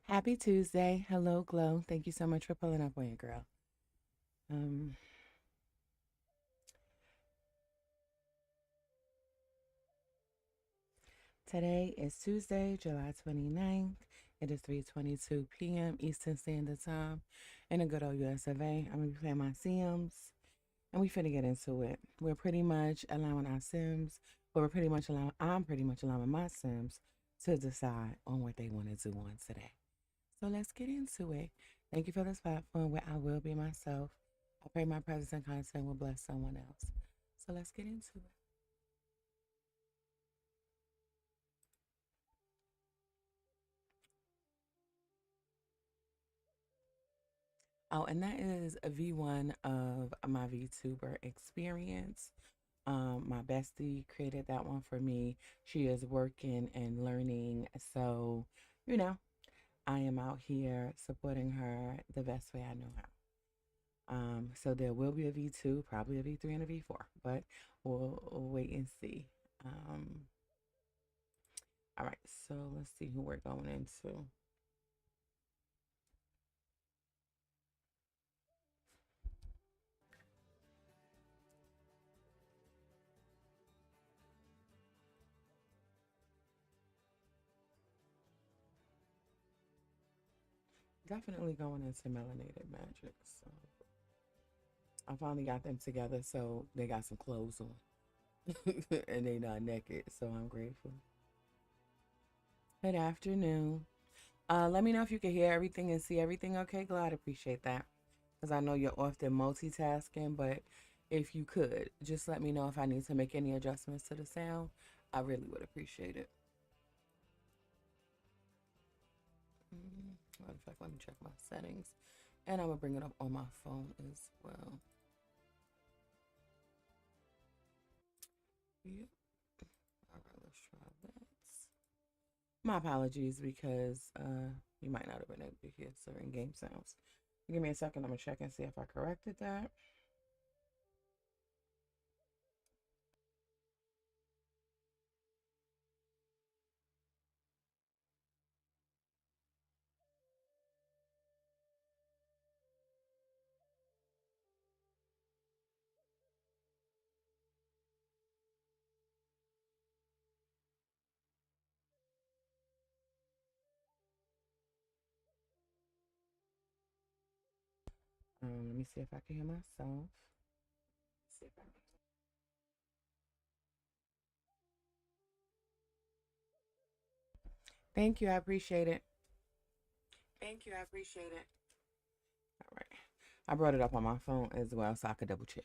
Happy Tuesday. Hello, Glow. Thank you so much for pulling up on your girl. Um, Today is Tuesday, July 29th. It is 3:22 p.m. Eastern Standard Time in a good old US of A. I'm going to be playing my Sims, and we finna get into it. We're pretty much allowing our Sims, but I'm pretty much allowing my Sims to decide on what they want to do on today. So let's get into it. Thank you for this platform where I will be myself. I pray my presence and content will bless someone else. So let's get into it. Oh, and that is a V1 of my VTuber experience. My bestie created that one for me. She is working and learning. So, you know, I am out here supporting her the best way I know how. So there will be a V2, probably a V3 and a V4, but we'll wait and see. Um, all right, so let's see who we're going into. Definitely going into melanated magic. So I finally got them together, so they got some clothes on, and they not naked. So I'm grateful. Good afternoon. Let me know if you can hear everything and see everything. Okay, glad appreciate that, because I know you're often multitasking, but if you could just let me know if I need to make any adjustments to the sound, I really would appreciate it. Matter of fact, let me check my settings, and I'm gonna bring it up on my phone as well. Yep. All right, let's try that. My apologies because you might not have been able to hear certain game sounds. Give me a second. I'm gonna check and see if I corrected that. Let me see if I can hear myself. Thank you. I appreciate it. Thank you. I appreciate it. All right. I brought it up on my phone as well so I could double check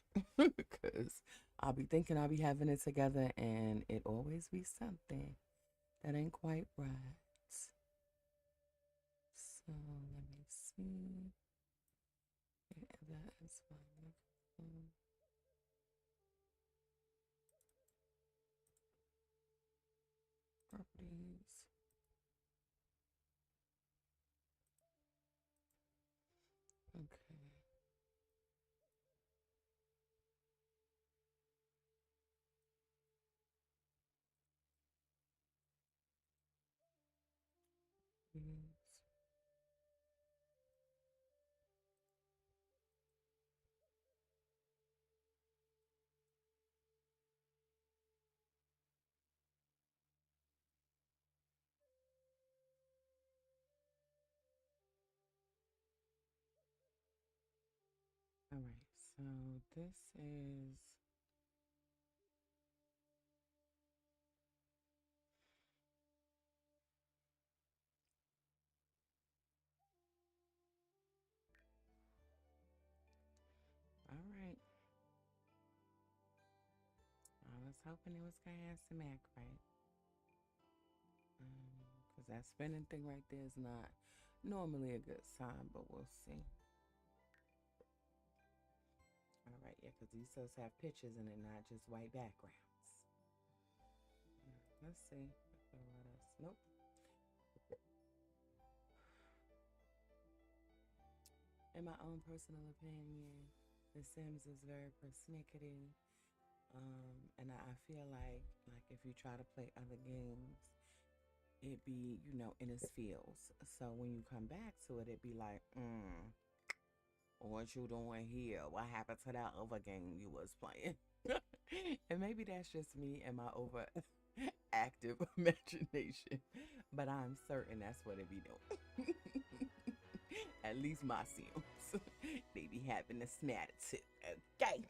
because I'll be thinking I'll be having it together and it always be something that ain't quite right. So let me see. Yeah, that is fine. Properties. Okay. Yes. All right. So this is all right. I was hoping it was gonna have some act right. Because that spinning thing right there is not normally a good sign, but we'll see. All right, yeah, because these does have pictures in it, not just white backgrounds. Let's see if it'll let us. Nope. In my own personal opinion, The Sims is very persnickety. And I feel like if you try to play other games, it be, in its feels. So when you come back to it, it be like, what you doing here? What happened to that other game you was playing? And maybe that's just me and my over active imagination, but I'm certain that's what it be doing. At least my Sims, they be having a snatter too. Okay.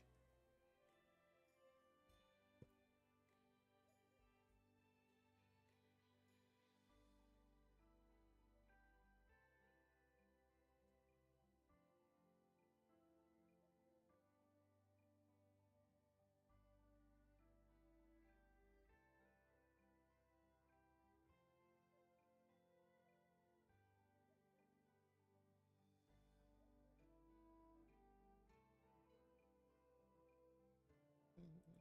Mhm.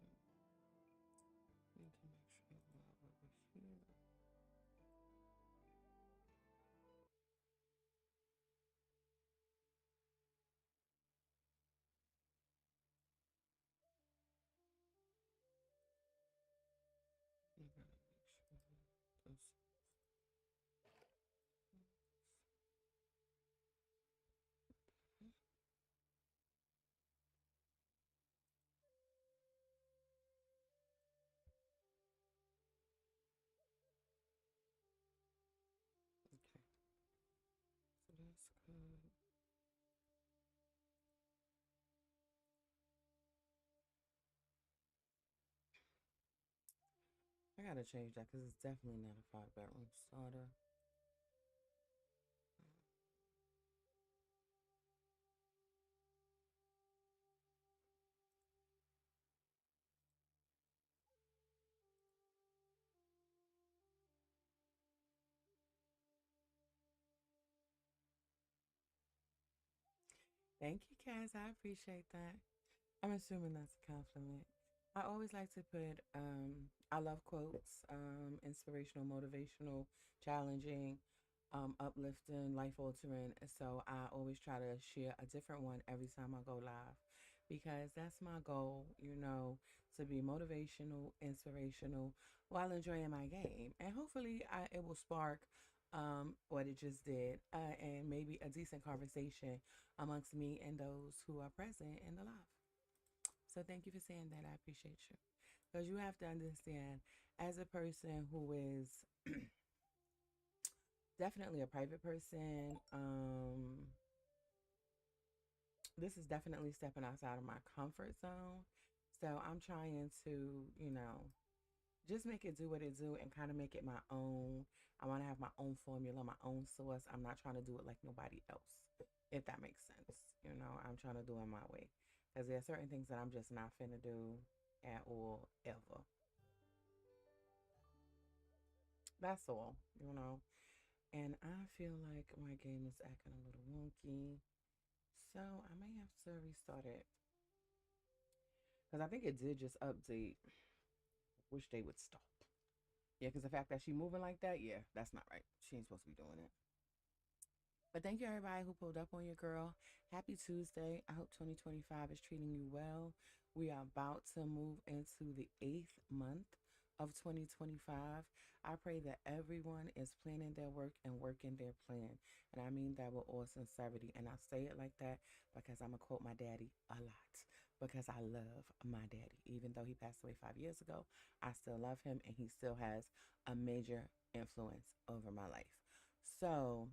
Need to make sure while over here. I gotta make sure this. Okay, so that's good. I gotta change that because it's definitely not a 5 bedroom starter. Thank you, Kaz. I appreciate that. I'm assuming that's a compliment. I always like to put I love quotes, inspirational, motivational, challenging, uplifting, life altering. So I always try to share a different one every time I go live because that's my goal, to be motivational, inspirational while enjoying my game. And hopefully it will spark what it just did, and maybe a decent conversation amongst me and those who are present in the live. So thank you for saying that. I appreciate you. Because you have to understand, as a person who is definitely a private person, this is definitely stepping outside of my comfort zone. So I'm trying to, just make it do what it do and kind of make it my own. I want to have my own formula, my own sauce. I'm not trying to do it like nobody else, if that makes sense. I'm trying to do it my way. Because there are certain things that I'm just not finna do at all, ever. That's all. And I feel like my game is acting a little wonky. So I may have to restart it. Because I think it did just update. Wish they would stop. Yeah, because the fact that she moving like that, yeah, that's not right. She ain't supposed to be doing it. But thank you, everybody who pulled up on your girl. Happy Tuesday. I hope 2025 is treating you well. We are about to move into the 8th month of 2025. I pray that everyone is planning their work and working their plan. And I mean that with all sincerity. And I say it like that because I'm going to quote my daddy a lot because I love my daddy. Even though he passed away 5 years ago, I still love him and he still has a major influence over my life. So,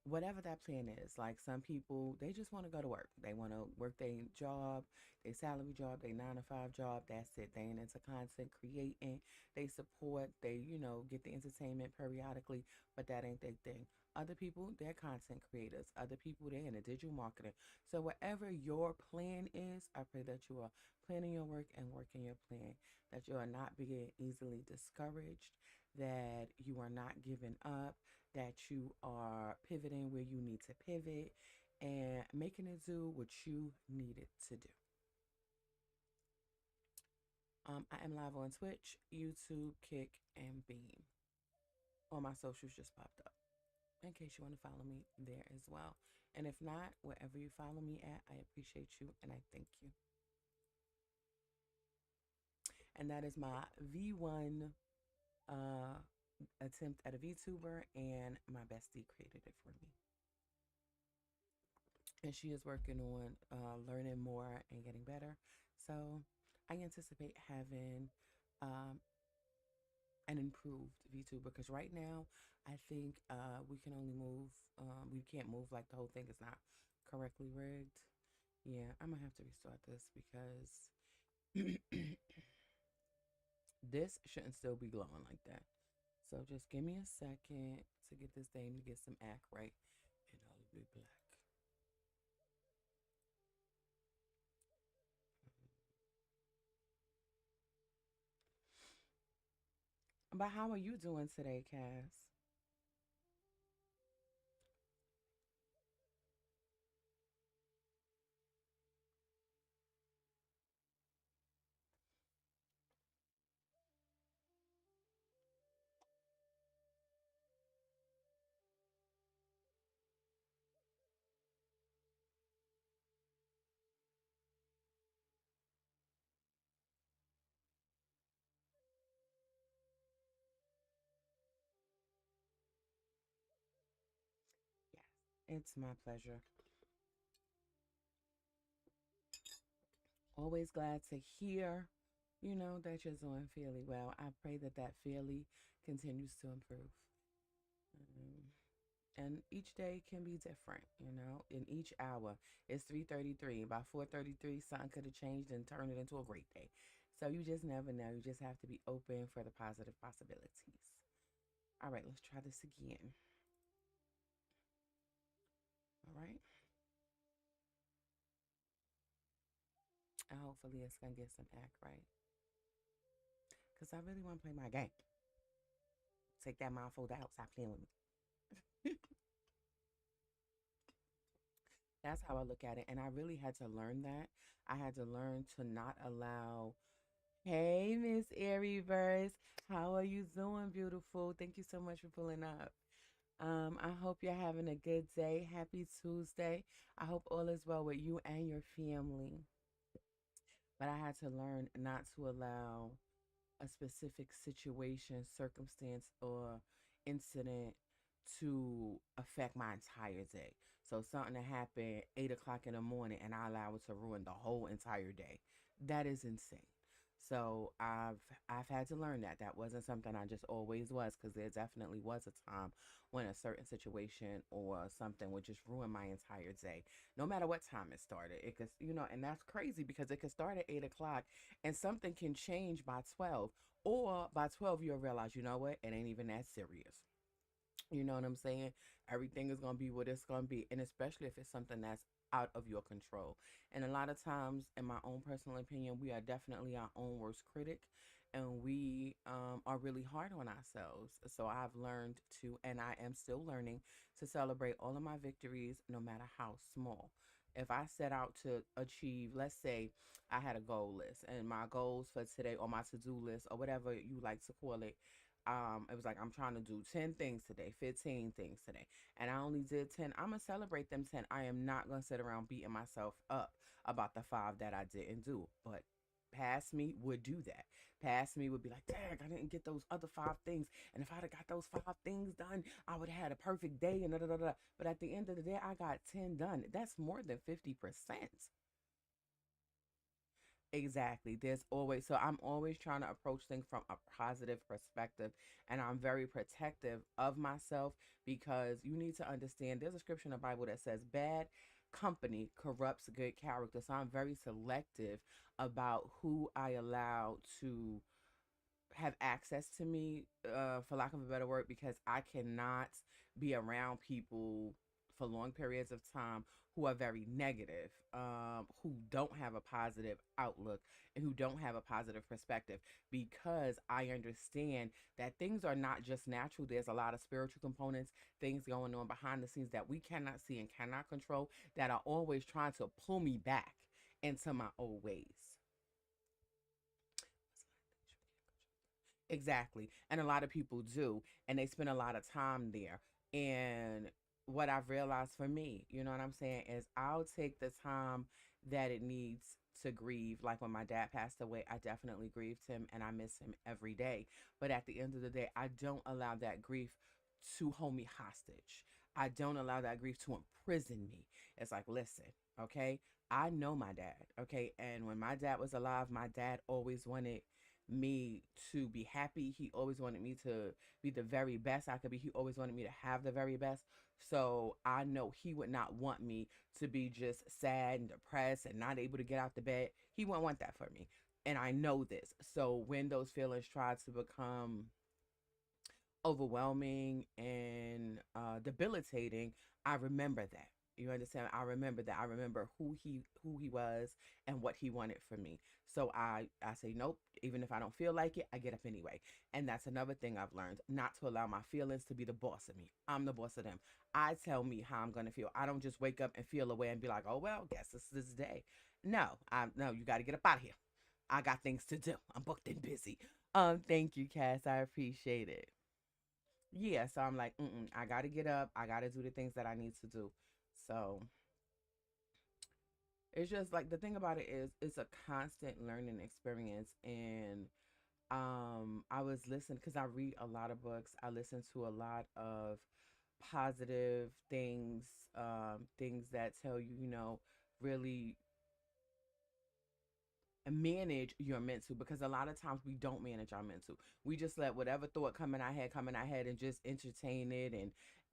whatever that plan is. Like some people, they just want to go to work. They want to work their job, their salary job, their 9 to 5 job. That's it. They ain't into content creating. They support. They get the entertainment periodically, but that ain't their thing. Other people, they're content creators. Other people, they're in the digital marketing. So whatever your plan is, I pray that you are planning your work and working your plan. That you are not being easily discouraged. That you are not giving up, that you are pivoting where you need to pivot and making it do what you need it to do. I am live on Twitch, YouTube, Kick, and Beam. All my socials just popped up in case you want to follow me there as well. And if not, wherever you follow me at, I appreciate you and I thank you. And that is my V1 attempt at a VTuber, and my bestie created it for me. And she is working on learning more and getting better. So I anticipate having um, an improved VTuber because right now I think we can only move, we can't move like the whole thing is not correctly rigged. Yeah, I'm gonna have to restart this because this shouldn't still be glowing like that. So just give me a second to get this thing to get some act right, and I'll be back. But how are you doing today, Cass? Yes, it's my pleasure. Always glad to hear, that you're doing fairly well. I pray that that fairly continues to improve. Um, and each day can be different, in each hour. It's 3:33. By 4:33, something could have changed and turned it into a great day. So you just never know. You just have to be open for the positive possibilities. All right, let's try this again. All right. And hopefully it's gonna get some act right. Cause I really want to play my game. Take that mindful out. Stop playing with me. That's how I look at it. And I really had to learn that. I had to learn to not allow. Hey, Miss Airy Verse. How are you doing, beautiful? Thank you so much for pulling up. I hope you're having a good day. Happy Tuesday. I hope all is well with you and your family. But I had to learn not to allow a specific situation, circumstance, or incident to affect my entire day. So something that happened 8 o'clock in the morning and I allow it to ruin the whole entire day. That is insane. So I've had to learn that that wasn't something I just always was, because there definitely was a time when a certain situation or something would just ruin my entire day, no matter what time it started. It could, and that's crazy because it could start at 8 o'clock and something can change by 12, or by 12 you'll realize, you know what, it ain't even that serious. You know what I'm saying? Everything is going to be what it's going to be. And especially if it's something that's out of your control. And a lot of times, in my own personal opinion, we are definitely our own worst critic. And we are really hard on ourselves. So I've learned to, and I am still learning to celebrate all of my victories, no matter how small. If I set out to achieve, let's say I had a goal list, and my goals for today, or my to-do list, or whatever you like to call it, it was like I'm trying to do 10 things today, 15 things today, and I only did 10. I'm gonna celebrate them 10. I am not gonna sit around beating myself up about the 5 that I didn't do. But past me would do that. Past me would be like, dang, I didn't get those other 5 things, and if I'd have got those 5 things done, I would have had a perfect day, and da da da da. But at the end of the day, I got 10 done. That's more than 50%. Exactly. There's always, so I'm always trying to approach things from a positive perspective, and I'm very protective of myself, because you need to understand there's a scripture in the Bible that says bad company corrupts good character. So I'm very selective about who I allow to have access to me, for lack of a better word, because I cannot be around people for long periods of time who are very negative, who don't have a positive outlook, and who don't have a positive perspective, because I understand that things are not just natural. There's a lot of spiritual components, things going on behind the scenes that we cannot see and cannot control, that are always trying to pull me back into my old ways. Exactly. And a lot of people do. And they spend a lot of time there. And what I've realized for me, you know what I'm saying, is I'll take the time that it needs to grieve. Like when my dad passed away, I definitely grieved him and I miss him every day. But at the end of the day, I don't allow that grief to hold me hostage. I don't allow that grief to imprison me. It's like, listen, okay, I know my dad, okay, and when my dad was alive, my dad always wanted me to be happy. He always wanted me to be the very best I could be. He always wanted me to have the very best. So I know he would not want me to be just sad and depressed and not able to get out the bed. He wouldn't want that for me. And I know this. So when those feelings try to become overwhelming and debilitating, I remember that. You understand? I remember that. I remember who he was and what he wanted from me. So I say nope. Even if I don't feel like it, I get up anyway. And that's another thing I've learned: not to allow my feelings to be the boss of me. I'm the boss of them. I tell me how I'm gonna feel. I don't just wake up and feel away and be like, oh well, guess this is this day. No. You got to get up out of here. I got things to do. I'm booked and busy. Thank you, Cass. I appreciate it. Yeah, so I'm like, I gotta get up. I gotta do the things that I need to do. So it's just like the thing about it is it's a constant learning experience. And I was listening because I read a lot of books. I listen to a lot of positive things, things that tell you, really manage your mental, because a lot of times we don't manage our mental. We just let whatever thought come in our head and just entertain it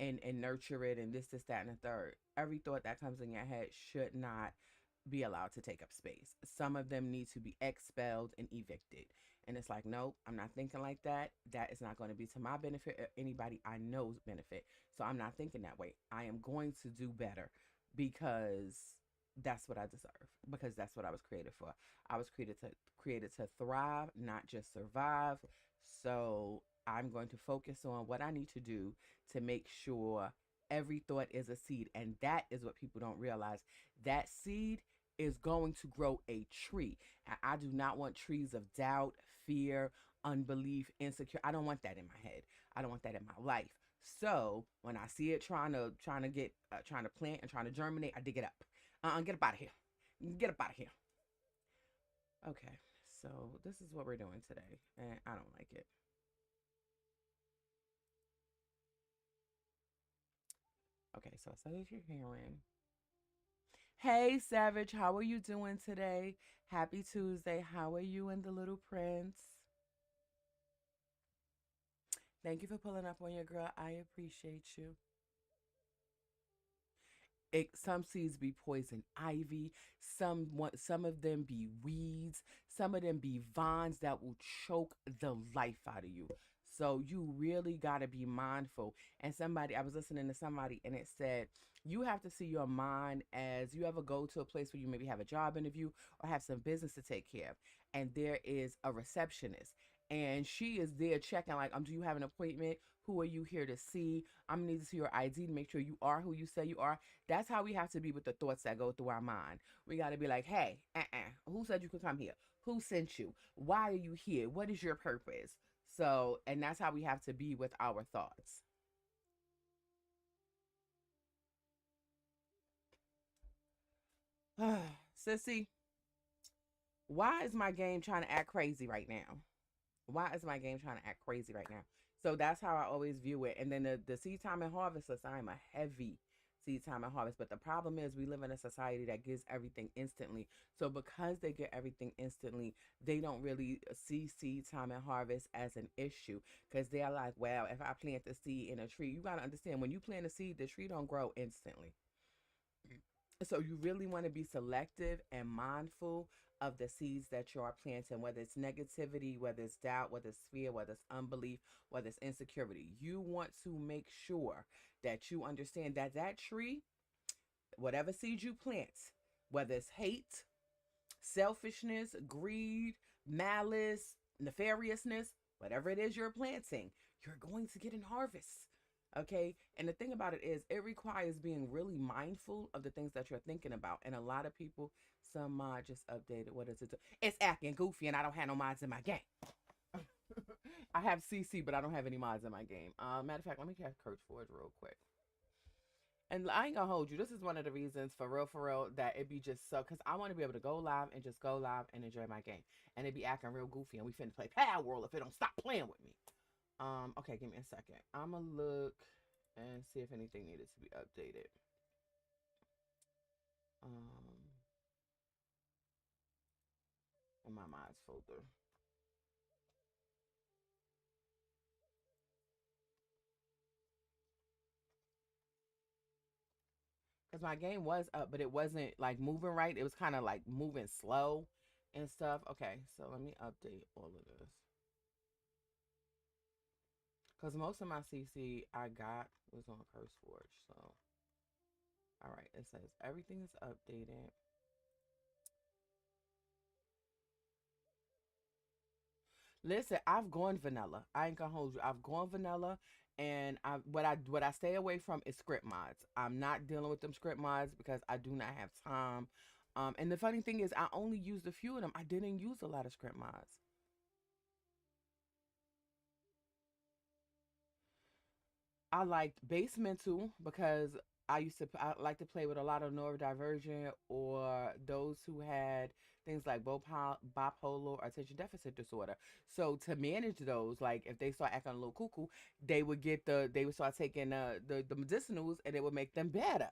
and nurture it and this that and the third. Every thought that comes in your head should not be allowed to take up space. Some of them need to be expelled and evicted. And it's like, nope, I'm not thinking like that. That is not going to be to my benefit or anybody I know's benefit. So I'm not thinking that way. I am going to do better because that's what I deserve, because that's what I was created for. I was created to thrive, not just survive. So I'm going to focus on what I need to do to make sure every thought is a seed. And that is what people don't realize. That seed is going to grow a tree. And I do not want trees of doubt, fear, unbelief, insecure. I don't want that in my head. I don't want that in my life. So when I see it trying to plant and trying to germinate, I dig it up. Get up out of here. Get up out of here. Okay, so this is what we're doing today, and I don't like it. Okay, so as you're hearing, hey Savage, how are you doing today? Happy Tuesday. How are you and the little prince? Thank you for pulling up on your girl. I appreciate you. Some seeds be poison ivy, some of them be weeds, some of them be vines that will choke the life out of you. So you really got to be mindful. And I was listening to somebody and it said you have to see your mind as you ever go to a place where you maybe have a job interview or have some business to take care of, and there is a receptionist and she is there checking like, do you have an appointment? Who are you here to see? I'm gonna need to see your ID to make sure you are who you say you are. That's how we have to be with the thoughts that go through our mind. We got to be like, hey, who said you could come here? Who sent you? Why are you here? What is your purpose? So, and that's how we have to be with our thoughts. Sissy, why is my game trying to act crazy right now? Why is my game trying to act crazy right now? So that's how I always view it. And then the seed time and harvest list, I am a heavy seed time and harvest. But the problem is we live in a society that gives everything instantly. So because they get everything instantly, they don't really see seed time and harvest as an issue. Because they're like, well, if I plant the seed in a tree, you got to understand when you plant a seed, the tree don't grow instantly. So you really want to be selective and mindful of the seeds that you are planting, whether it's negativity, whether it's doubt, whether it's fear, whether it's unbelief, whether it's insecurity. You want to make sure that you understand that that tree, whatever seed you plant, whether it's hate, selfishness, greed, malice, nefariousness, whatever it is you're planting, you're going to get in harvest. Okay. And the thing about it is, it requires being really mindful of the things that you're thinking about. And a lot of people, some mod just updated. What is it? It's acting goofy, and I don't have no mods in my game. I have CC, but I don't have any mods in my game. Matter of fact, let me cast Coach Forge real quick. And I ain't gonna hold you. This is one of the reasons for real, that it be just so, because I want to be able to go live and just go live and enjoy my game. And it be acting real goofy, and we finna play Power World if it don't stop playing with me. Okay, give me a second. I'ma look and see if anything needed to be updated. Um, in my mods folder. Because my game was up, but it wasn't like moving right. It was kind of like moving slow and stuff. Okay, so let me update all of this. Because most of my CC I got was on CurseForge. So, all right, it says everything is updated. Listen, I've gone vanilla. I ain't gonna hold you. I've gone vanilla, and what I stay away from is script mods. I'm not dealing with them script mods because I do not have time. And the funny thing is, I only used a few of them. I didn't use a lot of script mods. I liked Basemental because I like to play with a lot of neurodivergent or those who had things like bipolar or attention deficit disorder. So to manage those, like if they start acting a little cuckoo, they would start taking the medicinals and it would make them better.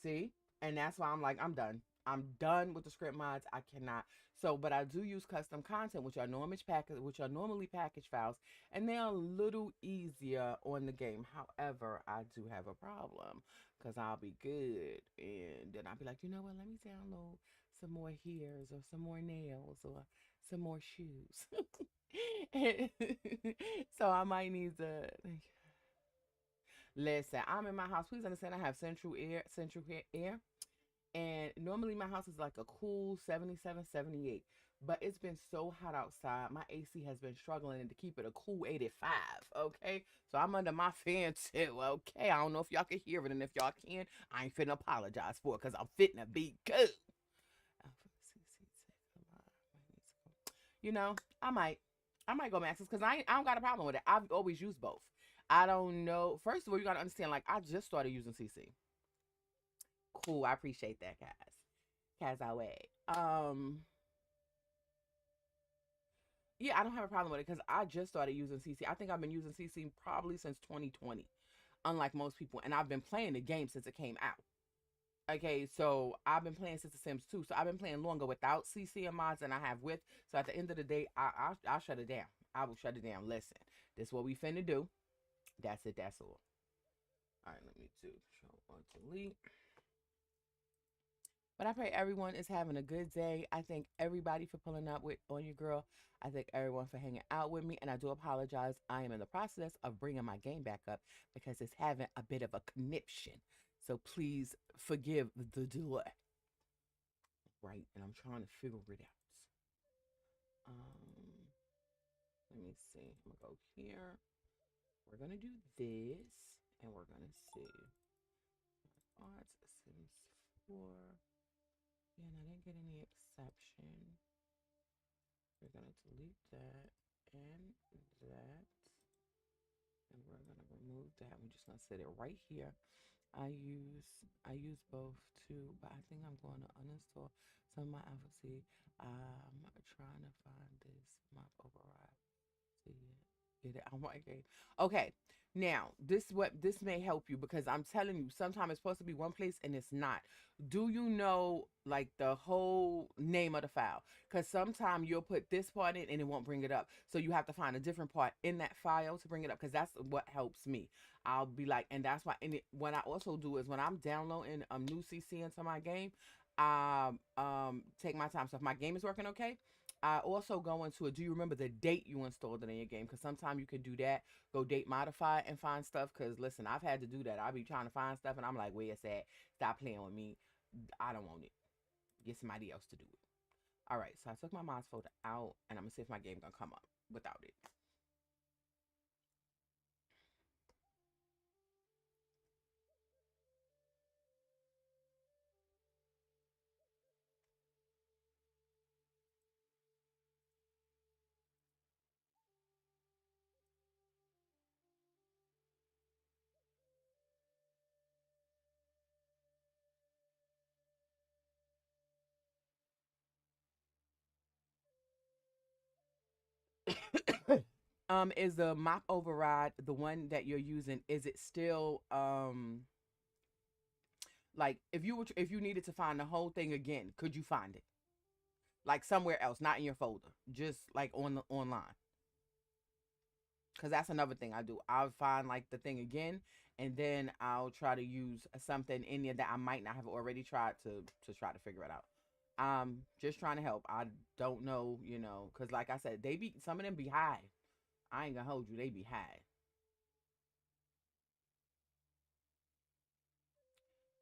See? And that's why I'm like, I'm done. I'm done with the script mods. I cannot. So, but I do use custom content, which are normally package files, and they're a little easier on the game. However, I do have a problem because I'll be good, and then I'll be like, you know what? Let me download some more hairs or some more nails or some more shoes. So I might need to listen. I'm in my house. Please understand, I have central air. And normally my house is like a cool 77, 78. But it's been so hot outside. My AC has been struggling to keep it a cool 85. Okay. So I'm under my fan too. Okay. I don't know if y'all can hear it. And if y'all can, I ain't finna apologize for it because I'm fitting to be good. You know, I might. I might go Maxis because I don't got a problem with it. I've always used both. I don't know. First of all, you gotta understand, like, I just started using CC. Cool. I appreciate that, guys. Cause I wait. Yeah, I don't have a problem with it because I just started using CC. I think I've been using CC probably since 2020, unlike most people, and I've been playing the game since it came out. Okay, so I've been playing since the Sims 2, so I've been playing longer without CC and mods than I have with. So at the end of the day, I'll shut it down. I will shut it down. Listen, this is what we finna do. That's it. That's all. All right, let me do control or delete. But I pray everyone is having a good day. I thank everybody for pulling up with on your girl. I thank everyone for hanging out with me. And I do apologize. I am in the process of bringing my game back up because it's having a bit of a conniption. So please forgive the delay. Right. And I'm trying to figure it out. Um, Let me see. I'm going to go here. We're going to do this. And we're going to see. Odds Sims 4. Yeah, and I didn't get any exception. We're going to delete that and that. And we're going to remove that. We're just going to set it right here. I use both too, but I think I'm going to uninstall some of my advocacy. I'm trying to find this map override. See it. Get it on my game. Okay. Now, this may help you because I'm telling you, sometimes it's supposed to be one place and it's not. Do you know like the whole name of the file? Because sometimes you'll put this part in and it won't bring it up. So you have to find a different part in that file to bring it up because that's what helps me. I'll be like, and that's why. And what I also do is when I'm downloading new CC into my game, take my time. So if my game is working okay, I also go into it. Do you remember the date you installed it in your game? Because sometimes you can do that. Go date modify and find stuff. Because listen, I've had to do that. I'll be trying to find stuff and I'm like, where it's at? Stop playing with me. I don't want it. Get somebody else to do it. All right. So I took my mods folder out and I'm gonna see if my game gonna come up without it. Is the mop override the one that you're using? Is it still like if you needed to find the whole thing again, could you find it like somewhere else, not in your folder, just like on the online? Because that's another thing I do. I'll find like the thing again, and then I'll try to use something in there that I might not have already tried to try to figure it out. Just trying to help. I don't know, because like I said, they be some of them be high. I ain't gonna hold you, they be high.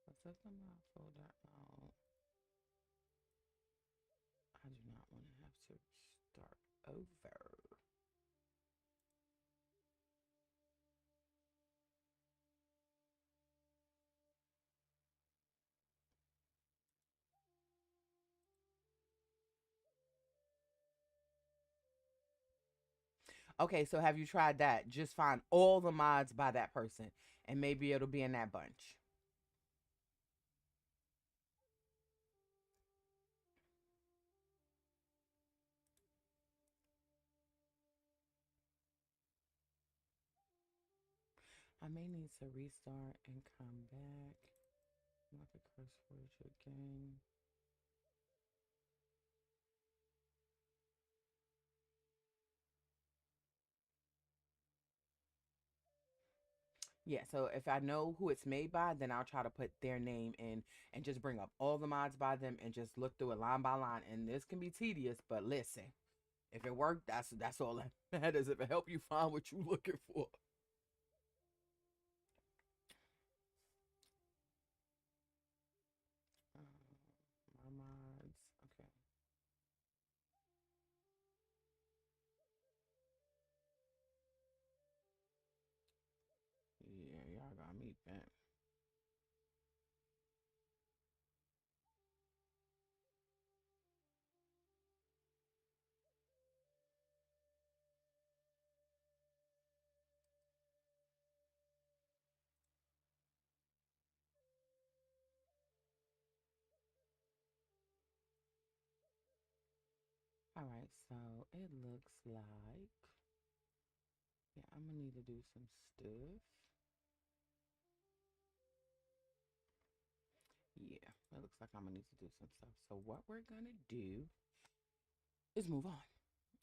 But set them out folder out. I do not want to have to start over. Okay, so have you tried that? Just find all the mods by that person, and maybe it'll be in that bunch. I may need to restart and come back. Not the curse words again. Yeah, so if I know who it's made by, then I'll try to put their name in and just bring up all the mods by them and just look through it line by line. And this can be tedious, but listen, if it worked, that's all that matters. If it help you find what you're looking for. My mods, okay. Yeah, y'all got me bent. All right, so it looks like, yeah, I'm gonna need to do some stuff. Yeah, it looks like I'm gonna need to do some stuff. So what we're gonna do is move on.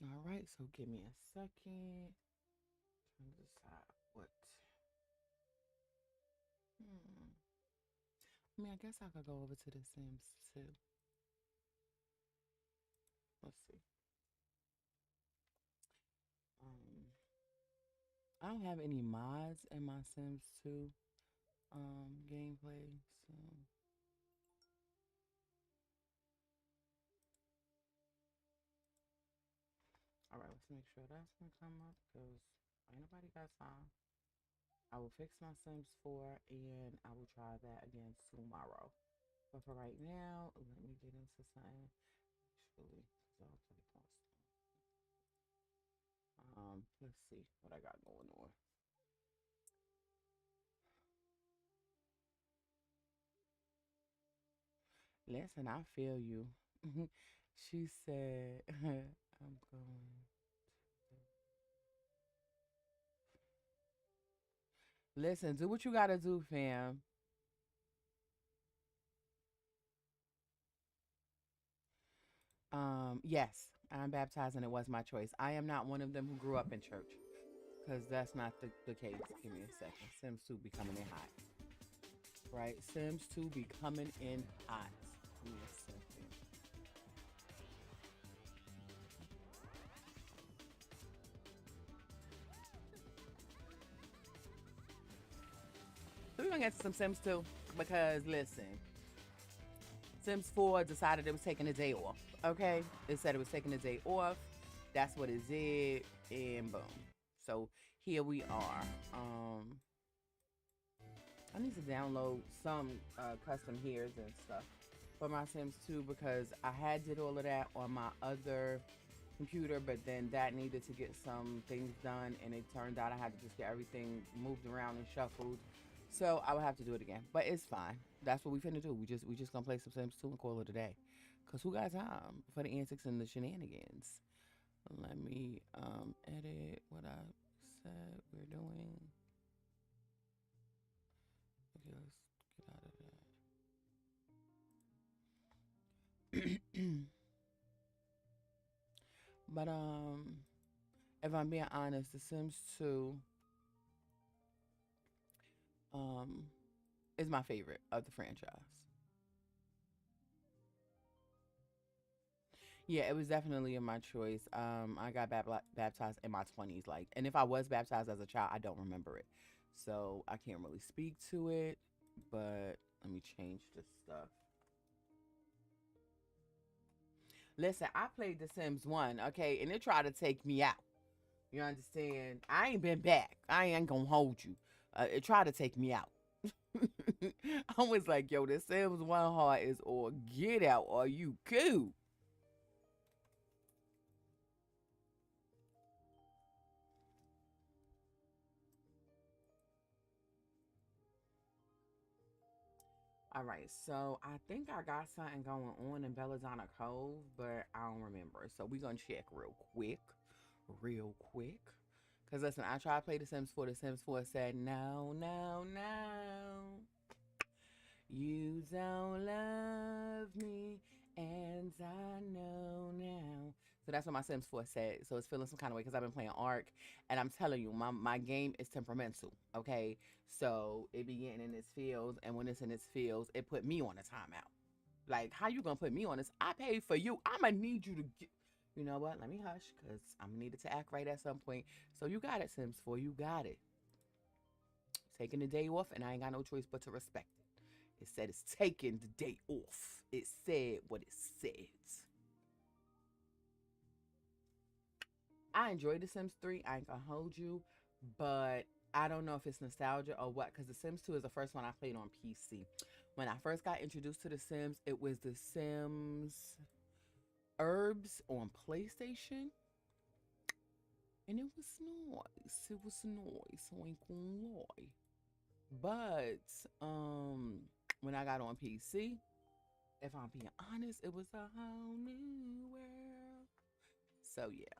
All right, so give me a second. Trying to decide what. Hmm. I mean, I guess I could go over to the Sims too. Let's see. Um, I don't have any mods in my Sims 2 gameplay, so all right, let's make sure that's gonna come up because ain't nobody got time. I will fix my Sims 4 and I will try that again tomorrow. But for right now, let me get into something. Actually, because I'll play constant. Let's see what I got going on. Listen, I feel you. She said, I'm going. Listen, do what you gotta do, fam. Yes, I'm baptized and it was my choice. I am not one of them who grew up in church. Because that's not the case. Give me a second. Sims 2 be coming in hot. Right? Sims 2 be coming in hot. Give me a second. So we're gonna get to some Sims 2 because listen, Sims 4 decided it was taking a day off. Okay? It said it was taking a day off. That's what it did, and boom. So here we are. I need to download some custom hairs and stuff for my Sims 2 because I had did all of that on my other computer, but then that needed to get some things done, and it turned out I had to just get everything moved around and shuffled. So I would have to do it again, but it's fine. That's what we finna do. We just gonna play some Sims 2 and call it a day. Cause who got time for the antics and the shenanigans? Let me edit what I said we're doing. Okay, let's get out of that. But if I'm being honest, The Sims 2 um is my favorite of the franchise. Yeah, it was definitely in my choice. I got baptized in my 20s, like, and if I was baptized as a child, I don't remember it, so I can't really speak to it. But let me change this stuff. Listen, I played The Sims 1, okay, and it tried to take me out. You understand? I ain't been back. I ain't gonna hold you. It tried to take me out. I was like, yo, The Sims 1 heart is all get out. Are you cool? All right, so I think I got something going on in Belladonna Cove, but I don't remember. So we gonna check real quick. Cause listen, I tried to play The Sims 4. The Sims 4 said no, no, no. You don't love me, and I know now. So that's what my Sims 4 said. So it's feeling some kind of way because I've been playing Ark, and I'm telling you, my game is temperamental. Okay, so it be getting in its fields, and when it's in its fields, it put me on a timeout. Like, how you gonna put me on this? I paid for you. I'ma need you to get. You know what? Let me hush, cause I'm gonna need it to act right at some point. So you got it, Sims 4. You got it. Taking the day off, and I ain't got no choice but to respect it. It said it's taking the day off. It said what it said. I enjoyed The Sims 3. I ain't gonna hold you, but I don't know if it's nostalgia or what, because The Sims 2 is the first one I played on PC. When I first got introduced to The Sims, it was The Sims Herbs on PlayStation, and it was nice. It was nice. I ain't gonna lie. But when I got on PC, if I'm being honest, it was a whole new world. So yeah.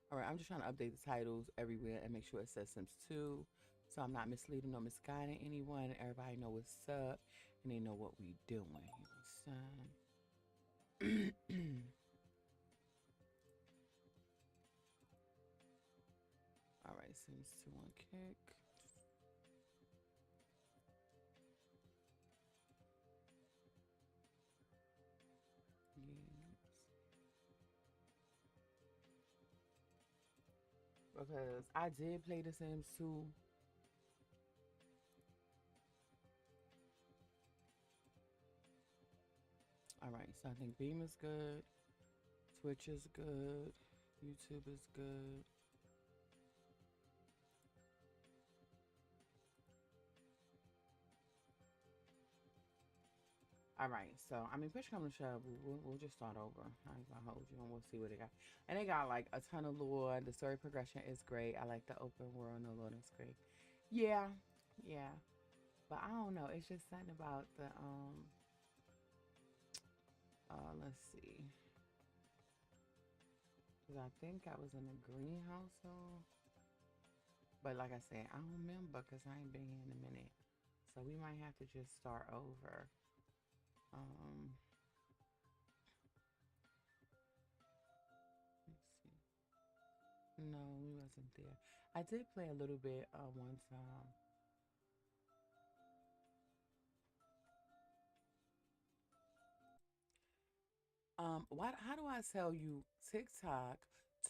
All right, I'm just trying to update the titles everywhere and make sure it says Sims 2, so I'm not misleading or misguiding anyone. Everybody know what's up and they know what we doing. You understand? All right, Sims 2 on kick. Yes. Because I did play The Sims 2. All right, so I think Beam is good, Twitch is good, YouTube is good. All right, so I mean, push come to shove, we'll just start over. I ain't gonna hold you, and we'll see what they got. And they got like a ton of lore. The story progression is great. I like the open world, and the lore is great. Yeah, yeah, but I don't know. It's just something about the Let's see, because I think I was in a greenhouse, but like I said, I don't remember because I ain't been here in a minute. So we might have to just start over. Um, let's see. No, we wasn't there. I did play a little bit one time. What? How do I tell you? TikTok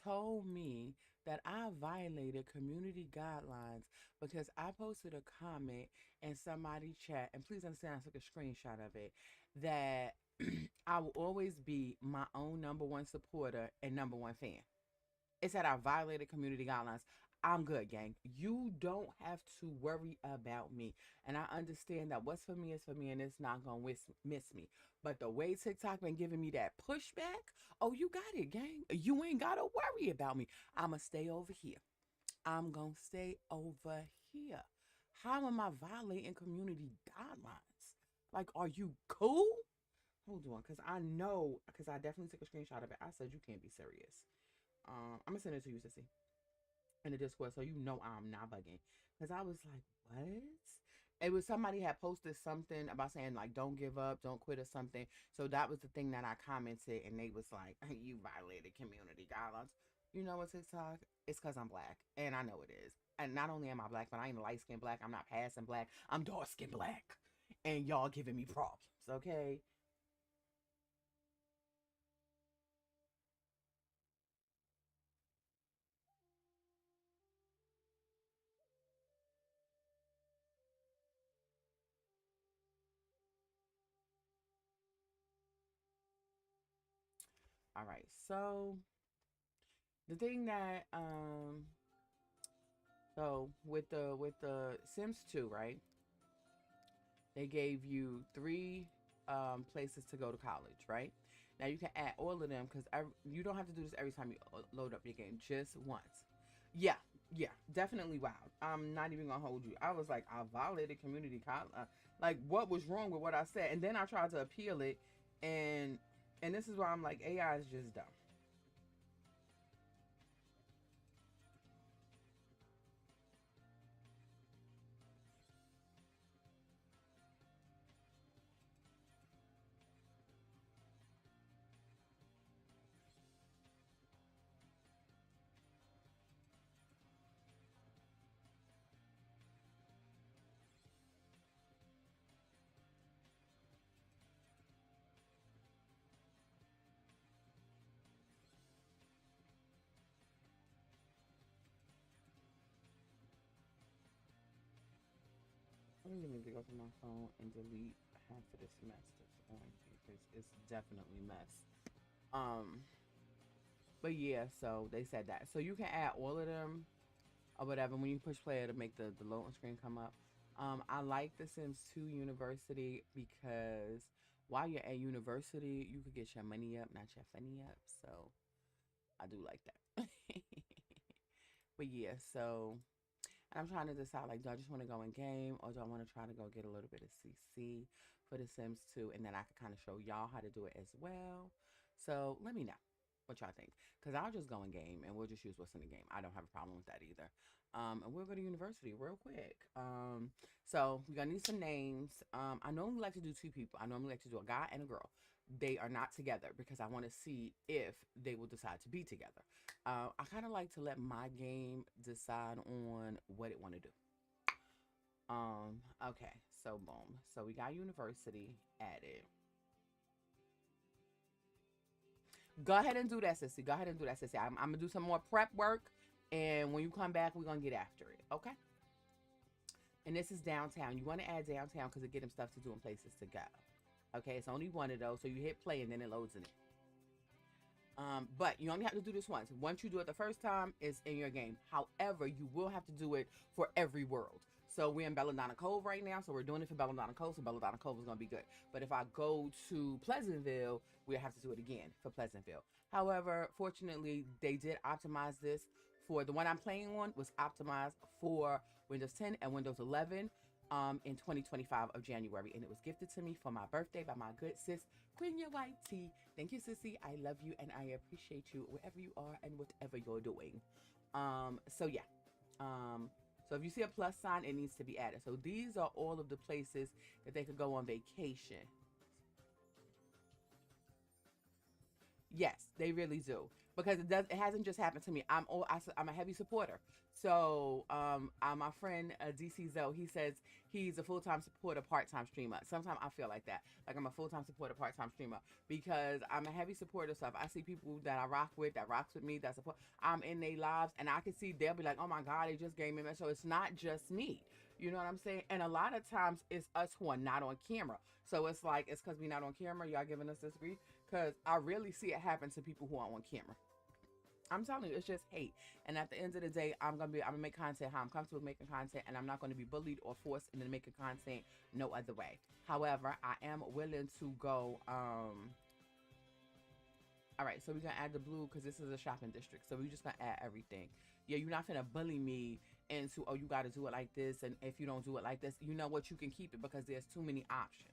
told me that I violated community guidelines because I posted a comment in somebody's chat, and please understand, I took a screenshot of it, that I will always be my own number one supporter and number one fan. It said I violated community guidelines. I'm good, gang. You don't have to worry about me. And I understand that what's for me is for me and it's not going to miss me. But the way TikTok been giving me that pushback, oh, you got it, gang. You ain't got to worry about me. I'm going to stay over here. I'm going to stay over here. How am I violating community guidelines? Like, are you cool? Hold on, because I know, because I definitely took a screenshot of it. I said, you can't be serious. I'm gonna send it to you, Sissy, in the Discord, so you know I'm not bugging. Cause I was like, what? It was somebody had posted something about saying like, don't give up, don't quit or something. So that was the thing that I commented, and they was like, you violated community guidelines. You know what, TikTok? It's cause I'm black, and I know it is. And not only am I black, but I ain't light skinned black. I'm not passing black. I'm dark skinned black, and y'all giving me problems. Okay. All right. So the thing that so with the Sims 2, right? They gave you three places to go to college, right? Now you can add all of them because you don't have to do this every time you load up your game, just once. Yeah, yeah, definitely wild. I'm not even gonna hold you. I was like, I violated community college. Like, what was wrong with what I said? And then I tried to appeal it, and and this is why I'm like, AI is just dumb. I really need to go to my phone and delete half of this mess that's on here because it's definitely mess. Um, but yeah, so they said that. So you can add all of them or whatever when you push play to make the loading screen come up. I like The Sims 2 University because while you're at university, you could get your money up, not your funny up. So I do like that. But yeah, so and I'm trying to decide like, do I just want to go in game or do I want to try to go get a little bit of CC for The Sims 2, and then I can kind of show y'all how to do it as well. So let me know what y'all think, because I'll just go in game and we'll just use what's in the game. I don't have a problem with that either. And we'll go to university real quick. So we're gonna need some names. I normally like to do two people. I normally like to do a guy and a girl. They are not together because I want to see if they will decide to be together. I kind of like to let my game decide on what it want to do. Okay, so boom. So we got university added. Go ahead and do that, sissy. Go ahead and do that, sissy. I'm gonna do some more prep work, and when you come back, we're gonna get after it. Okay. And this is downtown. You want to add downtown because it get them stuff to do and places to go. Okay, it's only one of those, so you hit play and then it loads in it. But you only have to do this once. Once you do it the first time, it's in your game. However, you will have to do it for every world. So we're in Belladonna Cove right now, so we're doing it for Belladonna Cove, so Belladonna Cove is going to be good. But if I go to Pleasantville, we have to do it again for Pleasantville. However, fortunately, they did optimize this for the one I'm playing on was optimized for Windows 10 and Windows 11 in 2025 of January, and it was gifted to me for my birthday by my good sis Queen Your White Tea. Thank you, sissy. I love you and I appreciate you wherever you are and whatever you're doing. So yeah. So if you see a plus sign, it needs to be added. So these are all of the places that they could go on vacation. Yes, they really do. Because it hasn't just happened to me. I'm a heavy supporter. So my friend DC Zoe, he says he's a full-time supporter, part-time streamer. Sometimes I feel like that. Like I'm a full-time supporter, part-time streamer. Because I'm a heavy supporter. So if I see people that I rock with, that rocks with me, that support, I'm in their lives, and I can see they'll be like, oh my God, they just gave me a. So it's not just me. You know what I'm saying? And a lot of times it's us who are not on camera. So it's like, it's because we're not on camera. Y'all giving us this grief. Because I really see it happen to people who are on camera. I'm telling you, it's just hate. And at the end of the day, I'm gonna make content how I'm comfortable with making content, and I'm not gonna be bullied or forced into making content no other way. However, I am willing to go. All right, so we're gonna add the blue because this is a shopping district. So we're just gonna add everything. Yeah, you're not gonna bully me into, oh, you gotta do it like this, and if you don't do it like this, you know what, you can keep it because there's too many options.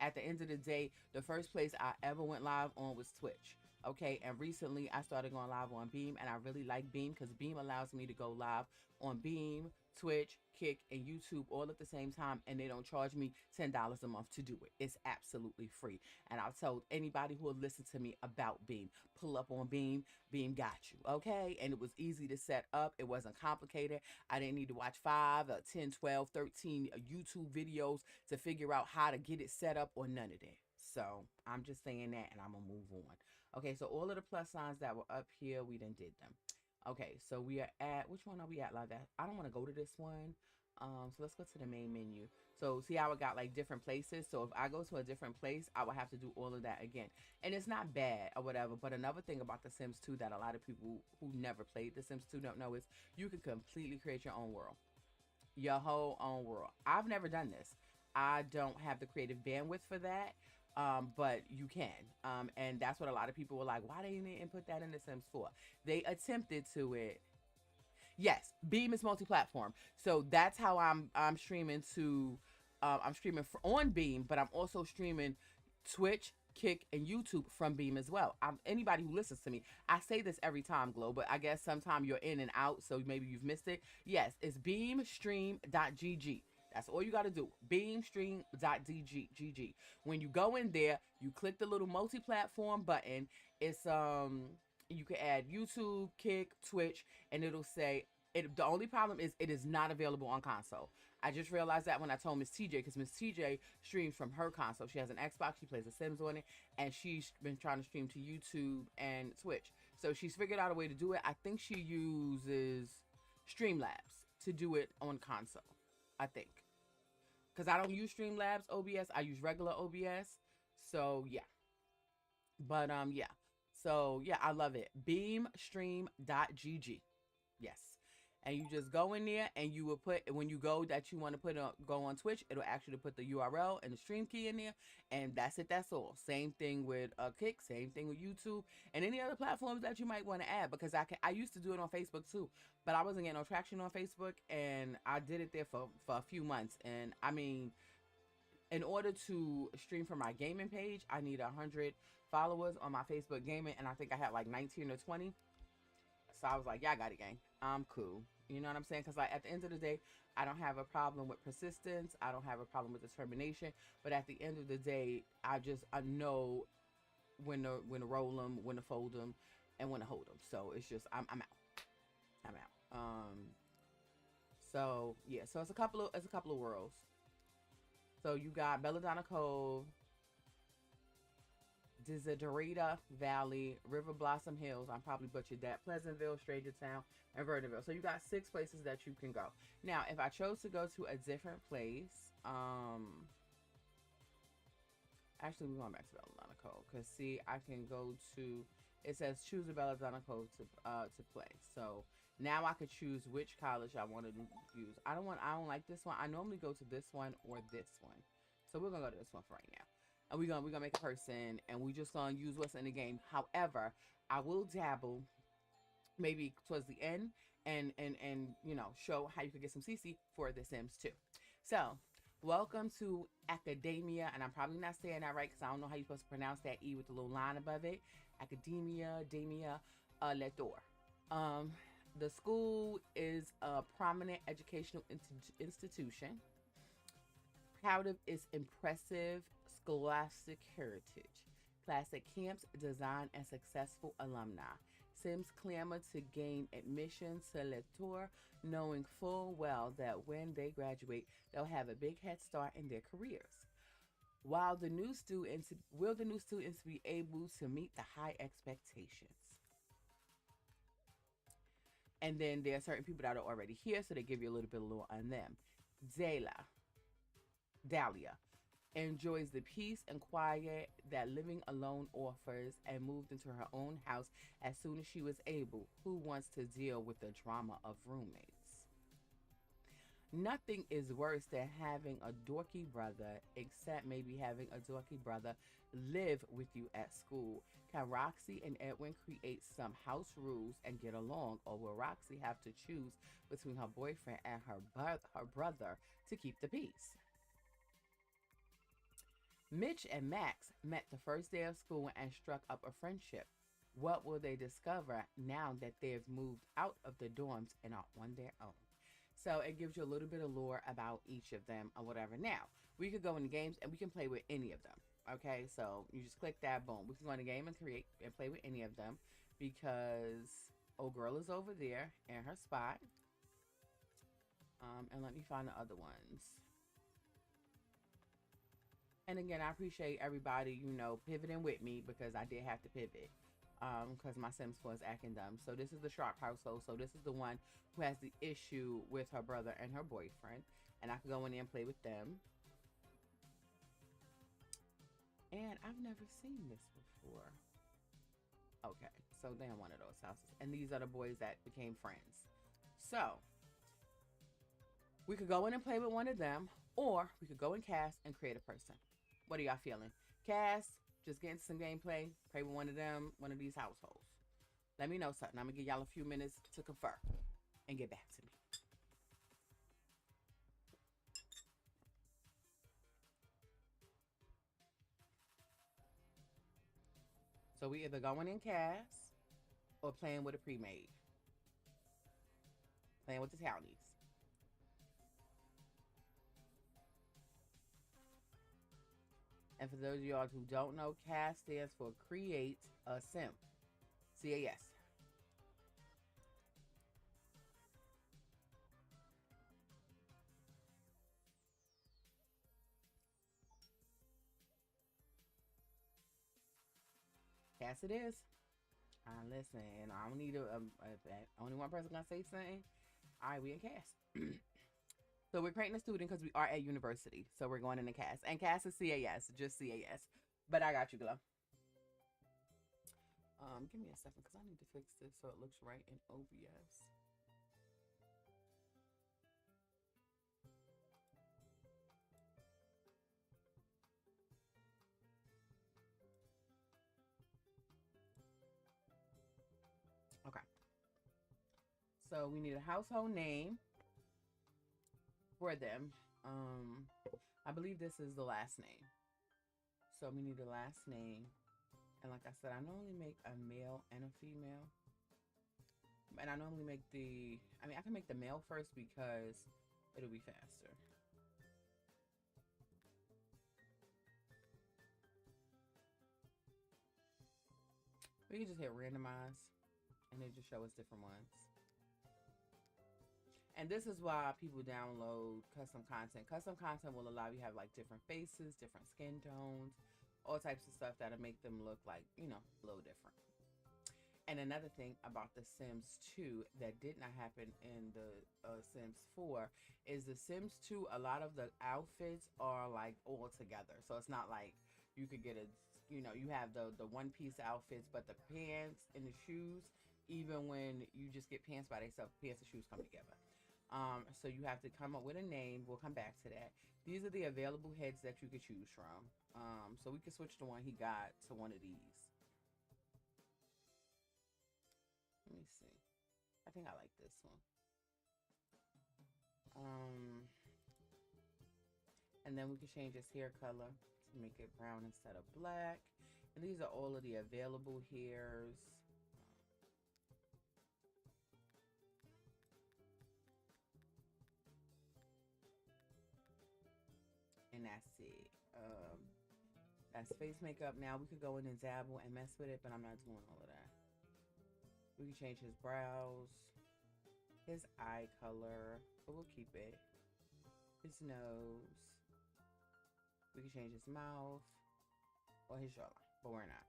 At the end of the day, the first place I ever went live on was Twitch. Okay, and recently I started going live on Beam, and I really like Beam because Beam allows me to go live on Beam, Twitch, Kick, and YouTube all at the same time, and they don't charge me $10 a month to do it. It's absolutely free. And I've told anybody who will listen to me about Beam, pull up on Beam. Beam got you, okay? And it was easy to set up. It wasn't complicated. I didn't need to watch 5 or 10, 12, 13 YouTube videos to figure out how to get it set up or none of that. So I'm just saying that, and I'm gonna move on. Okay, so all of the plus signs that were up here, we done did them. Okay, so we are at, which one are we at like that? I don't want to go to this one. So let's go to the main menu. So see how it got like different places. So if I go to a different place, I will have to do all of that again. And it's not bad or whatever. But another thing about The Sims 2 that a lot of people who never played The Sims 2 don't know is you can completely create your own world. Your whole own world. I've never done this. I don't have the creative bandwidth for that. But you can. And that's what a lot of people were like, why they didn't put that in The Sims 4? They attempted to it. Yes, Beam is multi-platform. So that's how I'm streaming to I'm streaming on Beam, but I'm also streaming Twitch, Kick, and YouTube from Beam as well. Anybody who listens to me, I say this every time, Glow, but I guess sometime you're in and out, so maybe you've missed it. Yes, it's beamstream.gg. That's all you got to do. Beamstream.gg. When you go in there, you click the little multi-platform button. It's you can add YouTube, Kick, Twitch, and it'll say it. The only problem is it is not available on console. I just realized that when I told Miss TJ, because Miss TJ streams from her console. She has an Xbox, she plays The Sims on it, and she's been trying to stream to YouTube and Twitch. So she's figured out a way to do it. I think she uses Streamlabs to do it on console. I think. Because I don't use Streamlabs OBS, I use regular OBS. So yeah. But yeah. So yeah, I love it. Beamstream.gg. Yes. And you just go in there and you will put, when you go that you want to put go on Twitch, it'll actually put the URL and the stream key in there. And that's it. That's all. Same thing with Kick. Same thing with YouTube and any other platforms that you might want to add, because I used to do it on Facebook too, but I wasn't getting no traction on Facebook, and I did it there for a few months. And I mean, in order to stream from my gaming page, I need 100 followers on my Facebook gaming, and I think I had like 19 or 20. So I was like, yeah, I got it, gang. I'm cool. You know what I'm saying? Because like at the end of the day, I don't have a problem with persistence. I don't have a problem with determination. But at the end of the day, I know when to roll them, when to fold them, and when to hold them. So it's just I'm out. I'm out. So yeah. So it's a couple of worlds. So you got Belladonna Cove, Desiderata Valley, River Blossom Hills, I'm probably butchered that, Pleasantville, Strangertown, and Vernonville. So you got 6 places that you can go. Now, if I chose to go to a different place, actually we're going back to Belladonna Cove, because see, I can go to, it says choose a Belladonna Cove to play. So now I could choose which college I want to use. I don't like this one. I normally go to this one or this one. So we're gonna go to this one for right now. And we're gonna make a person, and we just gonna use what's in the game. However, I will dabble maybe towards the end and you know, show how you could get some CC for The Sims 2. So welcome to Academia, and I'm probably not saying that right because I don't know how you're supposed to pronounce that E with the little line above it. Academia Letor. The school is a prominent educational institution, proud of its impressive scholastic heritage, classic camps, design, and successful alumni. Sims clamor to gain admission to Latour, knowing full well that when they graduate, they'll have a big head start in their careers. Will the new students be able to meet the high expectations? And then there are certain people that are already here, so they give you a little bit of lore on them. Dahlia enjoys the peace and quiet that living alone offers, and moved into her own house as soon as she was able. Who wants to deal with the drama of roommates? Nothing is worse than having a dorky brother, except maybe having a dorky brother live with you at school. Can Roxy and Edwin create some house rules and get along, or will Roxy have to choose between her boyfriend and her brother to keep the peace? Mitch and Max met the first day of school and struck up a friendship. What will they discover now that they've moved out of the dorms and are on their own? So it gives you a little bit of lore about each of them or whatever. Now, we could go into games and we can play with any of them. Okay, so you just click that, boom. We can go into game and create and play with any of them because old girl is over there in her spot. And let me find the other ones. And again, I appreciate everybody, you know, pivoting with me because I did have to pivot. Because my Sims was acting dumb. So this is the Sharp household. So this is the one who has the issue with her brother and her boyfriend. And I could go in there and play with them. And I've never seen this before. Okay, so they're in one of those houses. And these are the boys that became friends. So we could go in and play with one of them, or we could go and cast and create a person. What are y'all feeling? Cast, just get into some gameplay, play with one of them, one of these households. Let me know something. I'm gonna give y'all a few minutes to confer and get back to me. So we either going in cast or playing with a pre-made. Playing with the townies. And for those of y'all who don't know, CAS stands for Create a Sim. CAS. CAS it is. Listen, I don't need only one person gonna say something. All right, we in CAS. So we're creating a student because we are at university. So we're going into CAS. And CAS is CAS, just CAS. But I got you, Glow. Give me a second because I need to fix this so it looks right in OBS. Okay. So we need a household name for them. I believe this is the last name. So we need the last name. And like I said, I normally make a male and a female. And I normally make I can make the male first because it'll be faster. We can just hit randomize and it just show us different ones. And this is why people download custom content. Custom content will allow you to have like different faces, different skin tones, all types of stuff that'll make them look like, you know, a little different. And another thing about the Sims 2 that did not happen in the Sims 4 is the Sims 2, a lot of the outfits are like all together. So it's not like you could get you have the one-piece outfits, but the pants and the shoes, even when you just get pants by themselves, pants and shoes come together. So you have to come up with a name. We'll come back to that. These are the available heads that you could choose from. So we could switch the one he got to one of these. Let me see. I think I like this one. And then we can change his hair color to make it brown instead of black. And these are all of the available hairs. And that's it. That's face makeup. Now we could go in and dabble and mess with it, but I'm not doing all of that. We can change his brows, his eye color, but we'll keep it. His nose. We can change his mouth or his jawline, but we're not.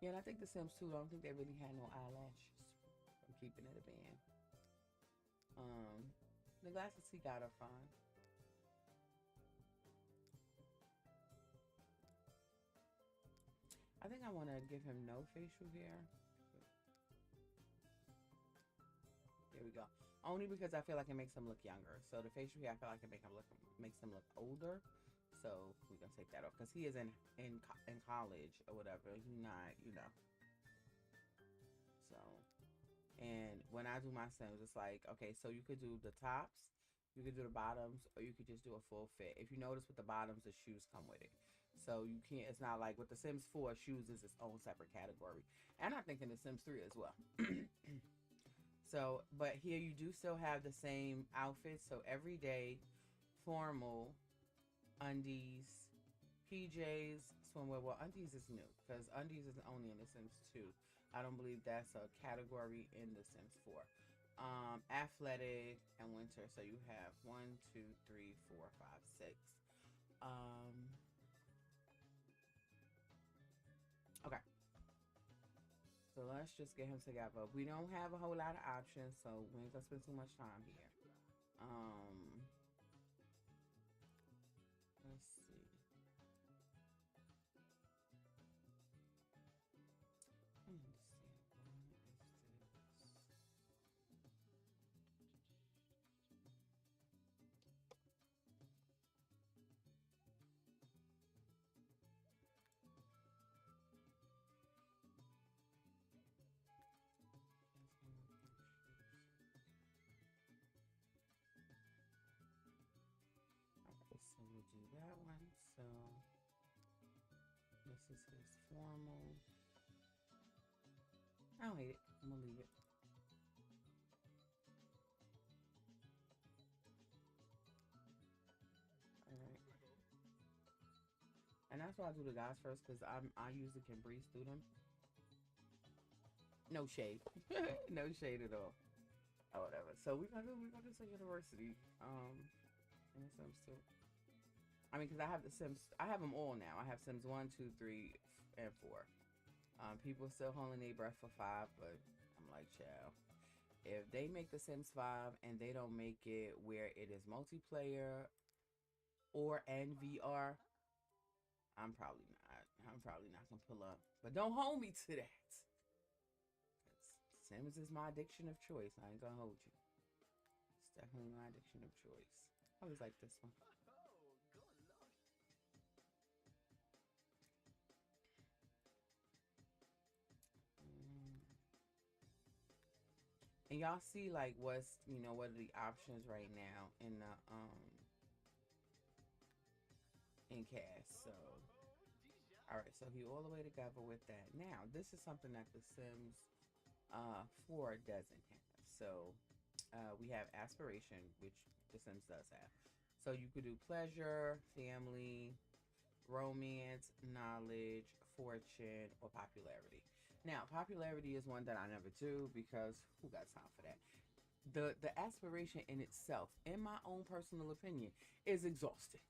Yeah, and I think the Sims 2, I don't think they really had no eyelashes. I'm keeping it a band. The glasses he got are fine. I think I want to give him no facial hair. There we go. Only because I feel like it makes him look younger. So the facial hair, I feel like it makes him look older. So we're gonna take that off because he is in college or whatever. He's not, you know. So, and when I do my Sims, it's like, okay, so you could do the tops. You could do the bottoms, or you could just do a full fit. If you notice with the bottoms, the shoes come with it. So you can't, it's not like with the Sims 4, shoes is its own separate category. And I think in the Sims 3 as well. So, but here you do still have the same outfits. So everyday, formal, undies, PJs, swimwear. Well, undies is new because undies is only in The Sims 2. I don't believe that's a category in The Sims 4. Athletic and winter. So you have one, two, three, four, five, six. Um, okay. So let's just get him together. We don't have a whole lot of options, so we ain't gonna spend too much time here. Um, let's see. Understand. Is this? Okay, so we'll do that one. So this is his formal. I don't hate it. I'm gonna leave it. All right. And that's why I do the guys first because I usually can breeze through them. No shade. No shade at all. Or whatever. So we're gonna do some university. In the Sims 2. I mean, because I have the Sims, I have them all now. I have Sims 1, 2, 3, and 4. People still holding their breath for 5, but I'm like, child. If they make the Sims 5 and they don't make it where it is multiplayer or and VR, I'm probably not. I'm probably not gonna pull up. But don't hold me to that. Sims is my addiction of choice. I ain't gonna hold you. It's definitely my addiction of choice. I always like this one. Mm. And y'all see like what's what are the options right now in the in cast. So all right, so he all the way together with that. Now this is something that the Sims 4 doesn't have. So we have aspiration, which the Sims does have. So you could do pleasure, family, romance, knowledge, fortune, or popularity. Now, popularity is one that I never do because who got time for that? The aspiration in itself, in my own personal opinion, is exhausting.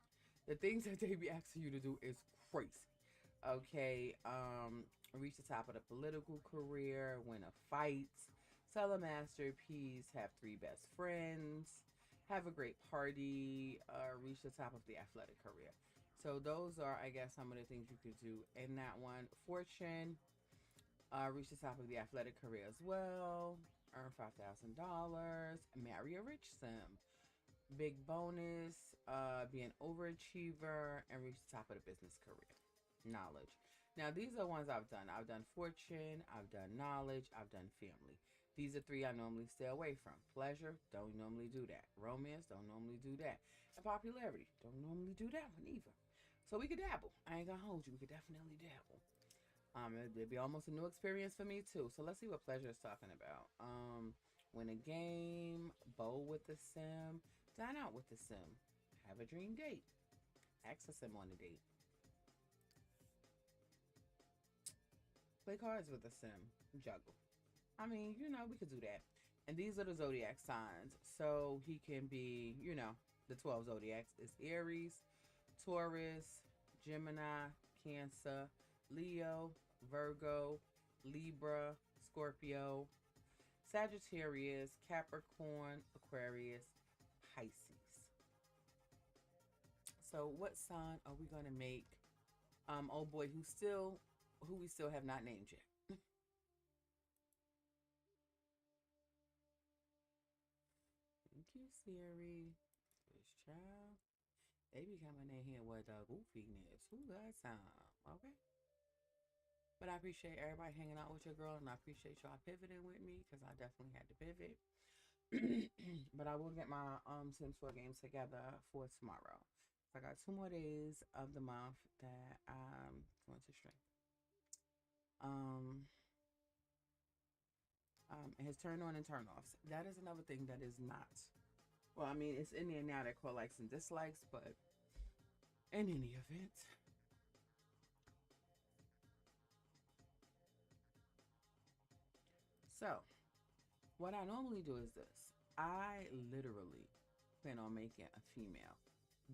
The things that they be asking you to do is crazy. Okay, reach the top of the political career, win a fight, sell a masterpiece, have 3 best friends, have a great party, reach the top of the athletic career. So those are, I guess, some of the things you could do in that one. Fortune, reach the top of the athletic career as well. Earn $5,000. Marry a rich sim. Big bonus, be an overachiever and reach the top of the business career. Knowledge. Now, these are ones I've done. I've done fortune, I've done knowledge, I've done family. These are 3 I normally stay away from. Pleasure, don't normally do that. Romance, don't normally do that. And popularity, don't normally do that one either. So we could dabble. I ain't gonna hold you. We could definitely dabble. It'd be almost a new experience for me too. So let's see what pleasure is talking about. Win a game, bowl with the sim, dine out with the sim, have a dream date, access sim on a date, play cards with the sim, juggle. I mean, we could do that. And these are the zodiac signs. So he can be, the 12 zodiacs is Aries, Taurus, Gemini, Cancer, Leo, Virgo, Libra, Scorpio, Sagittarius, Capricorn, Aquarius, Pisces. So what sign are we gonna make? Oh boy, who we still have not named yet. Thank you, Siri. This child. They be coming in here with goofiness. Who got time? Okay. But I appreciate everybody hanging out with your girl, and I appreciate y'all pivoting with me because I definitely had to pivot. But I will get my Sims 4 games together for tomorrow. So I got 2 more days of the month that I'm going to stream. Um, and his turn on and turn offs. That is another thing that is not. Well, I mean, it's in there now. They're called likes and dislikes, but in any event, so what I normally do is this. I literally plan on making a female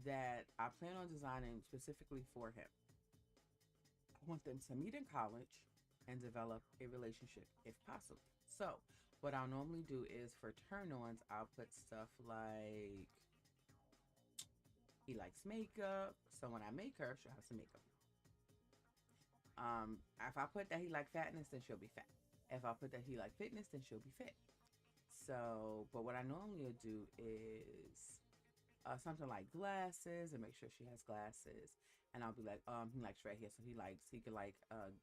that I plan on designing specifically for him. I want them to meet in college and develop a relationship if possible. So, what I'll normally do is for turn ons, I'll put stuff like he likes makeup. So, when I make her, she'll have some makeup. If I put that he like fatness, then she'll be fat. If I put that he like fitness, then she'll be fit. So, but what I normally would do is something like glasses and make sure she has glasses. And I'll be like, he likes red hair, so he could like,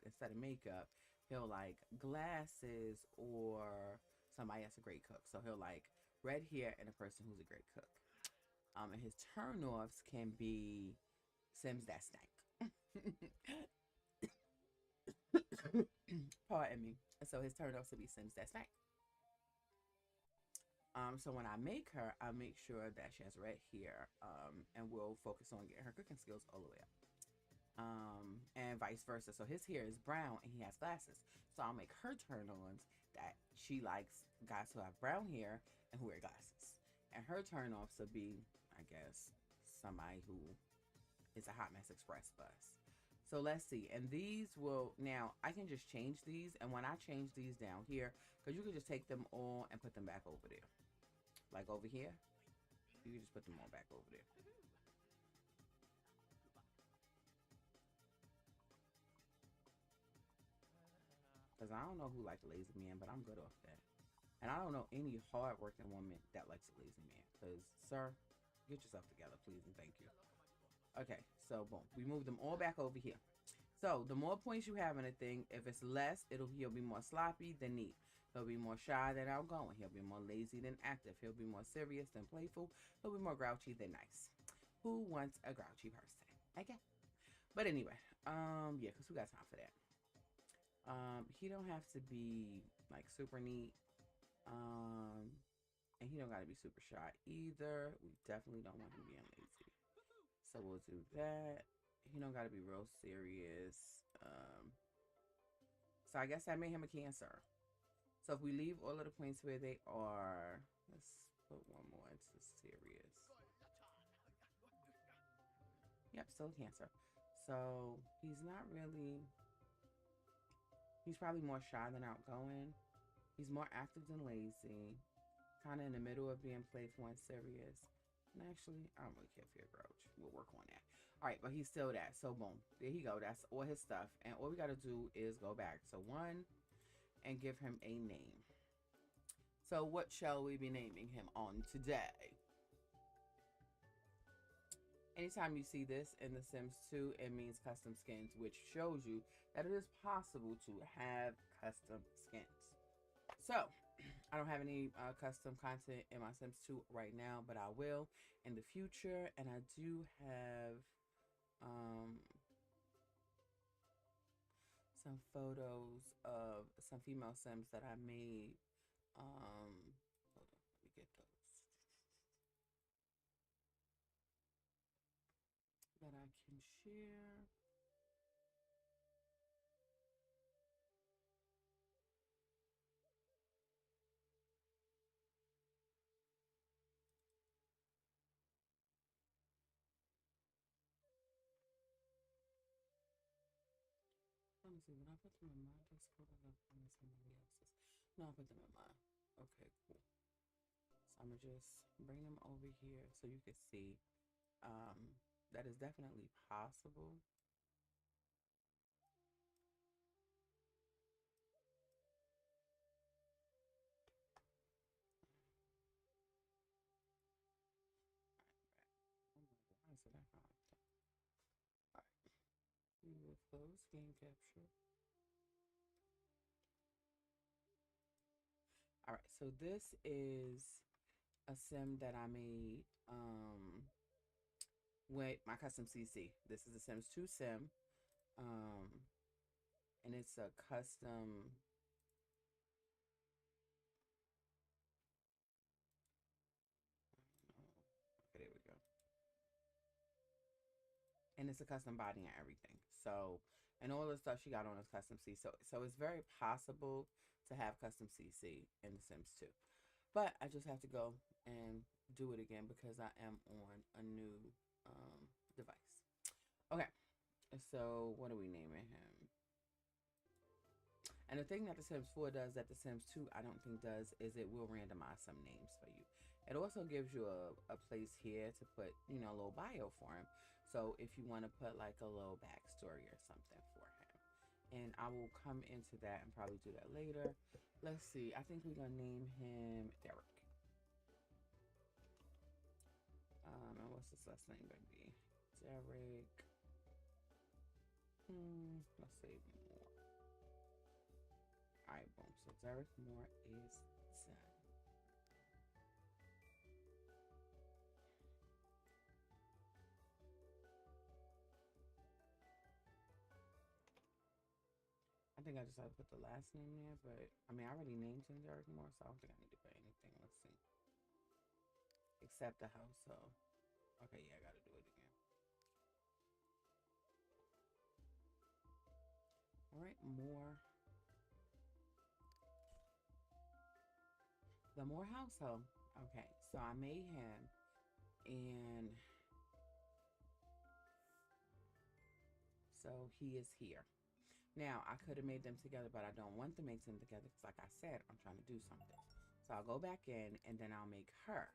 instead of makeup, he'll like glasses or somebody that's a great cook. So he'll like red hair and a person who's a great cook. And his turnoffs can be Sims that stank. Pardon me. So his turnoffs will be Sims that stank. So when I make her, I make sure that she has red hair, and we'll focus on getting her cooking skills all the way up. And vice versa. So his hair is brown and he has glasses. So I'll make her turn-ons that she likes guys who have brown hair and who wear glasses. And her turn-offs will be, I guess, somebody who is a hot mess express bus. So let's see. And these will, now I can just change these. And when I change these down here, because you can just take them all and put them back over there. Like over here, you can just put them all back over there. Because I don't know who like lazy man, but I'm good off that. And I don't know any hardworking woman that likes a lazy man. Because, sir, get yourself together, please, and thank you. Okay, so boom, we move them all back over here. So the more points you have in a thing, if it's less, he'll be more sloppy than neat. He'll be more shy than outgoing. He'll be more lazy than active. He'll be more serious than playful. He'll be more grouchy than nice. Who wants a grouchy person? Okay. But anyway, yeah, because we got time for that. He don't have to be like super neat. Um, and he don't gotta be super shy either. We definitely don't want him being lazy. So we'll do that. He don't gotta be real serious. So I guess I made him a Cancer. So if we leave all of the points where they are, let's put one more into serious. Yep, still Cancer. So he's not really, he's probably more shy than outgoing. He's more active than lazy. Kind of in the middle of being playful and serious. And actually, I don't really care for your grouch. We'll work on that. All right, but he's still that. So boom, there you go. That's all his stuff. And all we got to do is go back to one and give him a name. So what shall we be naming him on today? Anytime you see this in The Sims 2, it means custom skins, which shows you that it is possible to have custom skins. So, I don't have any custom content in my Sims 2 right now, but I will in the future. And I do have some photos of some female Sims that I made. Hold on, let me get those that I can share. Let me see, when I put them in my Discord, I got them in somebody else's. No, I put them in mine. Okay, cool. So I'm gonna just bring them over here so you can see that is definitely possible. Why is it that hard? All right, we will close game capture. All right, so this is a sim that I made with my custom CC. This is a Sims 2 sim. Um, and it's a custom. Okay, there we go. And it's a custom body and everything. So, and all the stuff she got on is custom C. So it's very possible to have custom CC in The Sims 2. But I just have to go and do it again because I am on a new device. Okay, so what are we naming him? And the thing that The Sims 4 does that The Sims 2 I don't think does is it will randomize some names for you. It also gives you a place here to put, you know, a little bio for him. So if you want to put like a little backstory or something for him. And I will come into that and probably do that later. Let's see. I think we're going to name him Derek. And what's his last name going to be? Derek. Let's see. All right, boom. So Derek Moore is done. I think I just have to put the last name there, but I mean, I already named him Derek Moore, so I don't think I need to put anything. Let's see. Except the house, so. Okay, yeah, I gotta do it again. All right, Moore. The Moore household. Okay, so I made him, and so he is here. Now, I could have made them together, but I don't want to make them together because, like I said, I'm trying to do something. So I'll go back in, and then I'll make her.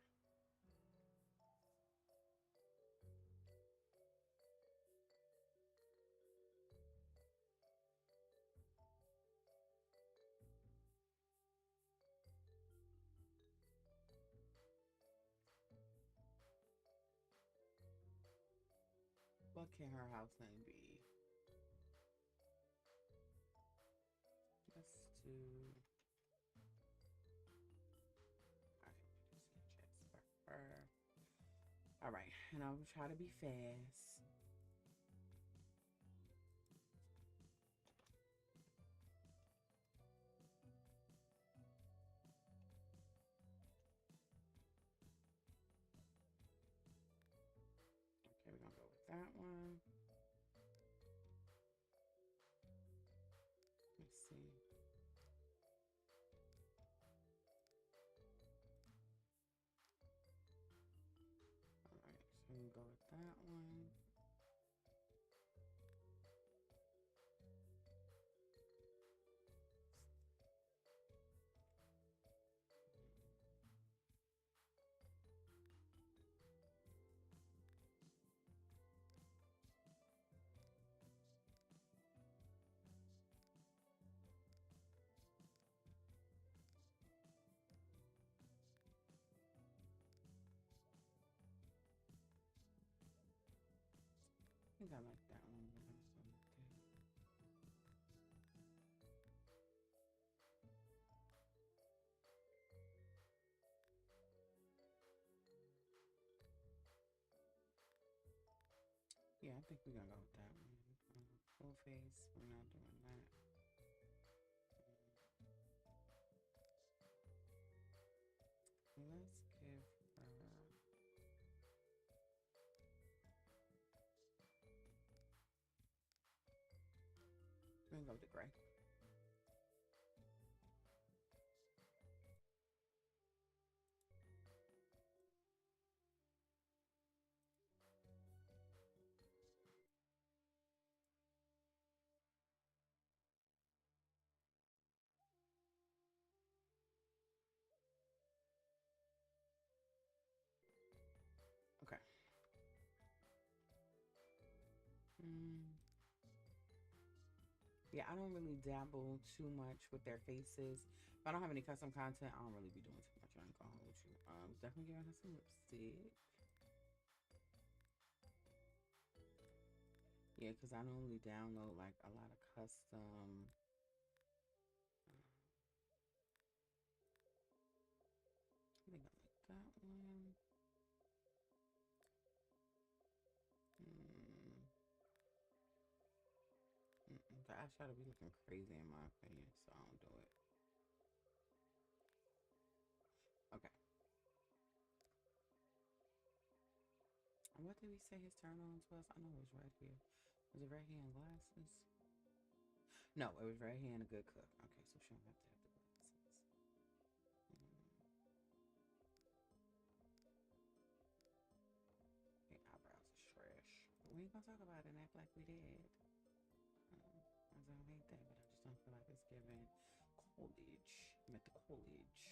What can her house name be? Let's do. All right, her. All right, and I'll try to be fast. Okay, we're gonna go with that one. Let's see. All right, so we go with that one. I think I like that one. Yeah, I think we're gonna go with that one. Full face. We're not doing that. Let's give her. We're gonna go with the gray. Okay. Mm. Yeah, I don't really dabble too much with their faces. If I don't have any custom content, I don't really be doing too much. I ain't gonna hold you. Definitely giving her some lipstick. Yeah, because I normally download like a lot of custom The eyeshadow be looking crazy in my opinion, so I don't do it. Okay. And what did we say his turn ons was? I know it was right here. Was it right here in glasses? No, it was right here in a good cook. Okay, so she don't have to have the glasses. Okay, eyebrows is trash. But we ain't gonna talk about it and act like we did. I don't hate that, but I just don't feel like it's giving college. I'm at the college.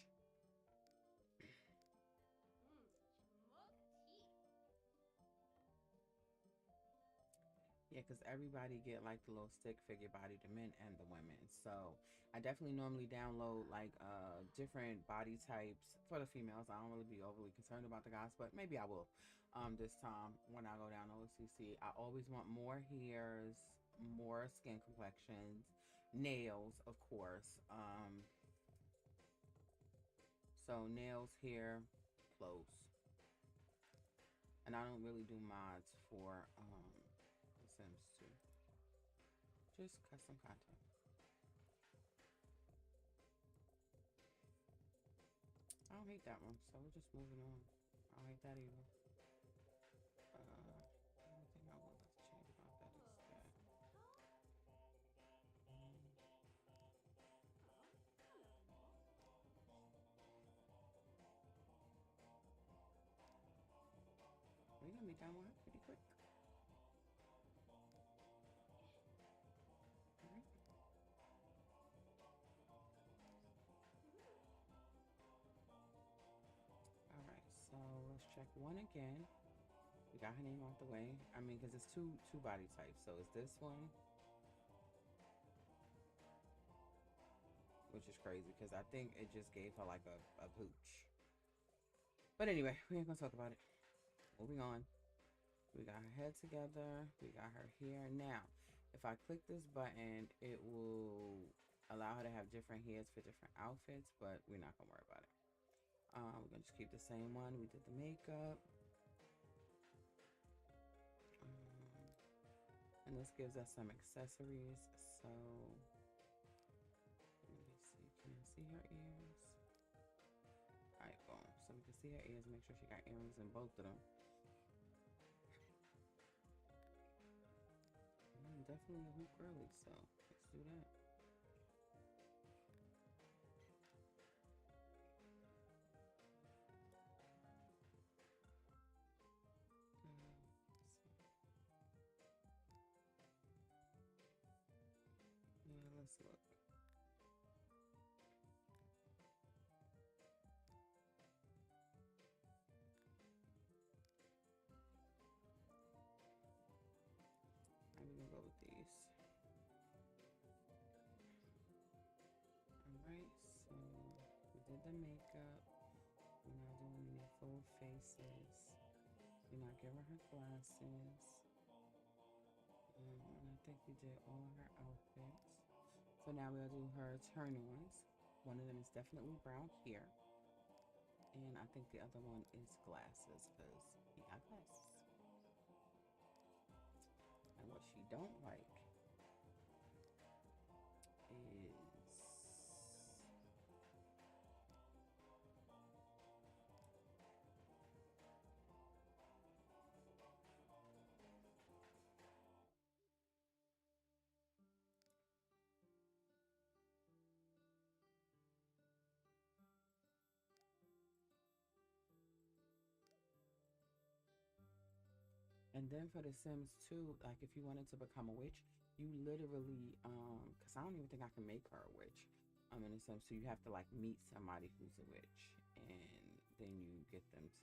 Yeah, because everybody get like the little stick figure body, the men and the women. So I definitely normally download like different body types for the females. I don't really be overly concerned about the guys, but maybe I will this time when I go down OCC. I always want more hairs, more skin complexions, nails, of course. So nails, hair, clothes. And I don't really do mods for The Sims 2. Just custom content. I don't hate that one, so we're just moving on. I don't hate that either. The only thing I would like to change about that is that. We're gonna be done with her pretty quick. Alright. Alright, so let's check one again. We got her name out the way. I mean, because it's two body types. So it's this one, which is crazy because I think it just gave her like a pooch. But anyway, we ain't gonna talk about it. Moving on. We got her head together. We got her hair. Now, if I click this button, it will allow her to have different hairs for different outfits, but we're not gonna worry about it. We're gonna just keep the same one. We did the makeup. And this gives us some accessories. So, let me see. Can you see her ears? Alright, boom. So we can see her ears. Make sure she got earrings in both of them. Definitely a hoop girly, so let's do that. Yeah, let's look. I'm gonna go with these. Alright, so we did the makeup. We're not doing any full faces. We're not giving her glasses. And I think we did all her outfits. So now we'll do her turn-ons. One of them is definitely brown hair. And I think the other one is glasses because he got glasses. And what she don't like is and then for The Sims 2, like if you wanted to become a witch, you literally, because I don't even think I can make her a witch. In The Sims 2, you have to like meet somebody who's a witch, and then you get them to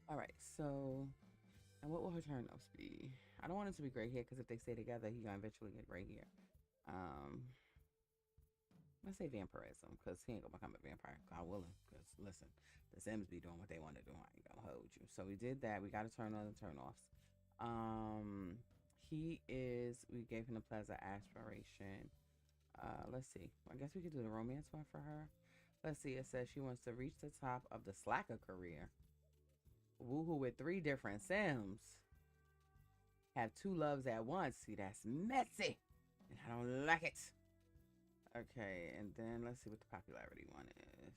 All right, so and what will her turn ups be? I don't want it to be gray hair because if they stay together, he gonna eventually get gray hair. Um, let's say vampirism because he ain't gonna become a vampire. God willing. Because listen, the Sims be doing what they want to do. I ain't gonna hold you. So we did that. We got to turn on the turn offs. Um, he is. We gave him the pleasure aspiration. Let's see. I guess we could do the romance one for her. Let's see. It says she wants to reach the top of the slacker career. Woohoo with 3 different Sims. Have 2 loves at once. See, that's messy. And I don't like it. Okay, and then let's see what the popularity one is.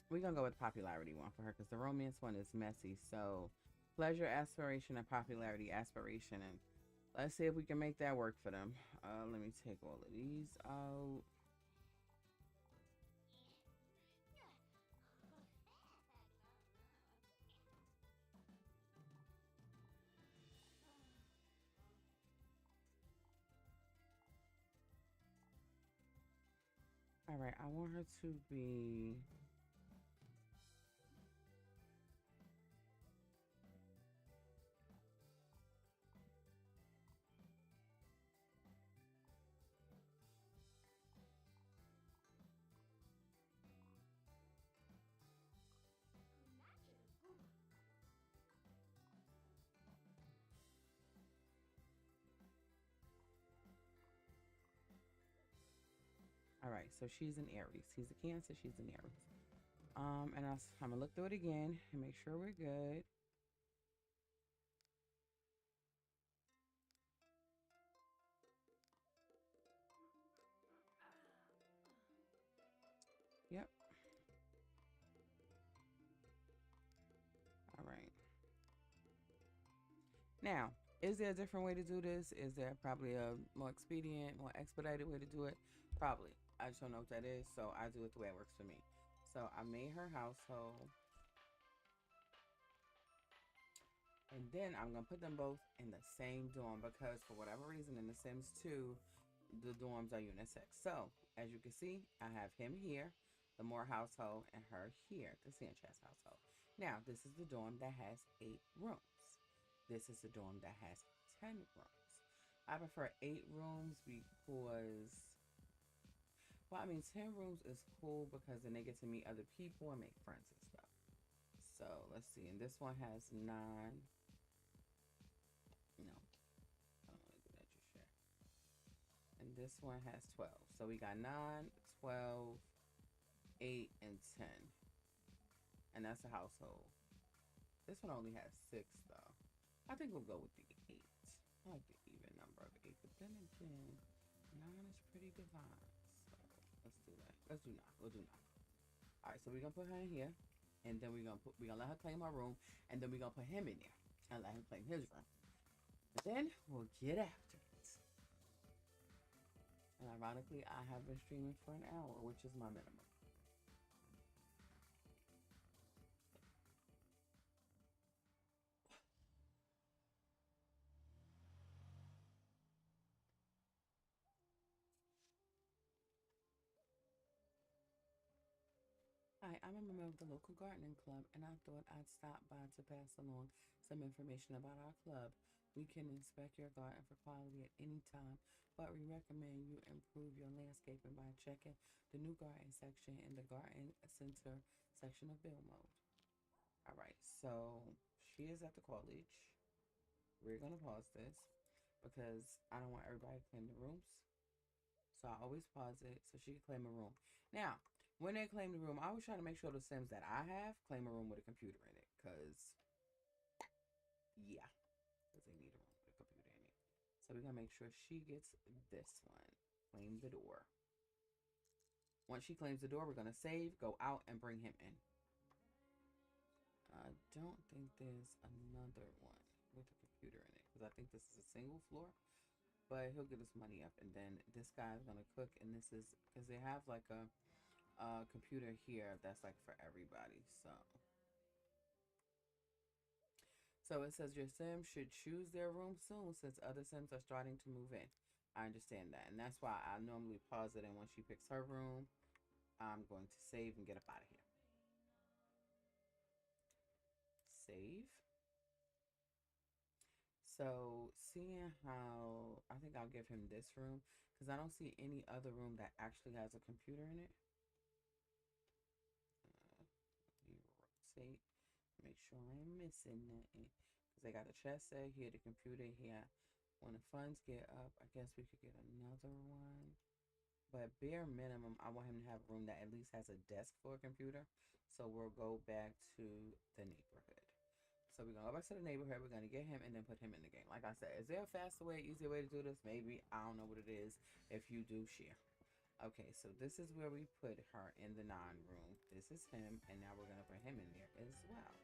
We're gonna go with the popularity one for her because the romance one is messy. So pleasure, aspiration, and popularity aspiration. And let's see if we can make that work for them. Let me take all of these out. All right, I want her to be. All right, so she's an Aries. He's a Cancer. She's an Aries. And I'm gonna look through it again and make sure we're good. Yep. All right. Now, is there a different way to do this? Is there probably a more expedient, more expedited way to do it? Probably. I just don't know what that is, so I do it the way it works for me. So I made her household, and then I'm gonna put them both in the same dorm because for whatever reason in The Sims 2, the dorms are unisex. So as you can see, I have him here, the Moore household, and her here, the Sanchez household. Now, this is the dorm that has 8 rooms. This is the dorm that has 10 rooms. I prefer 8 rooms because, well, I mean, 10 rooms is cool because then they get to meet other people and make friends and stuff. So let's see. And this one has 9. No, I don't want to do that just yet. And this one has 12. So we got 9, 12, 8, and 10. And that's a household. This one only has 6, though. I think we'll go with the 8. I like the even number of 8. But then again, 9 is pretty divine. So let's do that. Let's do 9. We'll do 9. All right, so we're going to put her in here. And then we're gonna let her claim her room. And then we're going to put him in there. And let him claim his room. And then we'll get after it. And ironically, I have been streaming for an hour, which is my minimum. Hi, I'm a member of the local gardening club, and I thought I'd stop by to pass along some information about our club. We can inspect your garden for quality at any time, but we recommend you improve your landscaping by checking the new garden section in the garden center section of build mode. All right, so she is at the college. We're gonna pause this because I don't want everybody to claim the rooms. So I always pause it so she can claim a room. Now, when they claim the room, I always try to make sure the Sims that I have claim a room with a computer in it. Because, yeah, because they need a room with a computer in it. So we're going to make sure she gets this one. Claim the door. Once she claims the door, we're going to save, go out, and bring him in. I don't think there's another one with a computer in it. Because I think this is a single floor. But he'll get his money up, and then this guy's gonna cook, and this is because they have like a computer here that's like for everybody. So it says your Sim should choose their room soon since other Sims are starting to move in. I understand that. And that's why I normally pause it. And when she picks her room, I'm going to save and get up out of here. Save. So, seeing how I think I'll give him this room because I don't see any other room that actually has a computer in it. You rotate, make sure I ain't missing nothing because they got the chest set here, the computer here. When the funds get up, I guess we could get another one. But bare minimum, I want him to have a room that at least has a desk for a computer. So we'll go back to the neighborhood. So we're gonna go back to the neighborhood. We're gonna get him and then put him in the game. Like I said, is there a faster way, easier way to do this? Maybe. I don't know what it is. If you do, share. Okay, so this is where we put her in the non-room. This is him, and now we're gonna put him in there as well.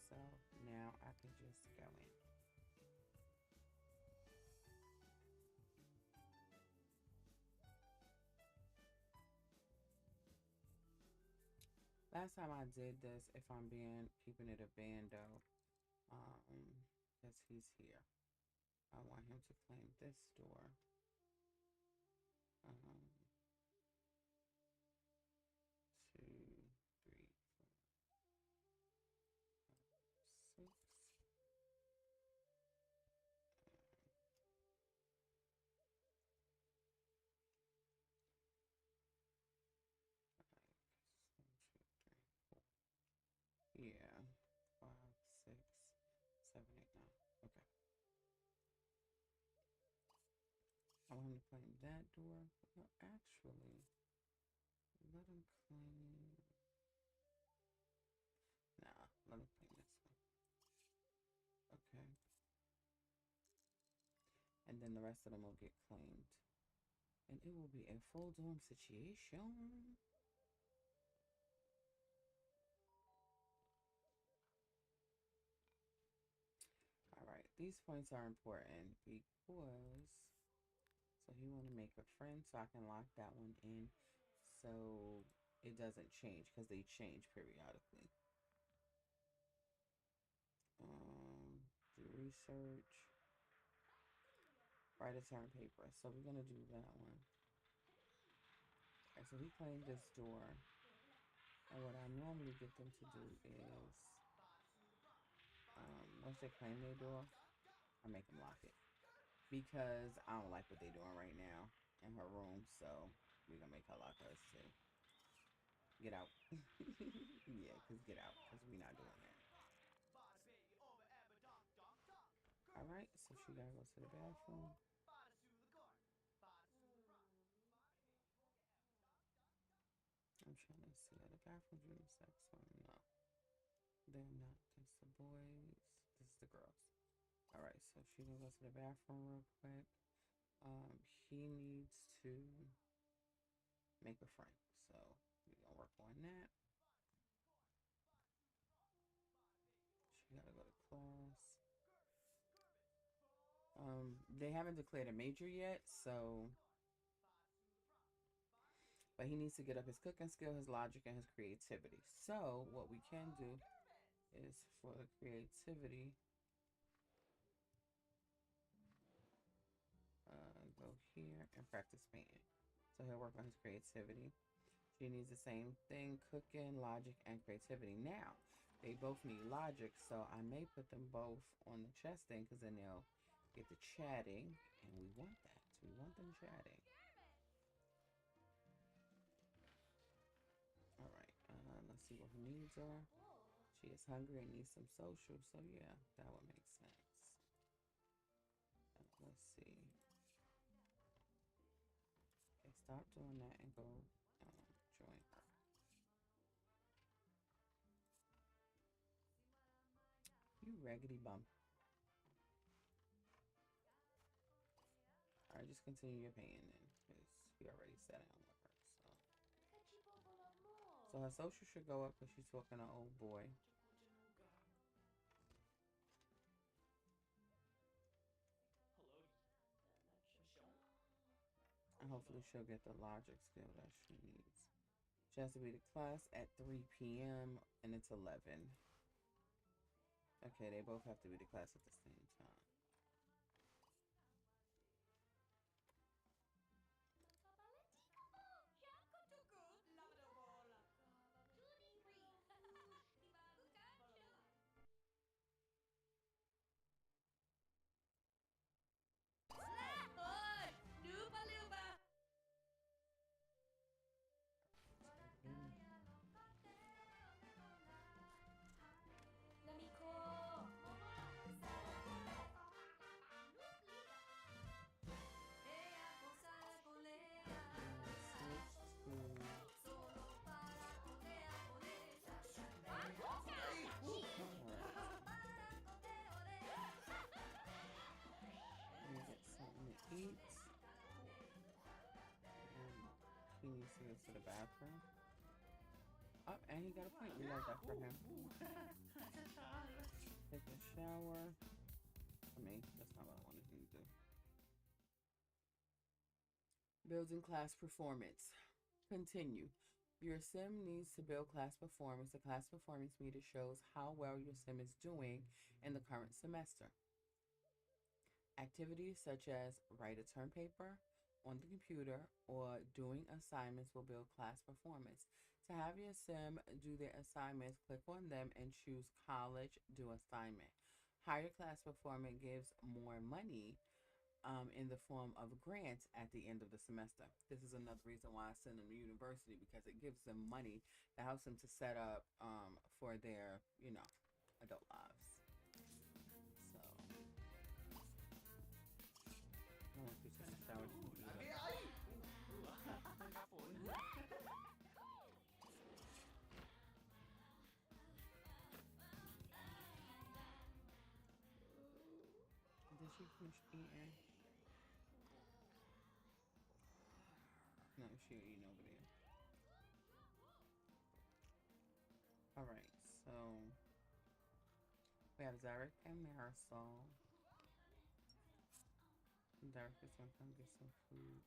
So now I can just go in. Last time I did this, if I'm being keeping it a bando, because he's here. I want him to claim this door. Um, 2, 3, 4, 5, 6. Yeah, 5, 6, 7, 8, 9. Okay. I want him to claim that door. No, actually, let him claim. Nah, let him claim this one. Okay. And then the rest of them will get claimed. And it will be a full dome situation. All right, these points are important because so he want to make a friend, so I can lock that one in, so it doesn't change because they change periodically. Do research, write a term paper. So we're gonna do that one. All right, so he claimed this door, and what I normally get them to do is, once they claim their door, I make them lock it because I don't like what they're doing right now in her room. So we're gonna make her lock us too. Get out. Yeah, cause get out, cause we're not doing that. All right, so she gotta go to the bathroom. I'm trying to see. Are the bathrooms unisex or no? They're not. That's the boys. This is the girls. All right, so she gonna go to the bathroom real quick. He needs to make a friend, so we're gonna work on that. She gotta go to class. They haven't declared a major yet, so but he needs to get up his cooking skill, his logic, and his creativity. So what we can do is for the creativity, go here and practice painting. So he'll work on his creativity. She needs the same thing, cooking, logic, and creativity. Now, they both need logic, so I may put them both on the chess thing because then they'll get the chatting, and we want that. We want them chatting. All right, let's see what her needs are. She is hungry and needs some social, so yeah, that would make sense. Let's see. Okay, stop doing that and go join her. You raggedy bum. All right, just continue your painting then, because we already sat down with her. So her social should go up because she's talking to old boy. And hopefully she'll get the logic skill that she needs. She has to be to class at 3 p.m. and it's 11. Okay, they both have to be to class at the same time. Mm. Switch to all right. Let me get something to eat. He needs to go to the bathroom. Oh, and he got a point. We love that for him. Take a shower. I mean, that's not what I wanted him to do. Building class performance. Continue. Your sim needs to build class performance. The class performance meter shows how well your sim is doing in the current semester. Activities such as write a term paper on the computer or doing assignments will build class performance. To have your sim do their assignments, click on them and choose college do assignment. Higher class performance gives more money in the form of grants at the end of the semester. This is another reason why I send them to university because it gives them money that helps them to set up for their, adult lives. So I want you to take a shower to eat up. Did she finish eating? No, she eating over there. All right, so we have Zarek and Marisol. Zarek is gonna come get some food.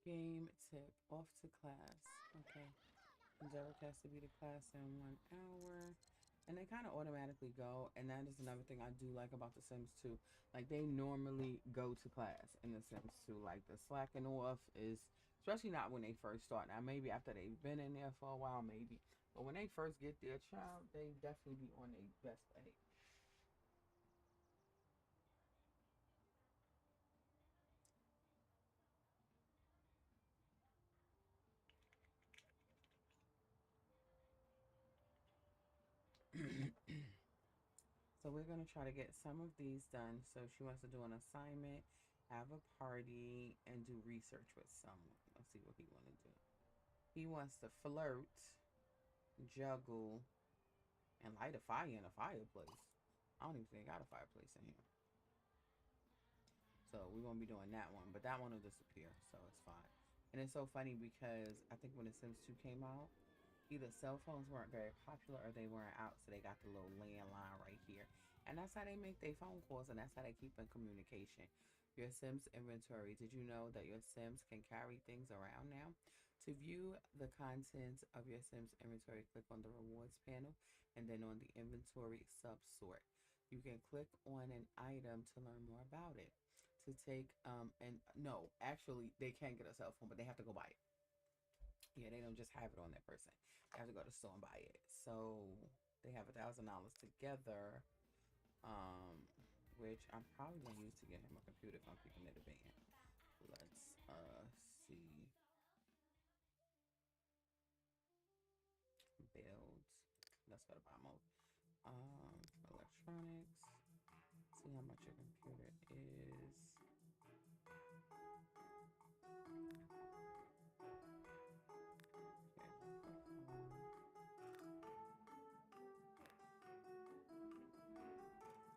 Game tip. Off to class. Okay. Derek has to be to class in 1 hour. And they kind of automatically go. And that is another thing I do like about The Sims 2. Like, they normally go to class in The Sims 2. Like, the slacking off is, especially not when they first start. Now, maybe after they've been in there for a while, maybe. But when they first get their child, they definitely be on their best behavior. So we're gonna try to get some of these done. So she wants to do an assignment, have a party, and do research with someone. Let's see what he want to do. He wants to flirt, juggle, and light a fire in a fireplace. I don't even think I got a fireplace in here. So we won't be doing that one, but that one will disappear, so it's fine. And it's so funny because I think when The Sims 2 came out, either cell phones weren't very popular or they weren't out, so they got the little landline right here. And that's how they make their phone calls, and that's how they keep in communication. Your Sims inventory. Did you know that your Sims can carry things around now? To view the contents of your Sims inventory, click on the rewards panel and then on the inventory subsort. You can click on an item to learn more about it. To take and no, actually they can get a cell phone, but they have to go buy it. Yeah, they don't just have it on their person. They have to go to the store and buy it. So they have $1,000 together, um, which I'm probably gonna use to get him a computer if I'm keeping it a band. Let's see. build. Let's go to buy mode. Electronics. See how much your computer is.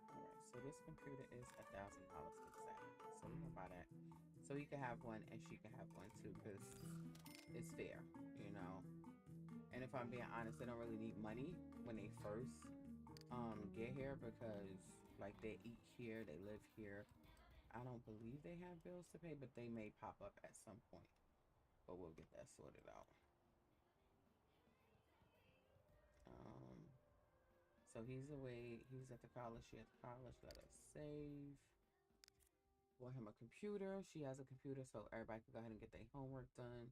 Alright, so this computer is $1,000 exactly. So we're gonna buy that. So he can have one and she can have one too, because it's fair, you know. And if I'm being honest, they don't really need money when they first get here, because like they eat here, they live here. I don't believe they have bills to pay, but they may pop up at some point. But we'll get that sorted out. Um, so he's away. He's at the college. She at the college. Let us save. Bought him a computer. She has a computer, so everybody can go ahead and get their homework done.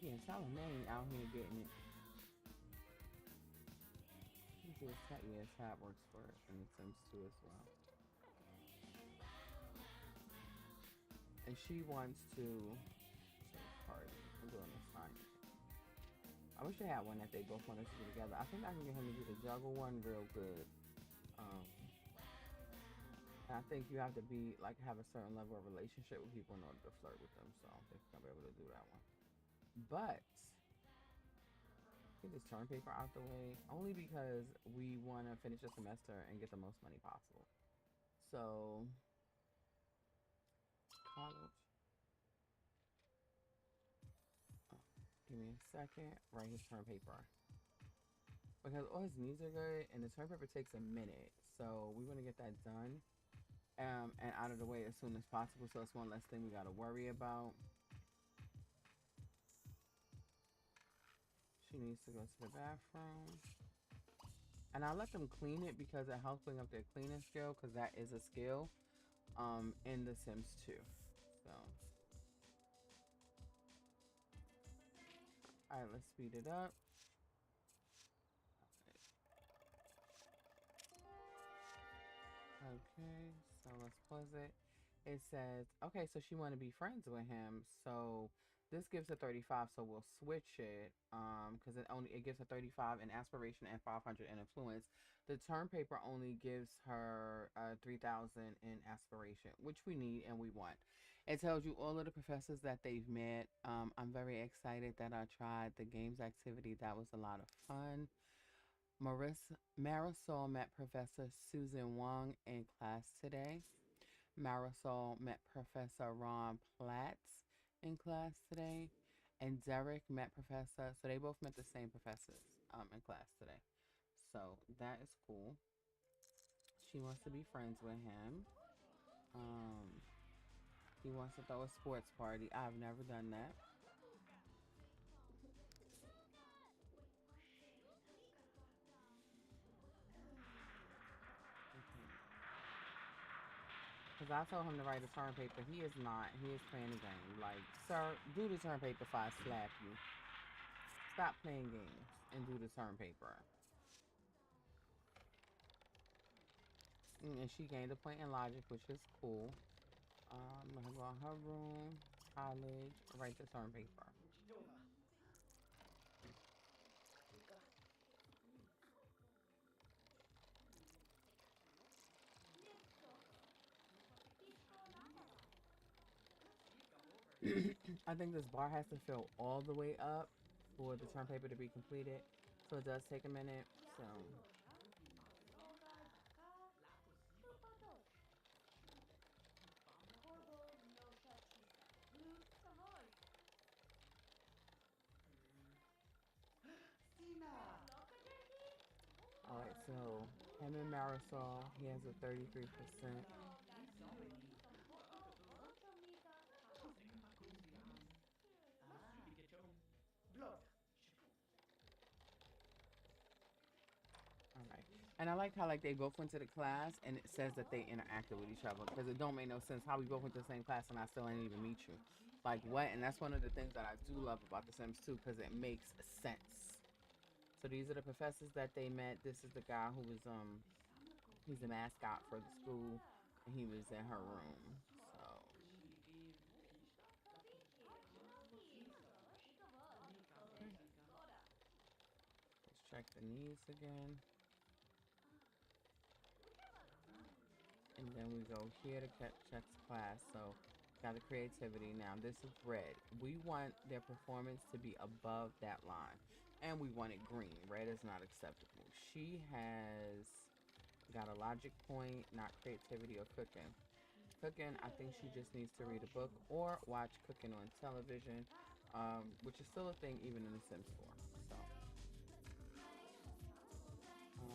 Yeah, Charlamagne out here getting it. He says, yeah, Tab works for it in the Sims 2 as well. And she wants to party. I'm doing this fine. I wish they had one that they both wanted to do together. I think I can get him to do the juggle one real good. Um, and I think you have to be like have a certain level of relationship with people in order to flirt with them. So I don't think I'll be able to do that one. But get this term paper out the way only because we want to finish the semester and get the most money possible. So college. Oh, give me a second. Write his term paper. Because all his needs are good and the term paper takes a minute. So we want to get that done and out of the way as soon as possible. So it's one less thing we got to worry about. She needs to go to the bathroom. And I let them clean it because it helps bring up their cleaning skill, because that is a skill in The Sims 2. So, all right, let's speed it up. Okay, so let's pause it. It says, okay, so she want to be friends with him. So this gives her 35, so we'll switch it because it gives her 35 in aspiration and 500 in influence. The term paper only gives her 3,000 in aspiration, which we need and we want. It tells you all of the professors that they've met. I'm very excited that I tried the games activity. That was a lot of fun. Marisol met Professor Susan Wong in class today. Marisol met Professor Ron Platts in class today. And Derek met Professor, so they both met the same professors in class today. So that is cool. She wants to be friends with him. Um, he wants to throw a sports party. I've never done that. Because I told him to write a term paper. He is not. He is playing a game. Like, sir, do the term paper before I slap you. Stop playing games and do the term paper. And she gained a point in logic, which is cool. Let her go in her room, college, write the term paper. I think this bar has to fill all the way up for the term paper to be completed. So it does take a minute. So all right, so him and Marisol, he has a 33%. And I like how like they both went to the class and it says that they interacted with each other because it don't make no sense how we both went to the same class and I still ain't even meet you. Like what? And that's one of the things that I do love about The Sims 2 because it makes sense. So these are the professors that they met. This is the guy who was he's the mascot for the school and he was in her room. So okay. Let's check the needs again. And then we go here to check class. So got the creativity. Now this is red. We want their performance to be above that line. And we want it green. Red is not acceptable. She has got a logic point, not creativity or cooking. Cooking, I think she just needs to read a book or watch cooking on television, which is still a thing even in The Sims 4. So,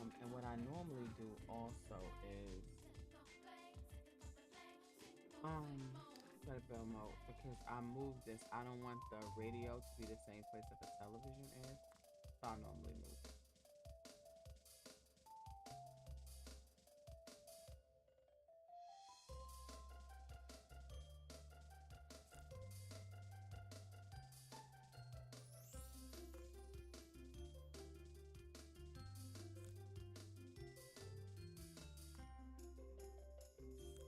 and what I normally do also is Um, let it go mode because I moved this. I don't want the radio to be the same place that the television is. So I normally move it.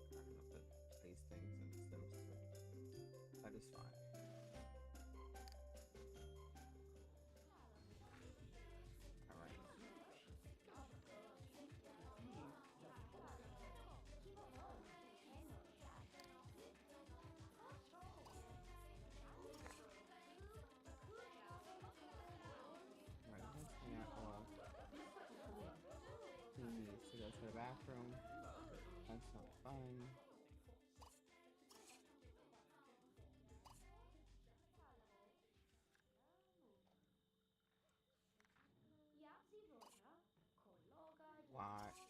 I'm gonna place things in the Sims 3. That is fine. All right. All right. Let's hang out off. He needs to go to the bathroom. Have some fun. Watch.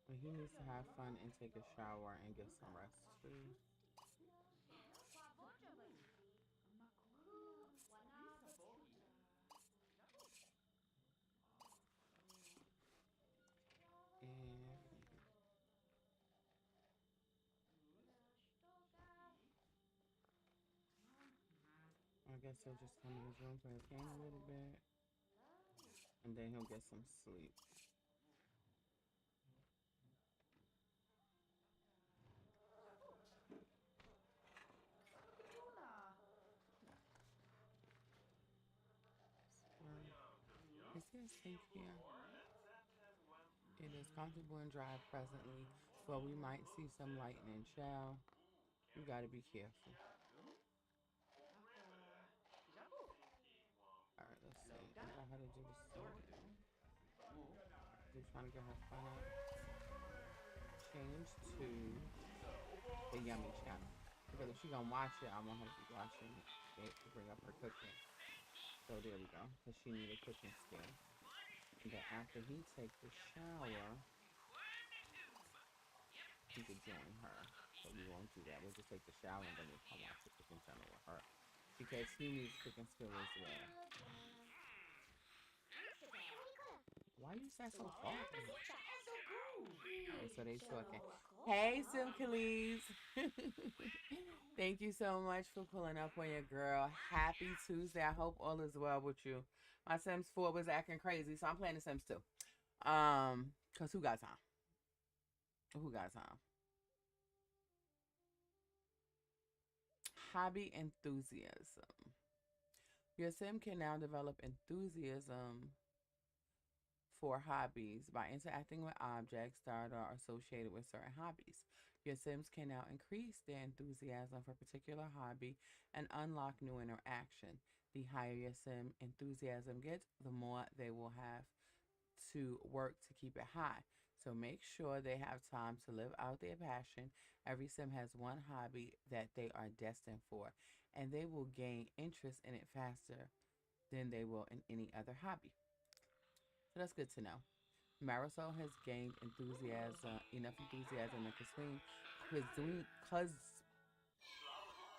But he needs to have fun and take a shower and get some rest too. And I guess he'll just come in his room, play a game a little bit, and then he'll get some sleep. Is there a sink here? It is comfortable and dry presently, but we might see some lightning. Child, you gotta be careful. Alright, let's see. I got her to do the same. Just trying to get her fun up. Change to the yummy channel. Because if she's gonna watch it, I want her to be watching it to bring up her cooking. So there we go. Because she needs a cooking skill. And then after he takes the shower, he could join her. But we won't do that. We'll just take the shower and then we'll come watch the cooking channel with her. Because he needs cooking skill as well. Why you sound so talking? Okay, so they talking. Hey, Simkalees. Thank you so much for pulling up on your girl. Happy Tuesday. I hope all is well with you. My Sims 4 was acting crazy, so I'm playing the Sims 2. Cause who got time? Who got time? Hobby enthusiasm. Your Sim can now develop enthusiasm for hobbies by interacting with objects that are associated with certain hobbies. Your Sims can now increase their enthusiasm for a particular hobby and unlock new interaction. The higher your Sim enthusiasm gets, the more they will have to work to keep it high. So make sure they have time to live out their passion. Every Sim has one hobby that they are destined for, and they will gain interest in it faster than they will in any other hobby. So that's good to know. Marisol has gained enough enthusiasm in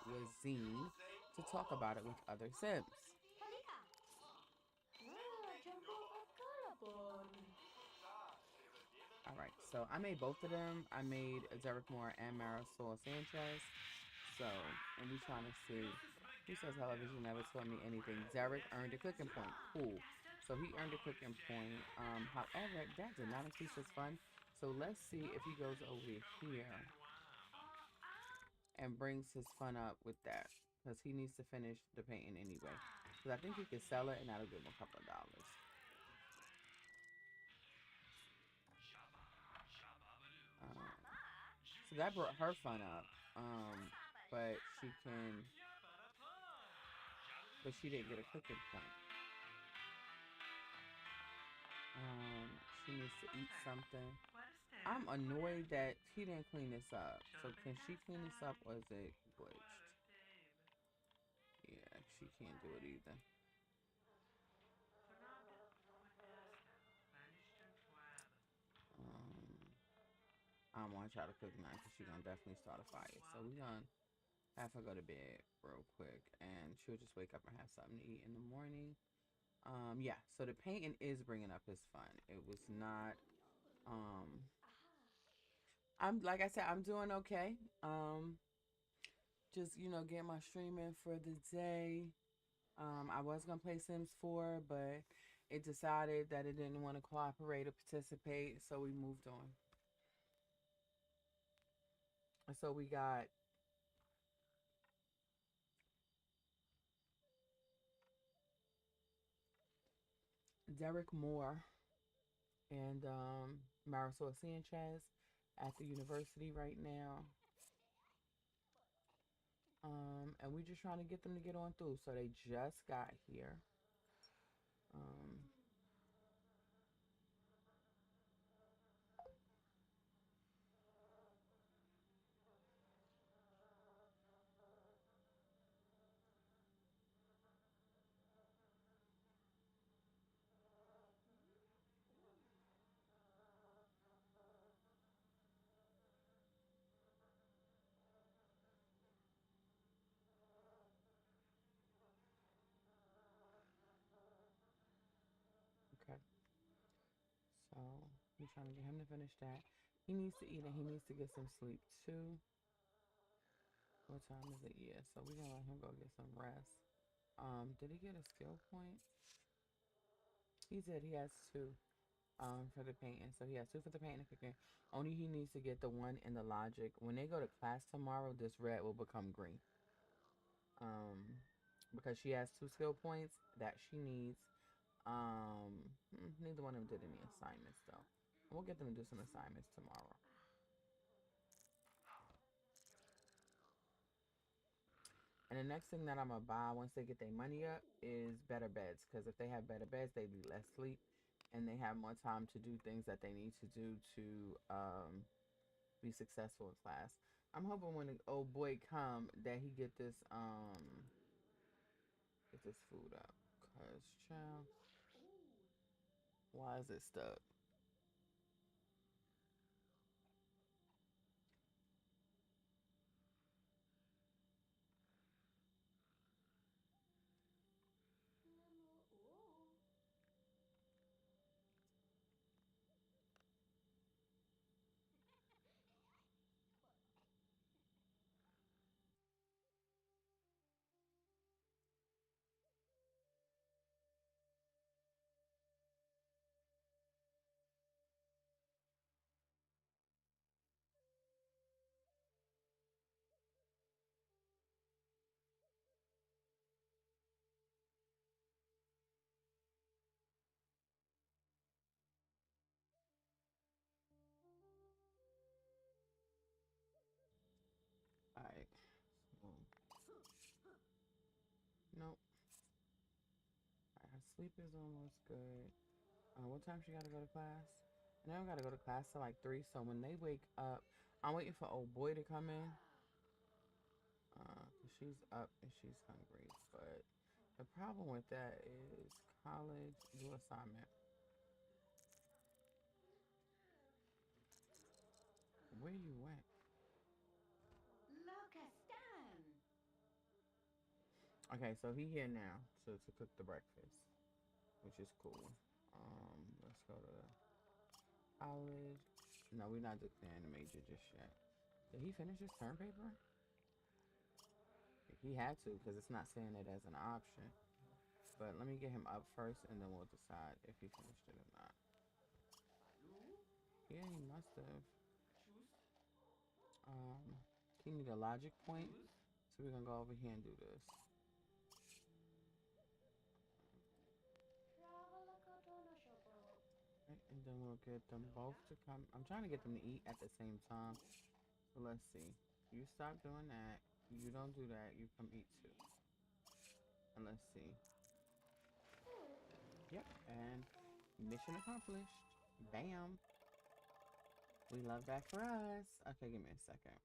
cuisine to talk about it with other Sims. All right, so I made both of them. I made Derek Moore and Marisol Sanchez. So, and we trying to see who says television never taught me anything. Derek earned a cooking point. Cool. So he earned a cooking point. However, that did not increase his fun. So let's see if he goes over here and brings his fun up with that. Because he needs to finish the painting anyway. Because I think he could sell it and that'll give him a couple of dollars. Um, so that brought her fun up. But she can, but she didn't get a cooking point. Um, she needs to eat something. I'm annoyed that he didn't clean this up. So can she clean this up or is it glitched? Yeah, she can't do it either. Um, I don't want to try to cook now because she's gonna definitely start a fire. So we gonna have her go to bed real quick, and she'll just wake up and have something to eat in the morning. Yeah. So the painting is bringing up his fun. It was not. I'm like I said, I'm doing okay. Just getting my streaming for the day. I was gonna play Sims 4, but it decided that it didn't want to cooperate or participate, so we moved on. So we got Derek Moore and Marisol Sanchez at the university right now. And we just trying to get them to get on through. So they just got here. Um, okay. So we're trying to get him to finish that. He needs to eat and he needs to get some sleep too. What time is it? Yeah, so we're gonna let him go get some rest. Did he get a skill point? He said he has two for the painting. So he has two for the painting and cooking. Only he needs to get the one in the logic. When they go to class tomorrow, this red will become green. Because she has two skill points that she needs. Neither one of them did any assignments though. We'll get them to do some assignments tomorrow. And the next thing that I'm gonna buy once they get their money up is better beds. Because if they have better beds, they be less sleep, and they have more time to do things that they need to do to be successful in class. I'm hoping when the old boy come that he get this food up. Cause child, why is it stuck? All right. So, nope. All right, her sleep is almost good. What time she gotta go to class? And I don't gotta go to class till like 3. So when they wake up, I'm waiting for old boy to come in. Cause she's up and she's hungry. But the problem with that is college do assignment. Where you went? Okay, so he here now to cook the breakfast, which is cool. Let's go to college. No, we're not declaring the major just yet. Did he finish his term paper? He had to because it's not saying it as an option. But let me get him up first and then we'll decide if he finished it or not. Yeah, he must have. Um, he need a logic point. So we're gonna go over here and do this. Right, and then we'll get them both to come. I'm trying to get them to eat at the same time. So let's see. You stop doing that. You don't do that. You come eat too. And let's see. Yep. And mission accomplished. Bam. We love that for us. Okay, give me a second.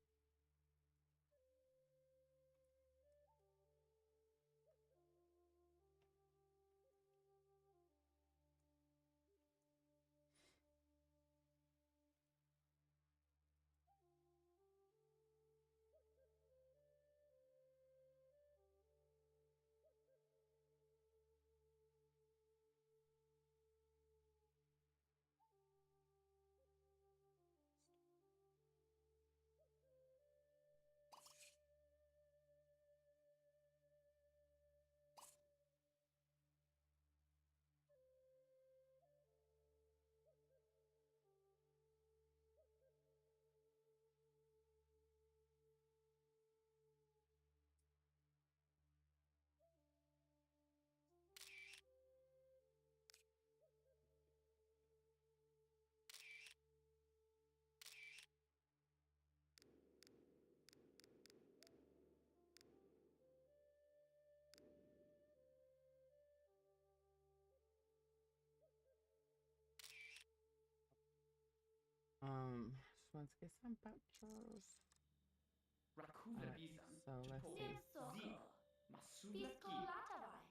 Just want to get some vouchers. Alright, so let's see. Soko. Fisko Latavai.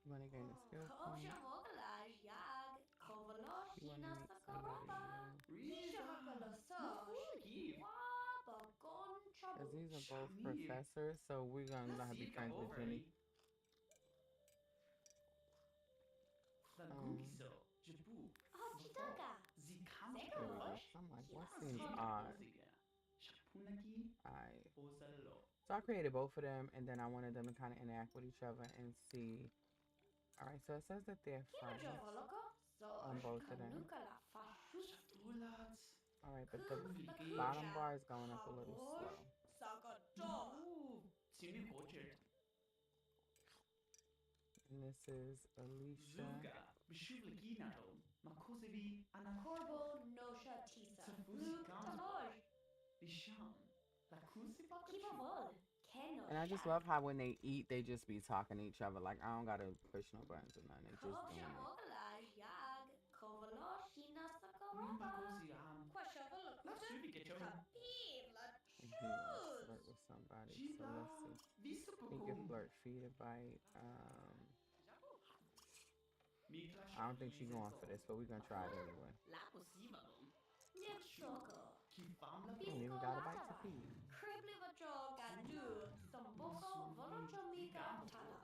You want to gain a skill point. Kosha Vokalaj Yag You want to Kovaloshina meet somebody Sakaraba. new. Shavakalososh. Wabagon Because Chabu. these are both professors, so we're going to let her be friends with Jenny. Um, Hachitaka. there we go. Sekosh. So I'm like, what seems odd? Kilasosh. I So I created both of them, and then I wanted them to kind of interact with each other and see. All right, so it says that they're friends Kinajovoloko. on Sosh. both of them. Kanukala Fashusti. All right, but the bottom Kuslakusha. bar is going up a little Habosh. slow. Sakadola. And this is Alicia. Corbo Nosha Tisa. Lu Taloj. Kiva Vol. Keno And I just Shak. love how when they eat, they just be talking to each other. Like, I don't got to push no buttons or nothing. They just doing Kosha it. Vokalaj Yag. Kovaloshina Sakarova. Kwashavalakuta. Habib La And he wants to Chuz. flirt with somebody. So let's see. He can flirt, feed a bite. I don't think she's going for this, but we're going to try it anyway. Nib Soko. And even Fisko got a bite to Latavai. feed. Kribli Vacho Gandu. Somboko Volochomika Tala.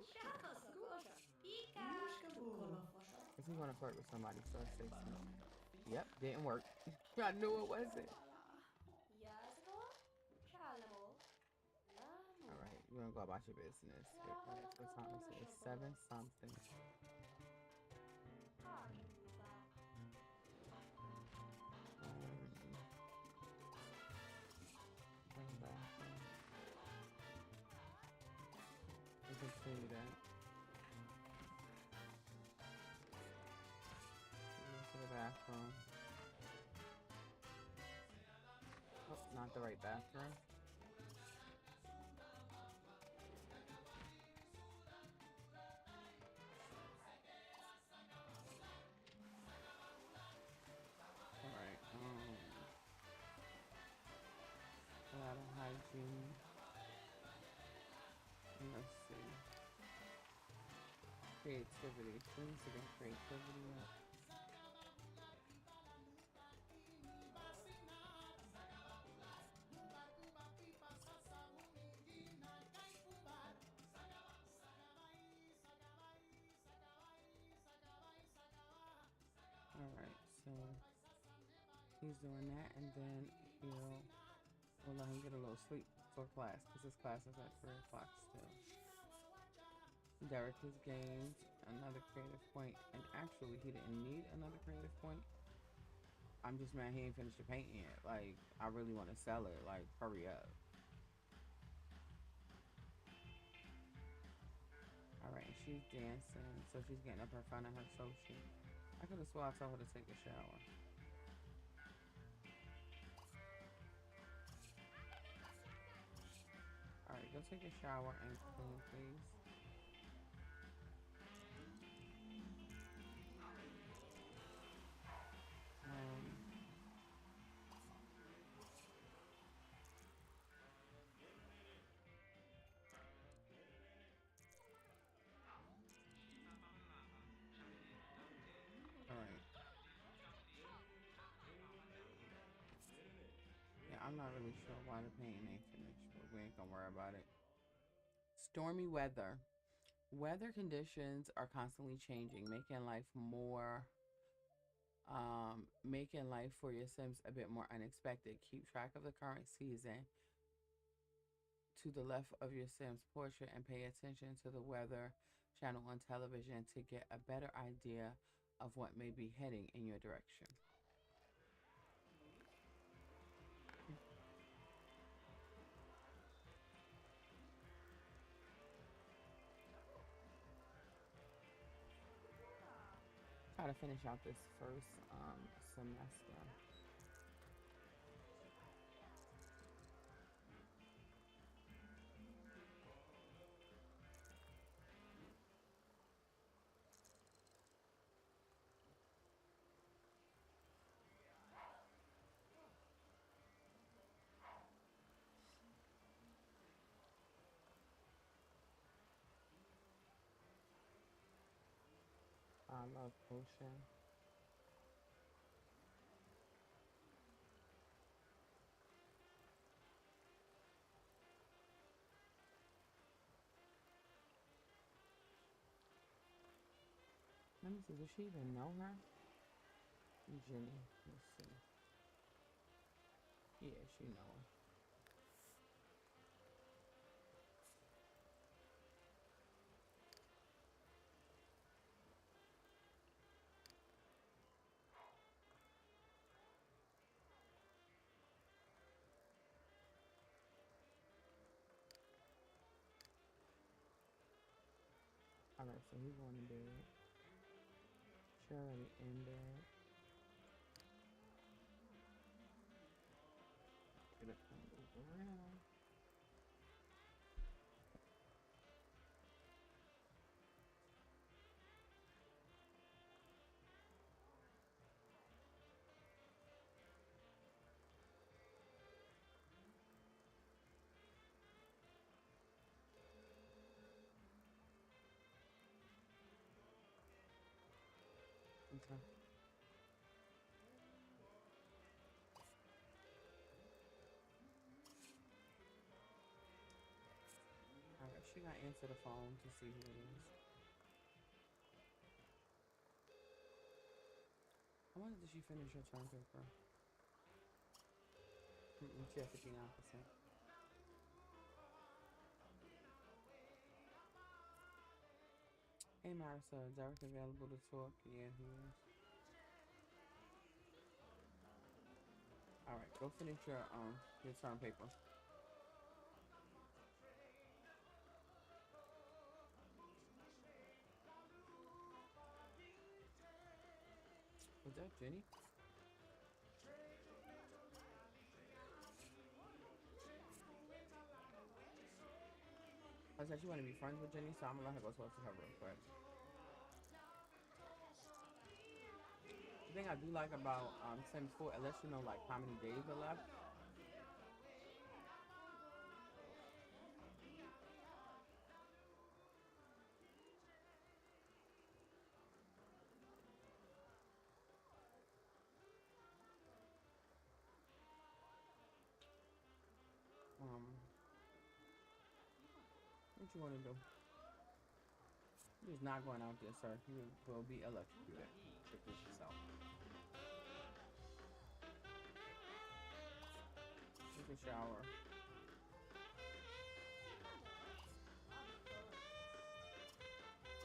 Shaka Sakosha. Pika. Tukolo Fosho. Is he going to flirt with somebody? So let's say smoke. Yep, didn't work. I knew it wasn't. Yazgo. Chalamo. All Lamu. right, you're going to go about your business. What time is it? It's 7 something. Bring back. We can see that. Go to the bathroom. Oh, not the right bathroom. Alright, a lot of hygiene. And let's see. Creativity. Seems to get creativity up. Alright, He's doing that, and then we'll let him get a little sleep for class because his class is at 3 o'clock still. Derek has gained another creative point, and actually, he didn't need another creative point. I'm just mad he ain't finished the painting yet. Like, I really want to sell it. Like, hurry up. All right, she's dancing, so she's getting up her fun and her social. I could have swore I told her to take a shower. All right, go take a shower and clean, please. Um, all right. Yeah, I'm not really sure why the painting ain't finished, but we ain't gonna worry about it. Stormy weather. Weather conditions are constantly changing, making life for your Sims a bit more unexpected. Keep track of the current season to the left of your Sims portrait and pay attention to the weather channel on television to get a better idea of what may be heading in your direction. Try to finish out this first semester. I love potion. Let me see, does she even know her? Jenny. Let's see. Yeah, she know her. Alright, so he's going to bed. She already in bed. Get up and move around. Okay. Alright, she got to answer the phone to see who it is. I wonder did she finish her term paper? She has 59%. Hey Marissa, Derek available to talk? Yeah, he is. Alright, go finish your term paper. Was that Jenny? I said you want to be friends with Jenny, so I'm gonna let her go talk to her real quick. The thing I do like about Sims 4, it lets you know like how many days are left. Um, what you want to do? You're not going out there, sir. You will be electrocuted. Check this yourself. the shower.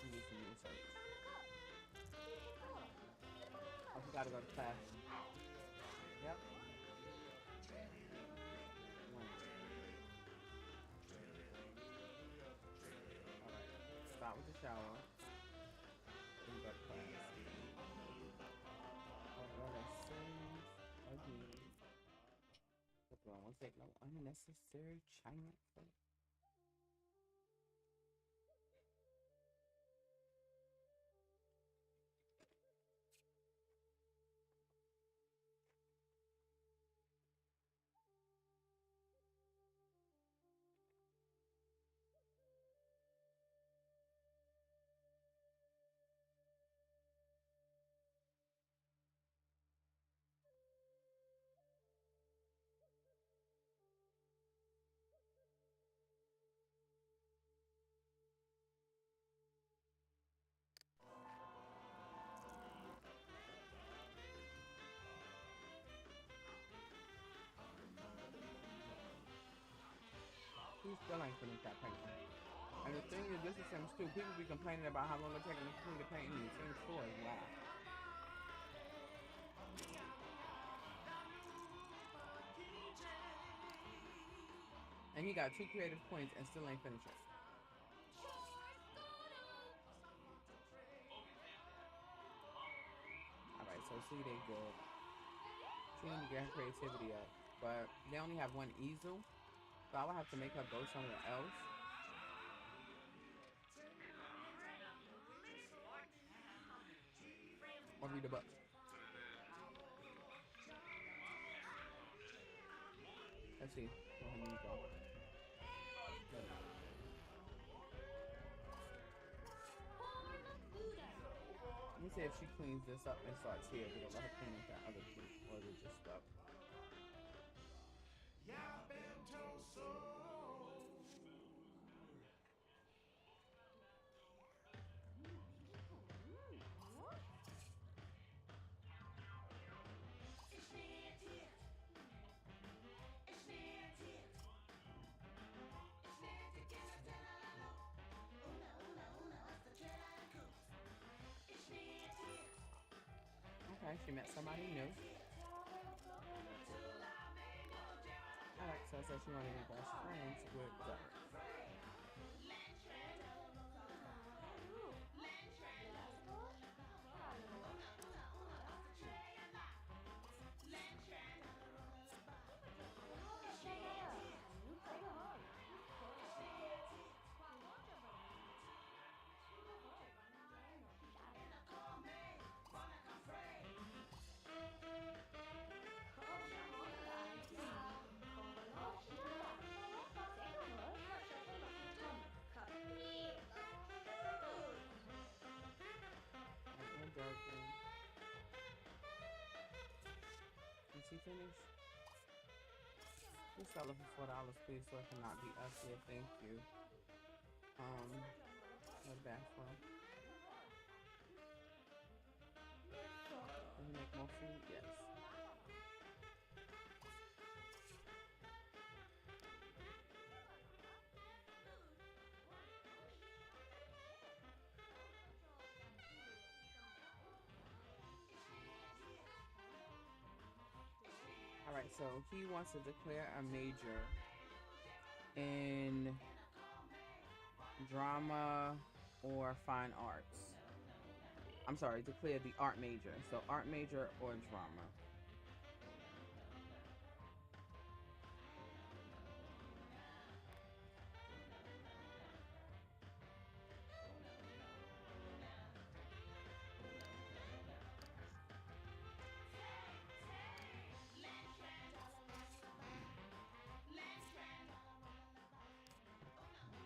You need some research. Oh, she gotta go to class. Yep. One. Alright. Start with the shower. Then go to class. Alright, Sims again. Look, I won't take no unnecessary China plate. He still ain't finished that painting. And the thing is, this is Sims 2. People be complaining about how long it takes them to complete a painting in Sims 4 is wow. And he got 2 creative points and still ain't finished it. Alright, so see, they good. She need to get her creativity up. But they only have one easel. So I would have to make her go somewhere else. Or read a book. Let's see where her needs go. Let me see if she cleans this up and starts here. We're gonna let her clean up that other piece. Or is it just stuff? Okay, she met somebody new. Alright, so it says she wanted to be best friends with Doug. And Doug, is she finished? Please sell it for $4, please, so it cannot be us here. Thank you. What back for? Can you make more food? Yes. Alright, so he wants to declare a major in drama or fine arts. I'm sorry, declare the art major. So art major or drama.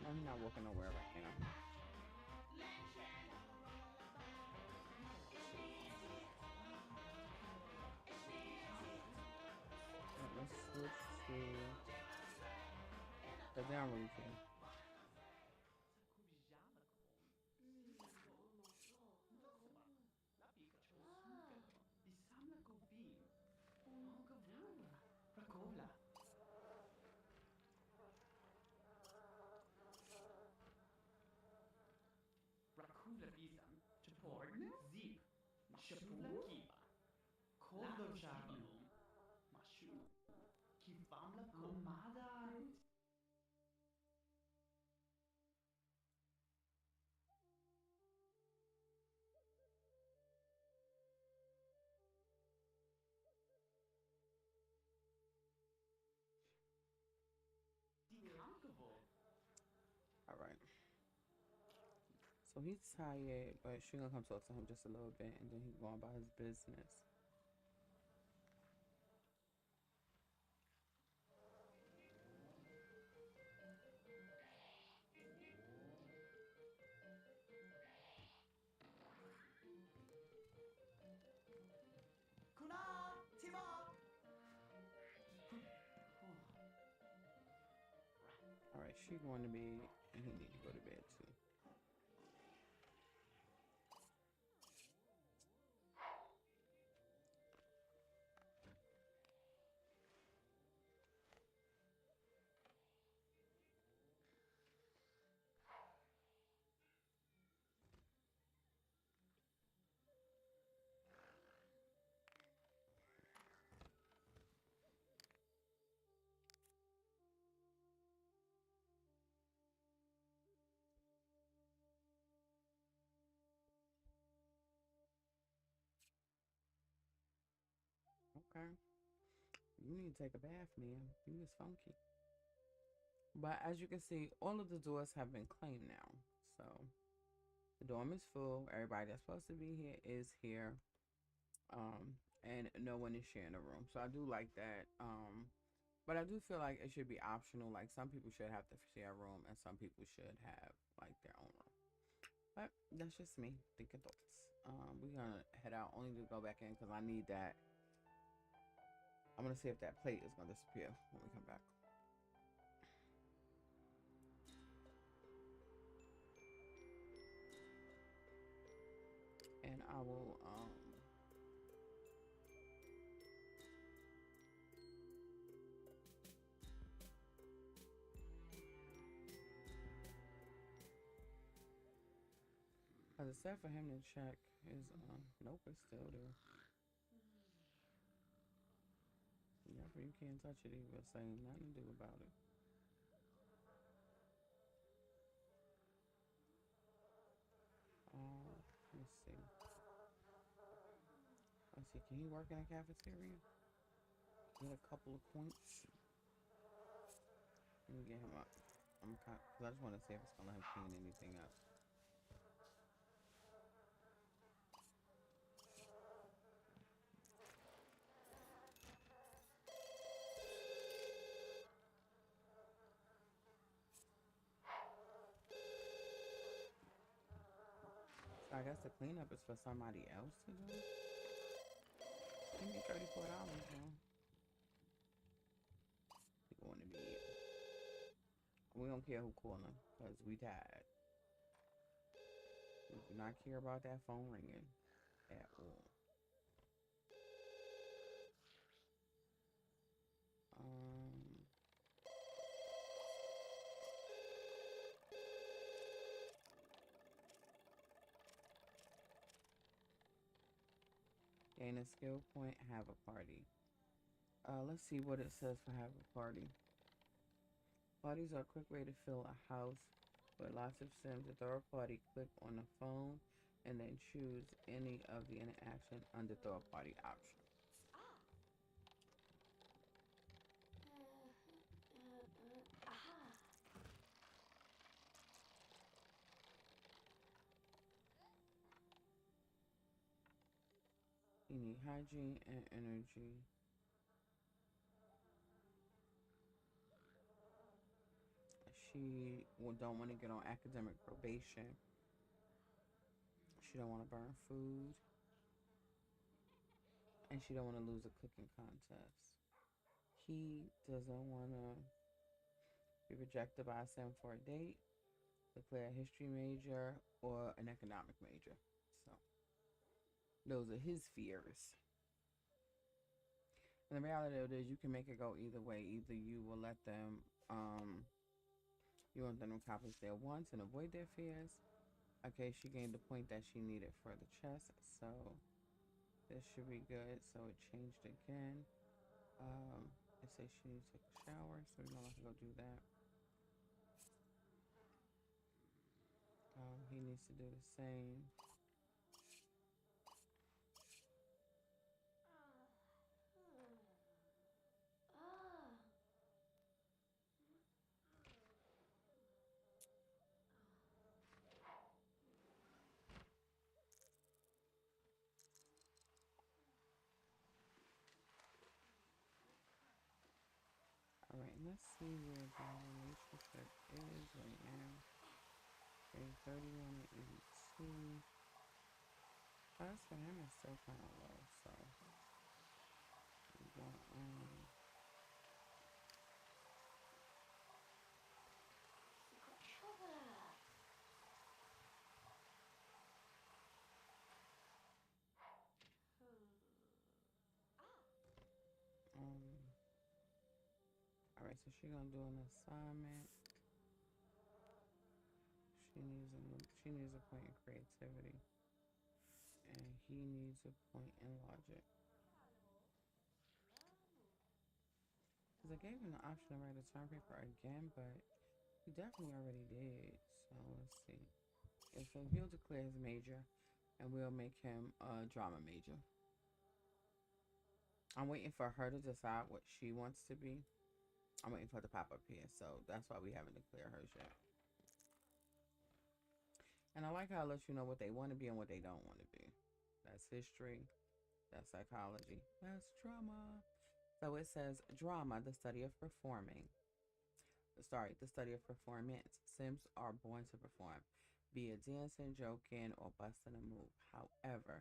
No, he's not walking nowhere right now. Let's switch to the down region. All right. So he's tired, but she gonna come talk to him just a little bit, and then he's going about his business. All right, she going to bed, and he need to go to bed too. Okay. You need to take a bath, man. You is funky. But as you can see, all of the doors have been claimed now. So the dorm is full. Everybody that's supposed to be here is here. And no one is sharing a room. So I do like that. But I do feel like it should be optional. Like some people should have to share a room and some people should have like their own room. But that's just me thinking thoughts. We're gonna head out only to go back in because I need that. I'm gonna see if that plate is gonna disappear when we come back. And I will as it said for him to check his nope, it's still there. Yep, you can't touch it either, saying nothing to do about it. Let's see. Let's see, can he work in a cafeteria? Get a couple of points. Let me get him up. Cause I just want to see if it's gonna let him clean anything up. So I guess the cleanup is for somebody else to do. Give me $34, though. He going to bed. We don't care who calling, cause we tired. We do not care about that phone ringing at all. Um, Gain a skill point, have a party. Let's see what it says for have a party. Parties are a quick way to fill a house with lots of Sims. To throw a party, click on the phone and then choose any of the interaction under throw a party option. Aha. You need hygiene and energy. She don't want to get on academic probation. She don't want to burn food. And she don't want to lose a cooking contest. He doesn't want to be rejected by a sim for a date, declare a history major, or an economic major. So those are his fears. And the reality of it is you can make it go either way. Either you will let them, you want them to accomplish their wants and avoid their fears, Okay, she gained the point that she needed for the chest, so this should be good. So it changed again. It says she needs to take a shower, so we're gonna let her go do that. He needs to do the same. All right, let's see where the relationship is right now. Okay, 31 and 82. Plus for him is still kind of low, so we got Secret traveler. um. All right, so she's gonna do an assignment. She needs a point in creativity, and he needs a point in logic. Cause I gave him the option to write a term paper again, but he definitely already did. So let's see. Yeah, so he'll declare his major, and we'll make him a drama major. I'm waiting for her to decide what she wants to be. I'm waiting for it to pop up here, so that's why we haven't declared hers yet. And I like how it lets you know what they want to be and what they don't want to be. That's history. That's psychology. That's drama. So it says drama, the study of performing. Sorry, the study of performance. Sims are born to perform, be it dancing, joking, or busting a move. However,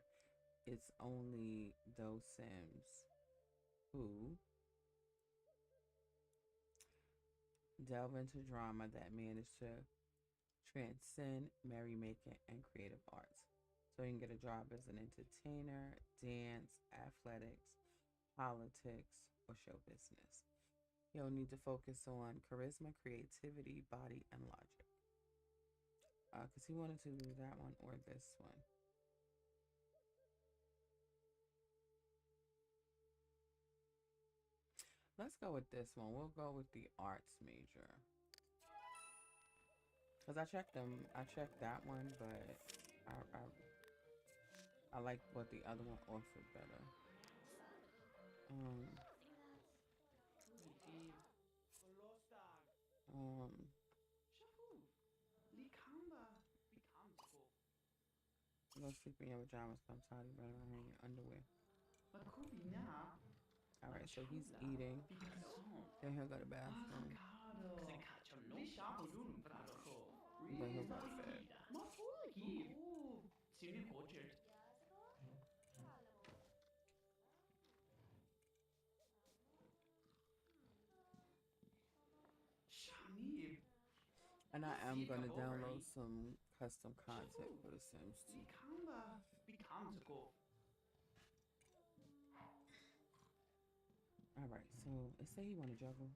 it's only those Sims who delve into drama that manage to transcend merrymaking and creative arts. So you can get a job as an entertainer, dance, athletics, politics, or show business. You'll need to focus on charisma, creativity, body, and logic. Because he wanted to do that one or this one. Let's go with this one. We'll go with the arts major. Because I checked them. I checked that one, but I like what the other one offered better. Um, um, go sleep in your pajamas. I'm tired of running around in your underwear. All right, so he's eating. Then he'll go to the bathroom. Then he'll go to bed. And I am gonna download some custom content for The Sims 2. All right, so it say he want to juggle.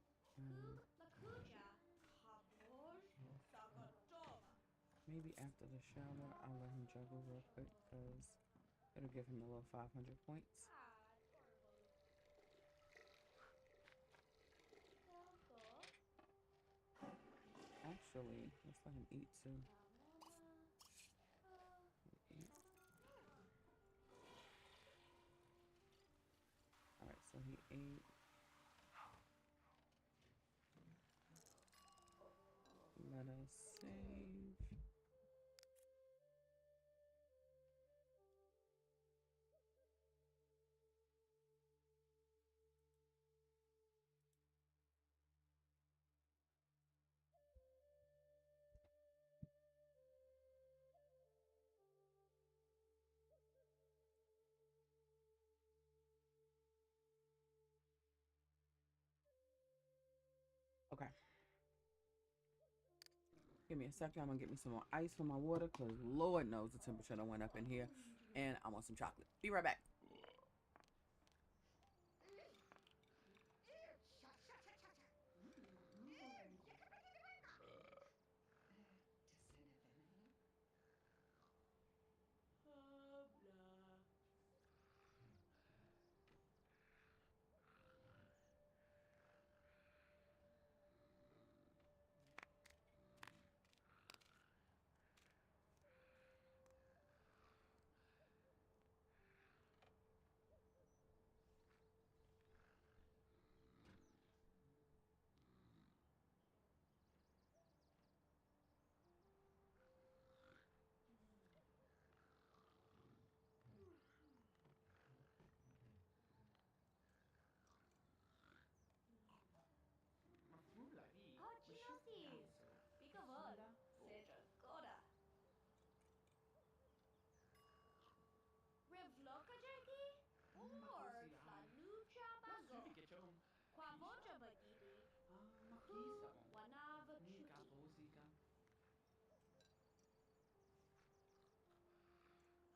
Maybe after the shower, I'll let him juggle real quick because it'll give him a little 500 points. Actually, let's let him eat too. Eat. All right, so he ate. Let us save. Okay. Give me a second. I'm gonna get me some more ice for my water because Lord knows the temperature done went up in here, and I want some chocolate. Be right back. Ku wanava Nika chuki. posika.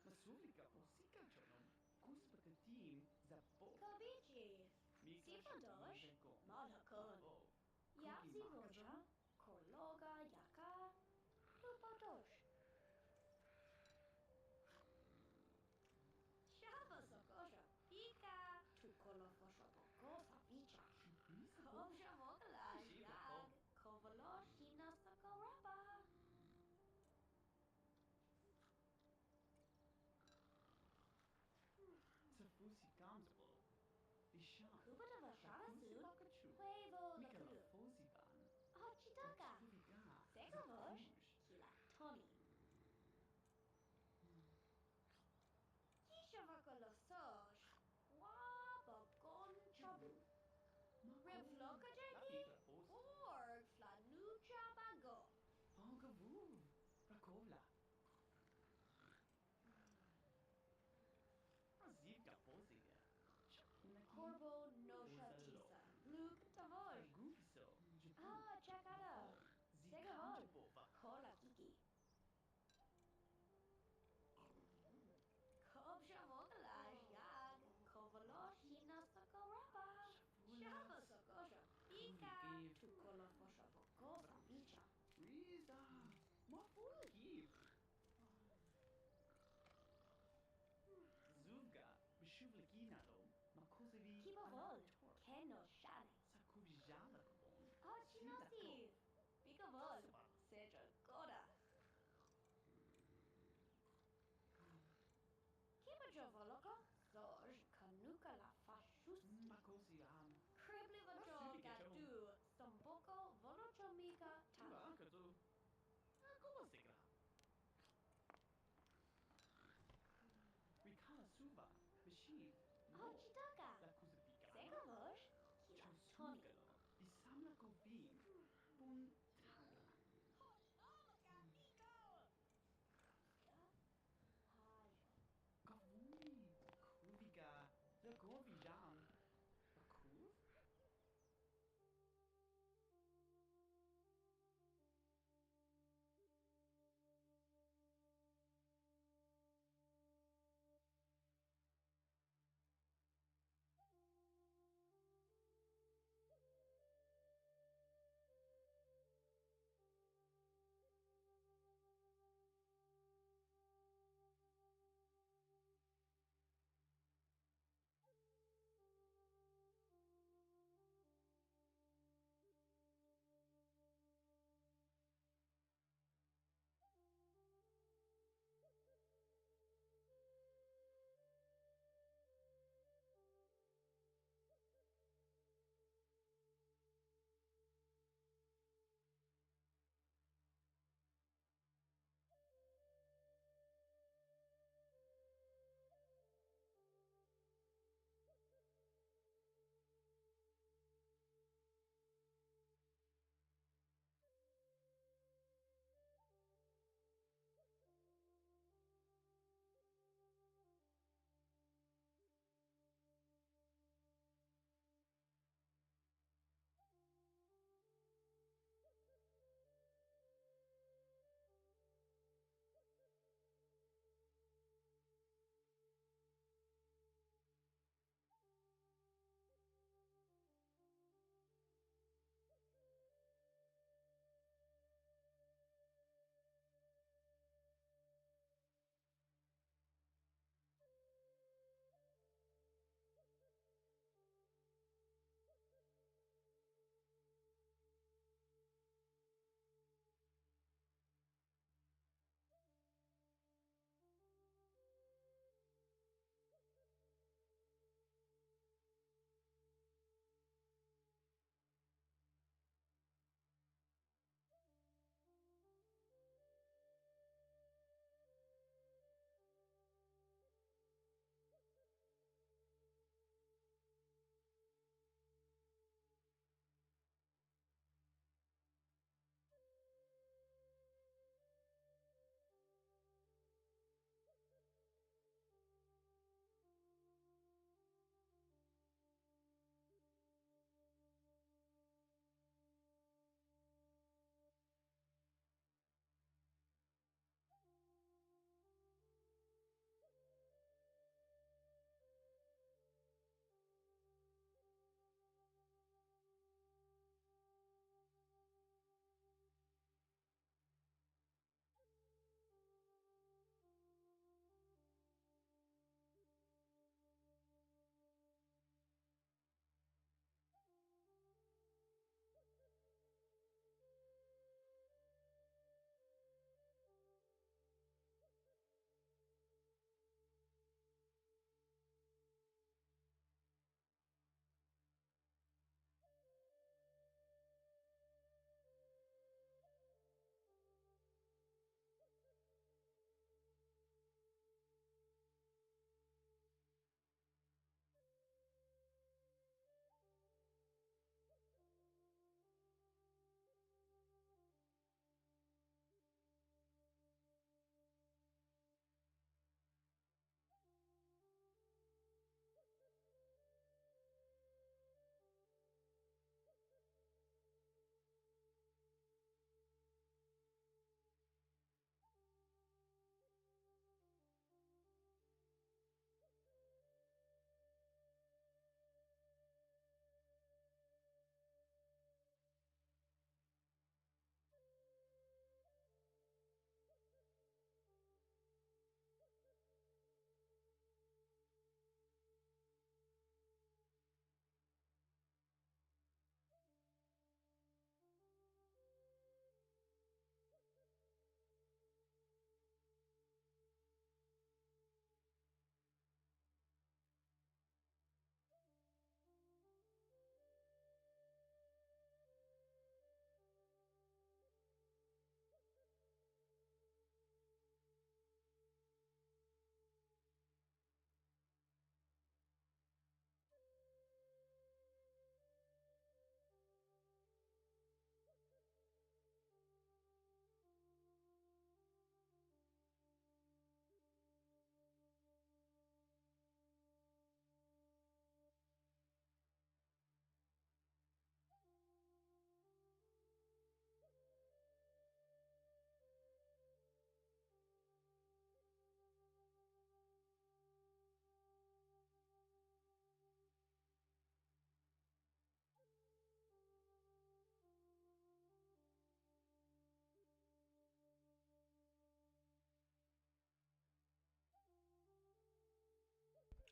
Masuvika posika chonom. Kuspakatim zapo. Kabichi. Mika Sifandosh. shabize kom. Malakon. Babo. Kuki Yapsi makazom. vocha. Kologa yaka. Lupadosh. Shava sokosha. Pika. Tukolo fosha bokosa bicha. Shubisa bo. Kovsha vogala Shiva yag. kom. Kovalosh hina sokoraba. Safusi kamzabo. Bisham. Kubata vashana Lakusi suit. bakachu. Huevo la Mikala kulu. fosivan. Ochitaka. Lachuviga. Segavosh. Zakuj. Kila Tony. Kishavakolo sosh. Waba gon chabu. Mako. Rivloka La jagi. pika pos. Borg flanucha bago. Honkavu. Rakovla. Azivka posiga. Chapunaki. Corbo nosha Ozalo. tisa. Luke Tavosh. Agufiso. Jipu. Ah, chakada. Segavol. Zikamjapova. Kola kiki. Kobsha vogalaj yag. Kovalosh hina sokoraba. Shava Shafulas. sokosha. Kuli Pika. give. Tukola fosha bokosa bicha. Riza. Mafula give. Zuvga. Bishuvlakinalo. Makosevi. Kibavol. Anator. Keno shane. Sakubjala kabon. Oh, Silako. chinosiv. Bikavol. Kosoval. Seja goda. Kibajo voloko. Soj kanuka la fashuski. Makosi Kribli vajo Nasubika chom. gadu. Somboko volochomika tala. Bakato. Como segra. Rikala suva. Bishiv. Oh, Wo. chitaka. La kusapikala. Segavosh. Kila Tony. Chosugalo. Bisamla kovim. Buntala. Hajo. Kavui. Kuviga. La govijam. Bakuv.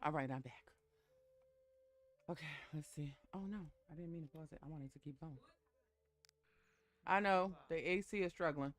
All right, I'm back. Okay, let's see. Oh no, I didn't mean to pause it. I wanted to keep going. I know the AC is struggling.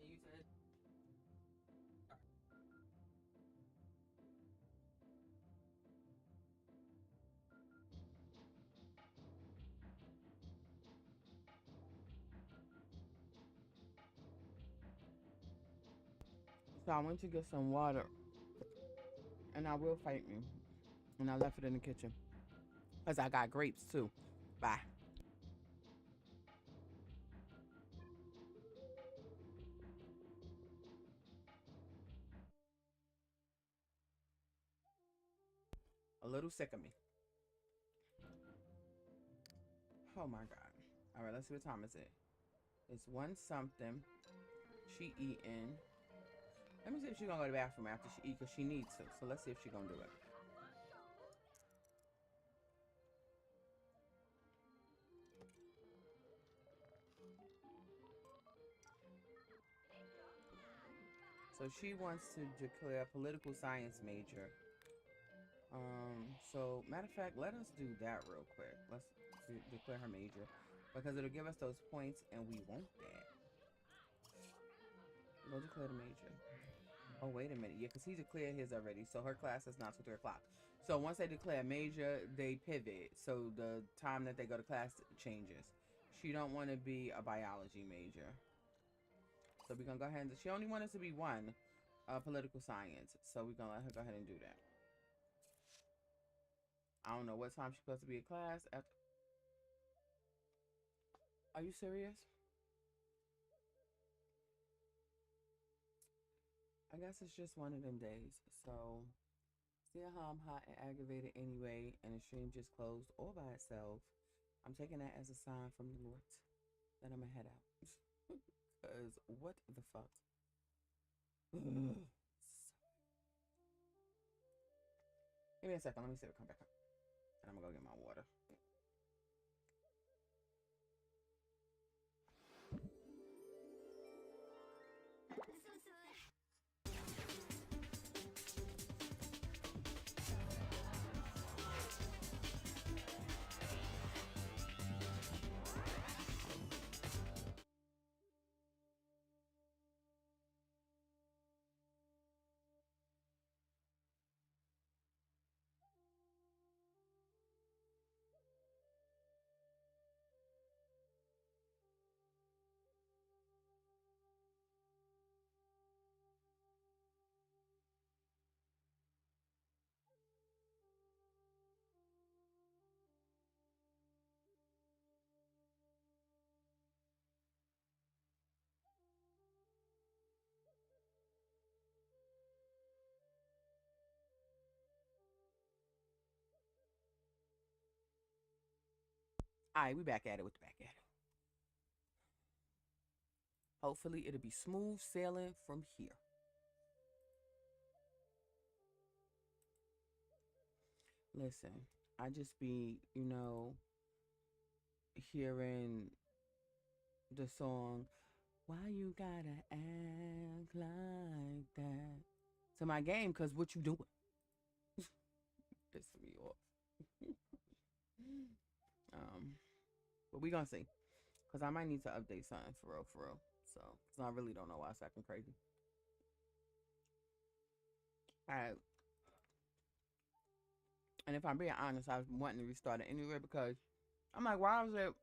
You said so. I went to get some water, and I will fight me. And I left it in the kitchen because I got grapes too. Bye. A little sick of me. Oh my god. All right, let's see what time is it. It's one something. She eating. Let me see if she's gonna go to the bathroom after she eat because she needs to. So let's see if she's gonna do it. So she wants to declare a political science major. So matter of fact, let us do that real quick. Let's declare her major because it'll give us those points, and we want that. Go declare the major. Oh, wait a minute. Yeah, because he declared his already. So her class is not till 3 o'clock. So once they declare major, they pivot. So the time that they go to class changes. She don't want to be a biology major. So we're going to go ahead and... She only wanted to be one, political science. So we're going to let her go ahead and do that. I don't know what time she's supposed to be in class. Are you serious? I guess it's just one of them days. So, seeing how I'm hot and aggravated anyway, and the stream just closed all by itself, I'm taking that as a sign from the Lord that I'm gonna head out. Because what the fuck? Give me a second. Let me see if it come back up. And I'm gonna go get my water. All right, we back at it with the back at it. Hopefully, it'll be smooth sailing from here. Listen, I just be, hearing the song, Why You Gotta Act Like That, to my game, because what you doing? Pissing me off. um, but we gonna see. Because I might need to update something for real, for real. So, because I really don't know why it's acting crazy. All right. And if I'm being honest, I was wanting to restart it anyway because I'm like, why was it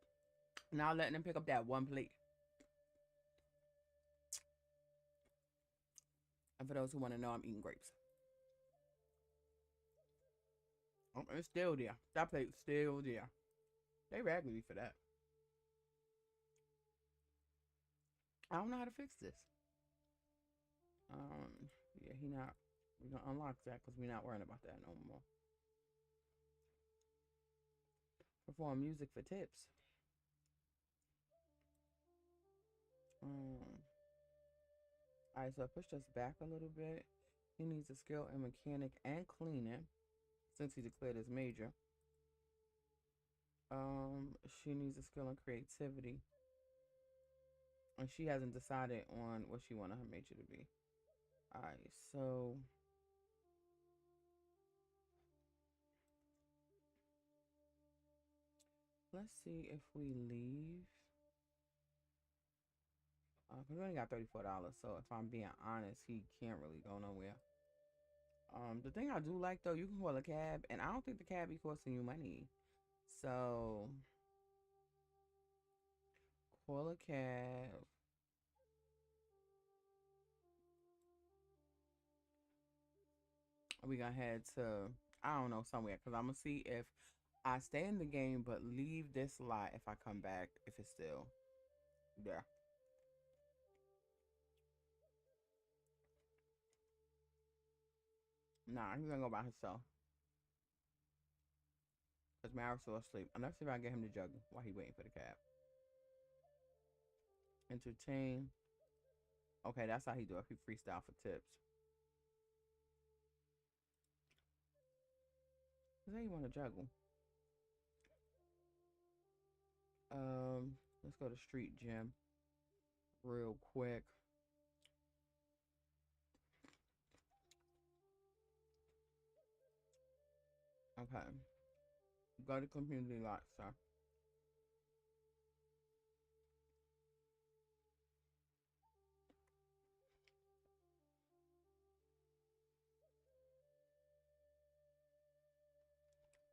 now letting them pick up that one plate? And for those who want to know, I'm eating grapes. It's still there. That plate's still there. They ragged me for that. I don't know how to fix this. Yeah, he not. We're gonna unlock that because we're not worrying about that no more. Perform music for tips. All right, so I pushed us back a little bit. He needs a skill in mechanic and cleaning since he declared as major. She needs a skill in creativity, and she hasn't decided on what she wanted her major to be. All right, so let's see if we leave. Cause we only got $34, so if I'm being honest, he can't really go nowhere. The thing I do like though, you can call a cab, and I don't think the cab be costing you money. So call a cab. We gonna head to, I don't know, somewhere, because I'm gonna see if I stay in the game but leave this lot if I come back, if it's still there. Nah, he's gonna go by himself. Because Mary's still asleep. Unless if I get him to juggle while he waiting for the cab. Entertain. Okay, that's how he do it. He freestyle for tips. Cause they want to juggle. Let's go to street gym real quick. Okay. Go to community lot, sir.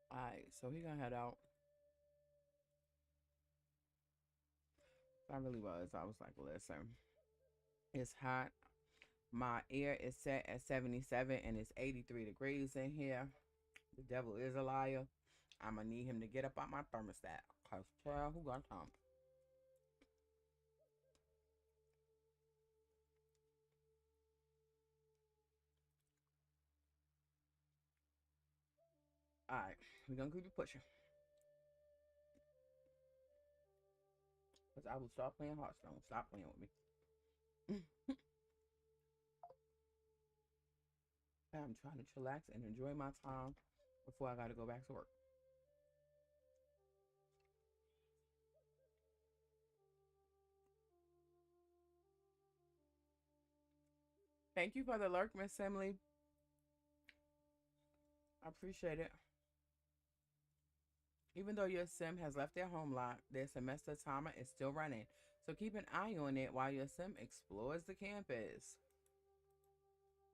Alright, so he gonna head out. I really was. I was like, listen, it's hot. My air is set at 77 and it's 83 degrees in here. The devil is a liar. I'm gonna need him to get up on my thermostat. Cause child, who got time? Alright, we're gonna keep it pushing. Because I will stop playing Hearthstone. Stop playing with me. I'm trying to chillax and enjoy my time before I gotta go back to work. Thank you for the lurk, Miss Emily. I appreciate it. Even though your sim has left their home lot, their semester timer is still running. So keep an eye on it while your sim explores the campus.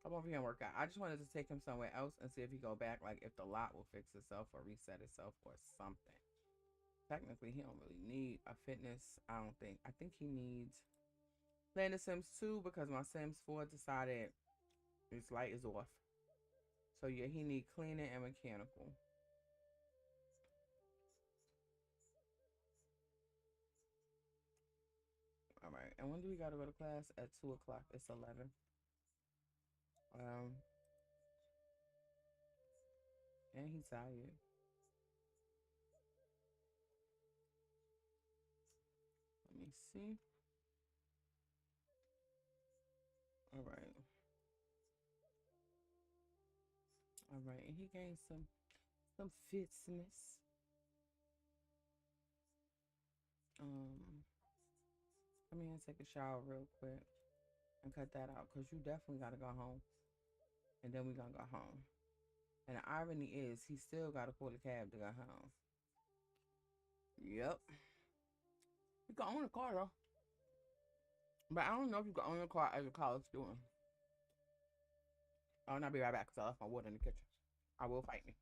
Come over here and work out. I just wanted to take him somewhere else and see if he go back, like if the lot will fix itself or reset itself or something. Technically, he don't really need a fitness. I don't think. I think he needs playing the Sims 2 because my Sims 4 decided its light is off. So yeah, he need cleaning and mechanical. All right. And when do we gotta go to class? At 2 o'clock. It's 11. Um, and he's tired. Let me see. All right, and he gained some fitness. Um, Come here and take a shower real quick and cut that out because you definitely got to go home. And then we going to go home. And the irony is, he still got to call a cab to go home. Yep. You can own a car though. But I don't know if you can own a car as a college student. Oh, and I'll be right back because I left my water in the kitchen. I will fight me.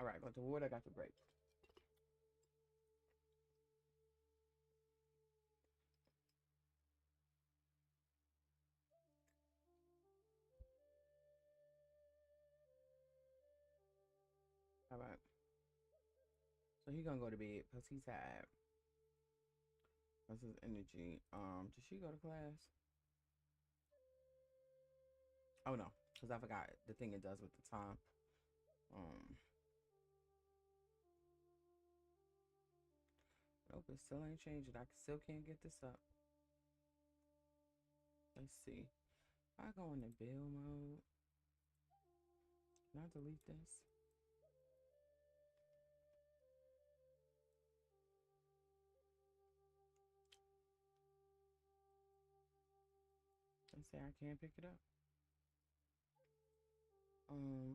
All right, got the water, got the break. All right. So he gonna go to bed because he's tired. That's his energy. Did she go to class? Oh no, because I forgot the thing it does with the time. Um, nope, it still ain't changed. I still can't get this up. Let's see. I go into bill mode. Can I delete this? Let's say I can't pick it up. Um,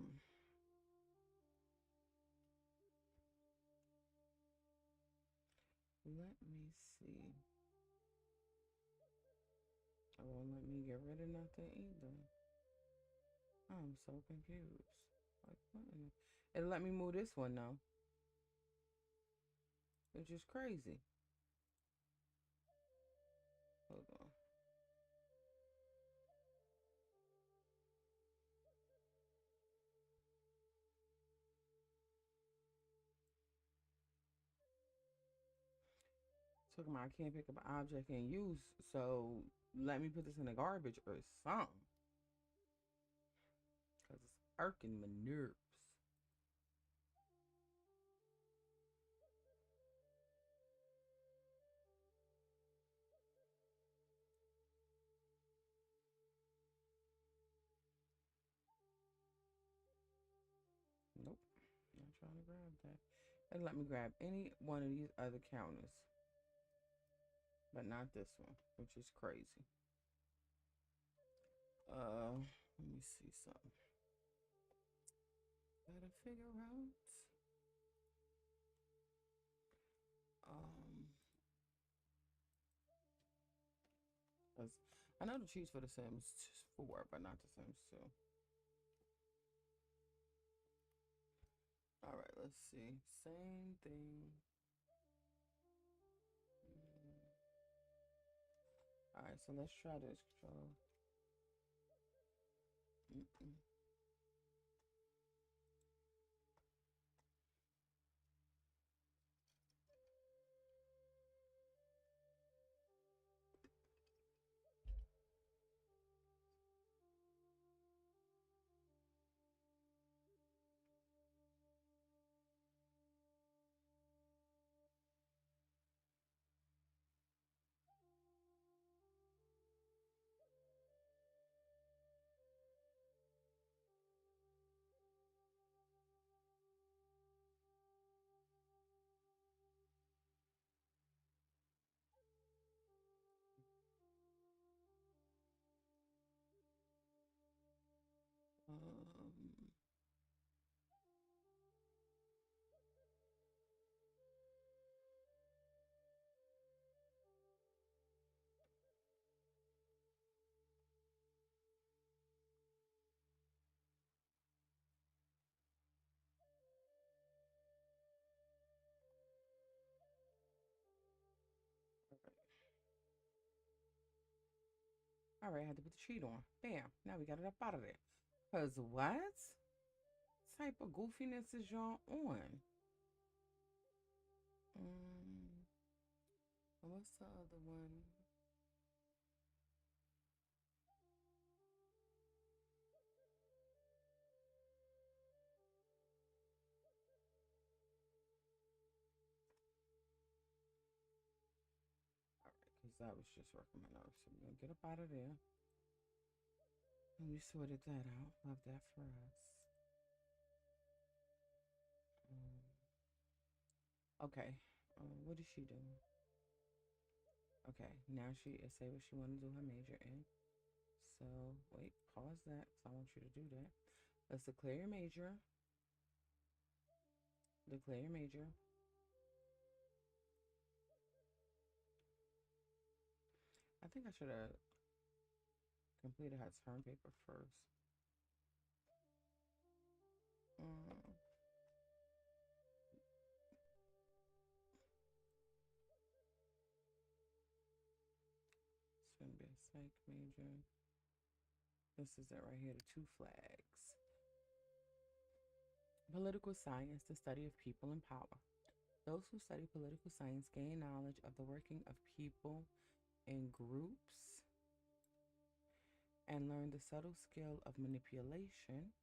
Let me see. It won't let me get rid of nothing either. I'm so confused. Like, what? It let me move this one now, which is crazy. Hold on. Talking about I can't pick up an object in use, so let me put this in the garbage or something. Because it's irking my nerves. trying to grab that. And let me grab any one of these other counters, but not this one, which is crazy. Let me see something. Gotta figure out. Um, 'Cause I know the cheats for the Sims 4, but not the Sims 2. All right, let's see. Same thing. All right, so let's try this control. Mm-mm. Um, all right, I had to put the cheat on. Bam. Now we got it up out of there. Cause what type of goofiness is y'all on? Um, what's the other one? All right, because that was just working my nerves. So we're gonna get up out of there. And we sorted that out. Love that for us. Okay. What did she do? Okay, now she say what she want to do her major in. So wait, pause that. So I want you to do that. Let's declare your major. Declare your major. I think I should have completed her term paper first. Mm. It's gonna be a psych major. This is it right here, the 2 flags. Political science, the study of people and power. Those who study political science gain knowledge of the working of people in groups and learn the subtle skill of manipulation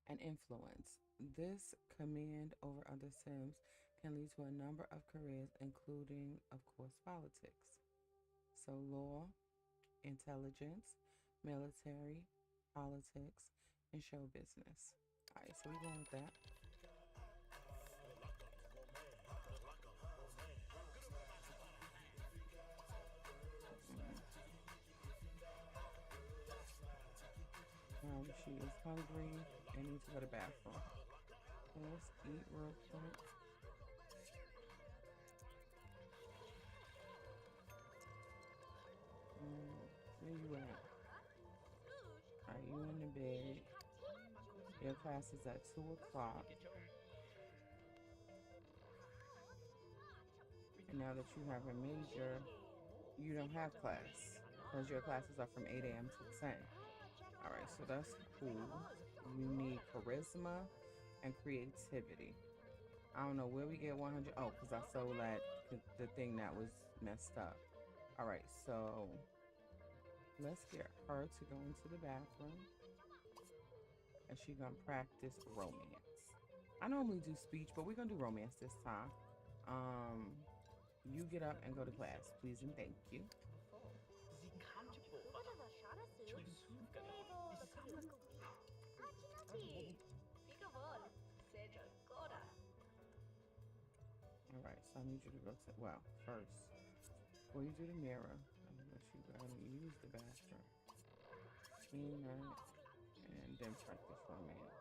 and influence. This command over other Sims can lead to a number of careers, including, of course, politics. So, law, intelligence, military, politics, and show business. All right, so we're going with that. She is hungry and needs to go to the bathroom. So let's eat real quick. Where you at? Are you in the bed? Your class is at 2 o'clock. And now that you have a major, you don't have class because your classes are from 8 a.m. to 10. All right, so that's cool. You need charisma and creativity. I don't know where we get 100. Oh, because I sold that the thing that was messed up. All right, so let's get her to go into the bathroom and she's gonna practice romance. I normally do speech, but we're gonna do romance this time. You get up and go to class, please and thank you. need you to go to, well, first, before you do the mirror, I'm gonna let you go ahead and use the bathroom. Clean that, and then practice romance.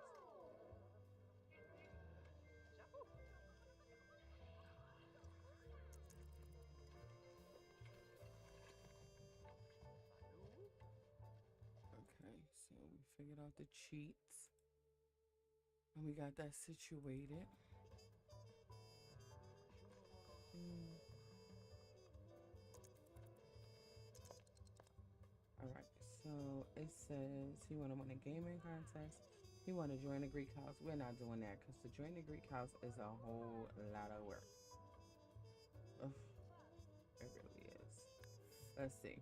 Okay, so we figured out the cheats, and we got that situated. Mm. All right, so it says he want to win a gaming contest. He want to join the Greek house. We're not doing that because to join the Greek house is a whole lot of work. Ugh, it really is. Let's see.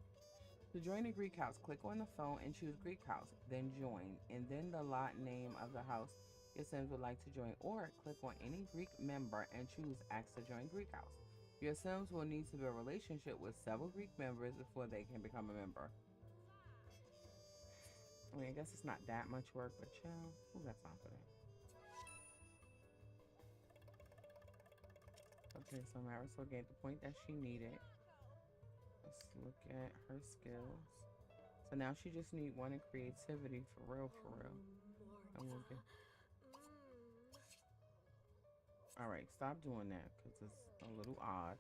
To join the Greek house, click on the phone and choose Greek house, then join, and then the lot name of the house your Sims would like to join, or click on any Greek member and choose Ask to join Greek house. Your Sims will need to build a relationship with several Greek members before they can become a member. I mean, I guess it's not that much work, but child, who got time for that? Okay, so Marisol gained the point that she needed. Let's look at her skills. So now she just need one in creativity for real, for real. And we'll get. All right, stop doing that because it's a little odd.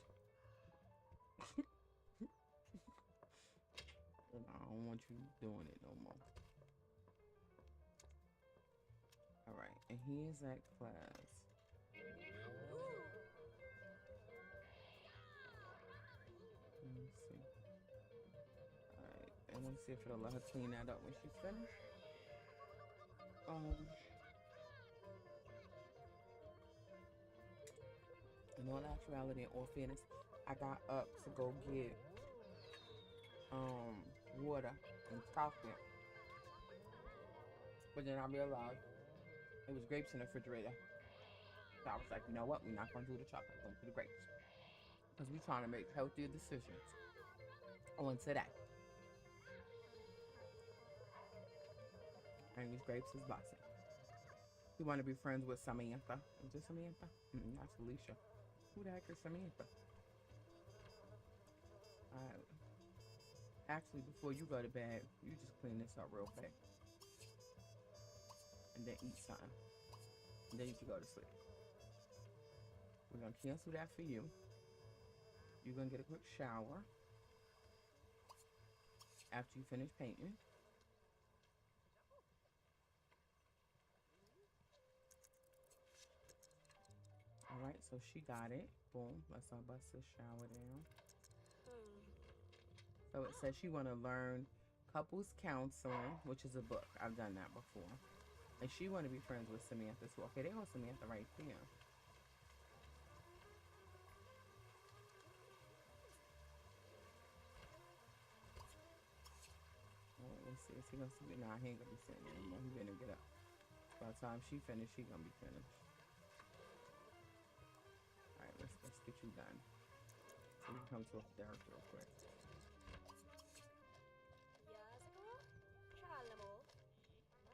I don't want you doing it no more. All right, and he is at class. Let me see. All right, and let's see if it'll let her clean that up when she's finished. Um, in all actuality, in all fairness, I got up to go get water and chocolate, but then I realized it was grapes in the refrigerator. So I was like, you know what? We're not gonna do the chocolate. We're gonna do the grapes because we're trying to make healthier decisions on today. And these grapes is bossy. You want to be friends with Samantha? Is this Samantha? That's Alicia. Who the heck is Samantha? Alright. Actually, before you go to bed, you just clean this up real quick. And then eat something. And then you can go to sleep. We're going to cancel that for you. You're going to get a quick shower after you finish painting. Alright, so she got it. Boom. Let's bust this shower down. So it says she want to learn couples counseling, which is a book. I've done that before. And she want to be friends with Samantha too. Okay, there goes Samantha right there. Alright, let's see. Is he gonna see? Nah, he ain't gonna be sitting there anymore. He better get up. By the time she finished, she gonna be finished. Alright, let's get you done. So we can come to a therapy real quick.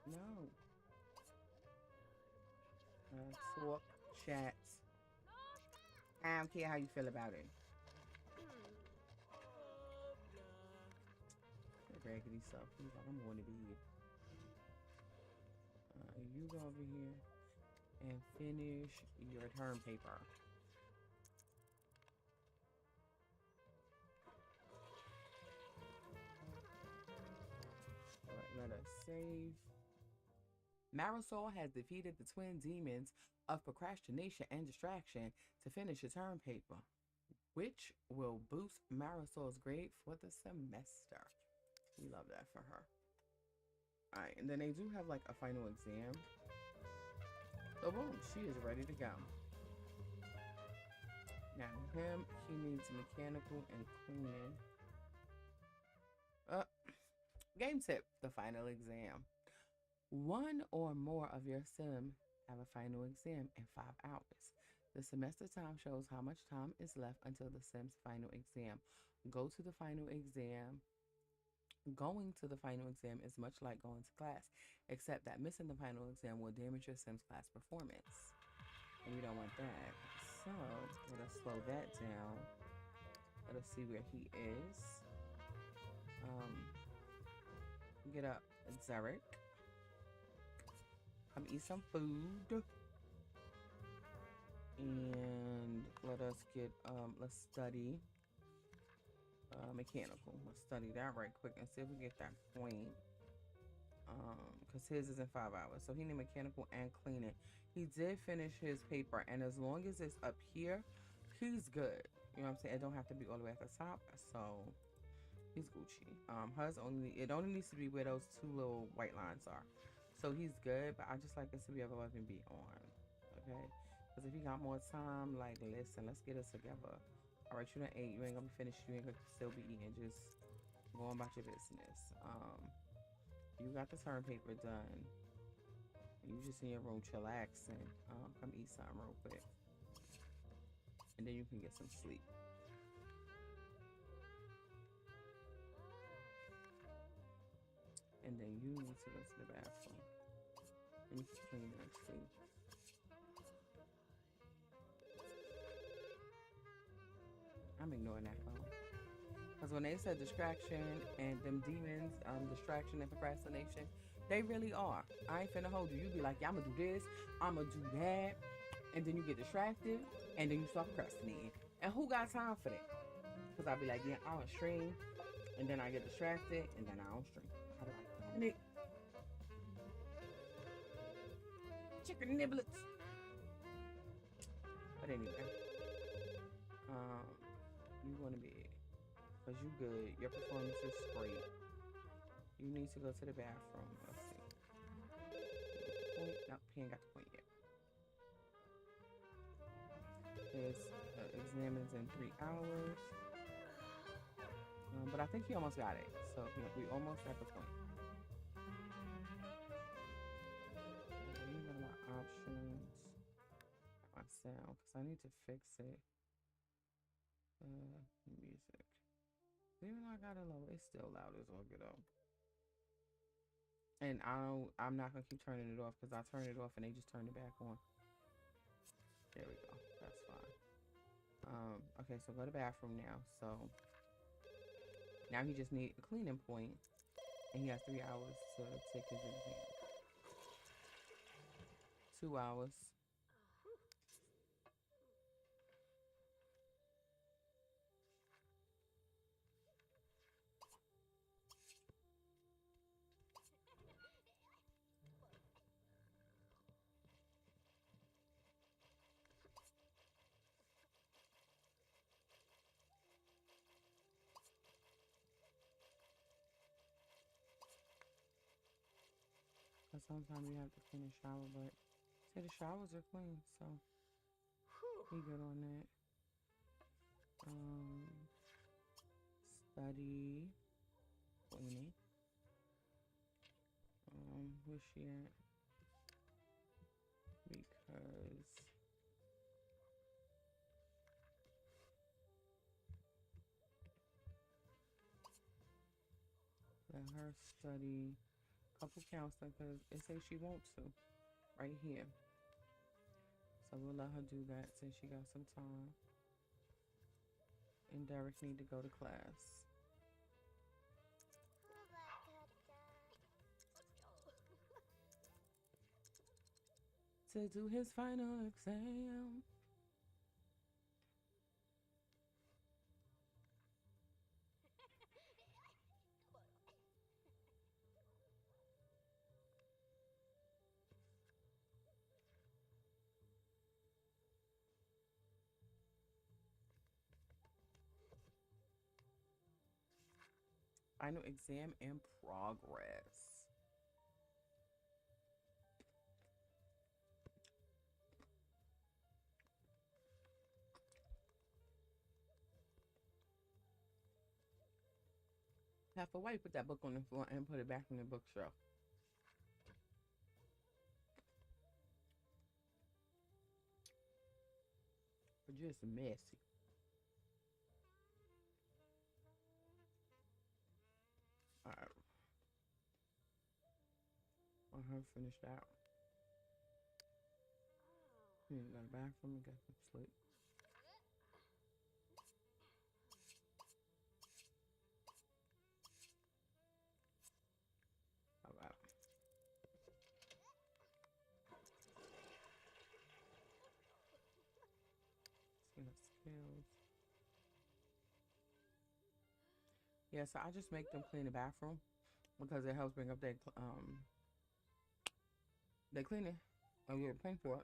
No. Talk, chat. I don't care how you feel about it. Raggedy stuff. He's like, I'm going to be here. You go over here and finish your term paper. Alright, let us save. Marisol has defeated the twin demons of procrastination and distraction to finish a term paper, which will boost Marisol's grade for the semester. We love that for her. Alright, and then they do have like a final exam. So boom, she is ready to go. Now him, he needs mechanical and cleaning. Game tip, the final exam. One or more of your sim have a final exam in 5 hours. The semester time shows how much time is left until the sim's final exam. Go to the final exam. Going to the final exam is much like going to class, except that missing the final exam will damage your sim's class performance. And we don't want that. So let us slow that down. Let us see where he is. Um, get up, Zarek. Come eat some food. And let us get, let's study mechanical. Let's study that right quick and see if we get that point. Because his is in 5 hours. So he need mechanical and cleaning. He did finish his paper, and as long as it's up here, he's good. You know what I'm saying? It don't have to be all the way at the top. So he's Gucci. Hers only, it only needs to be where those two little white lines are. So he's good, but I just like this to be above and beyond. Okay? Because if you got more time, like, listen, let's get us together. All right, you done ate. You ain't gonna be finished. You ain't gonna still be eating. Just go on about your business. You got the term paper done. You just in your room chillaxing. Come eat something real quick, and then you can get some sleep. And then you need to go to the bathroom. And you can clean that too. I'm ignoring that phone. Because when they said distraction and them demons, distraction and procrastination, they really are. I ain't finna hold you. You be like, yeah, I'm gonna do this, I'm gonna do that. And then you get distracted and then you start procrastinating. And who got time for that? Because I be like, yeah, I don't stream. And then I get distracted and then I don't stream. I be like, darn it. Chicken niblets. But anyway, you want to be, because you good. Your performance is great. You need to go to the bathroom. Let's see. Point. Nope, he ain't got the point yet. His exam is in 3 hours. But I think he almost got it. So we almost at the point. These are my options. My sound, because I need to fix it. Music. Even though I got it low, it's still loud as all get up. And I'm not gonna keep turning it off because I turned it off and they just turned it back on. There we go. That's fine. Okay, so go to the bathroom now. So now he just needs a cleaning point, and he has 3 hours to take his exam. 2 hours. Because sometimes you have to clean the shower, but say the showers are clean, so we good on that. Study cleaning. Where's she at? Because let her study couple counseling because it says she wants to right here. So we'll let her do that since she got some time. And Derek need to go to class. To do his final exam. Final exam in progress. Half a white, put that book on the floor and put it back in the bookshelf. But just messy. Alright. Let her finish that. You need to go to the bathroom and get some sleep. Skills. Yeah, so I just make them clean the bathroom because it helps bring up their cleaning. And we were paying for it.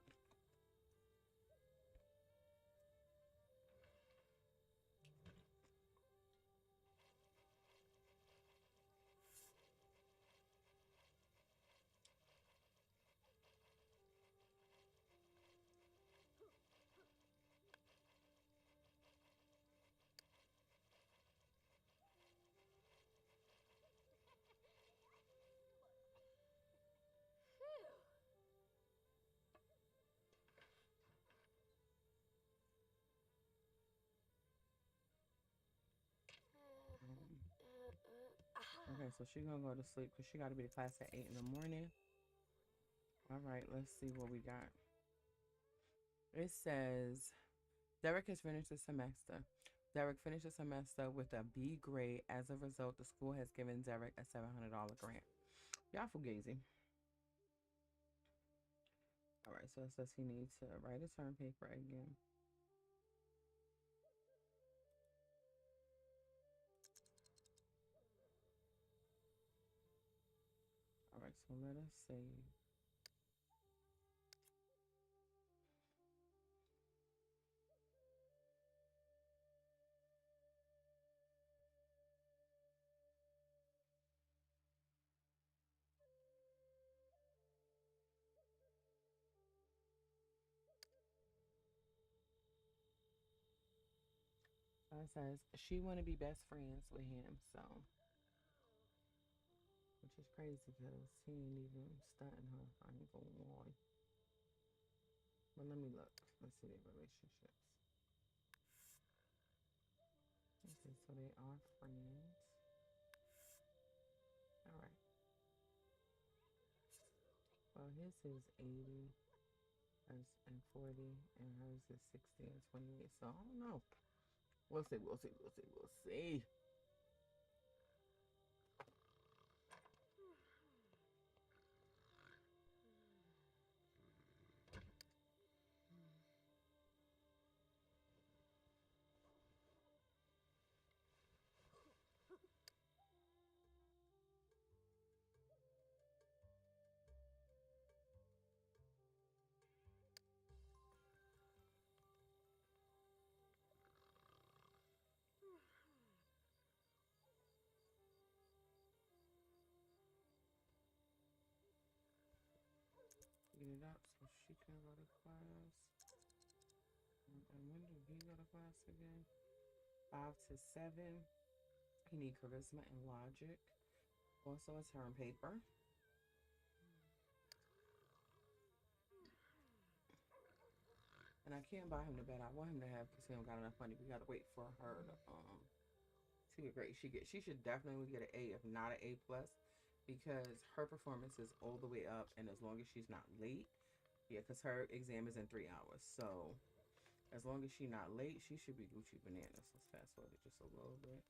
Um, okay, so she's gonna go to sleep because she got to be to class at 8 in the morning. All right, let's see what we got. It says Derek has finished the semester. Derek finished the semester with a B grade. As a result, the school has given Derek a $700 grant. Y'all fugazi. All right, so it says he needs to write a term paper again. All right, so let us see. It says she want to be best friends with him, so which is crazy because he ain't even stunting her. I ain't gonna lie. But let me look. Let's see their relationships. Okay, so they are friends. All right. Well, his is 80 and 40, and hers is 60 and 28. So I don't know. We'll see. We'll see. We'll see. We'll see. Get it up so she can go to class. And when do he go to class again? 5 to 7. He need charisma and logic. Also a term paper. And I can't buy him the bed I want him to have because he don't got enough money. We gotta wait for her to get great. She should definitely get an A, if not an A plus, because her performance is all the way up, and as long as she's not late, yeah, because her exam is in 3 hours. So as long as she's not late, she should be Gucci bananas. Let's fast forward it just a little bit.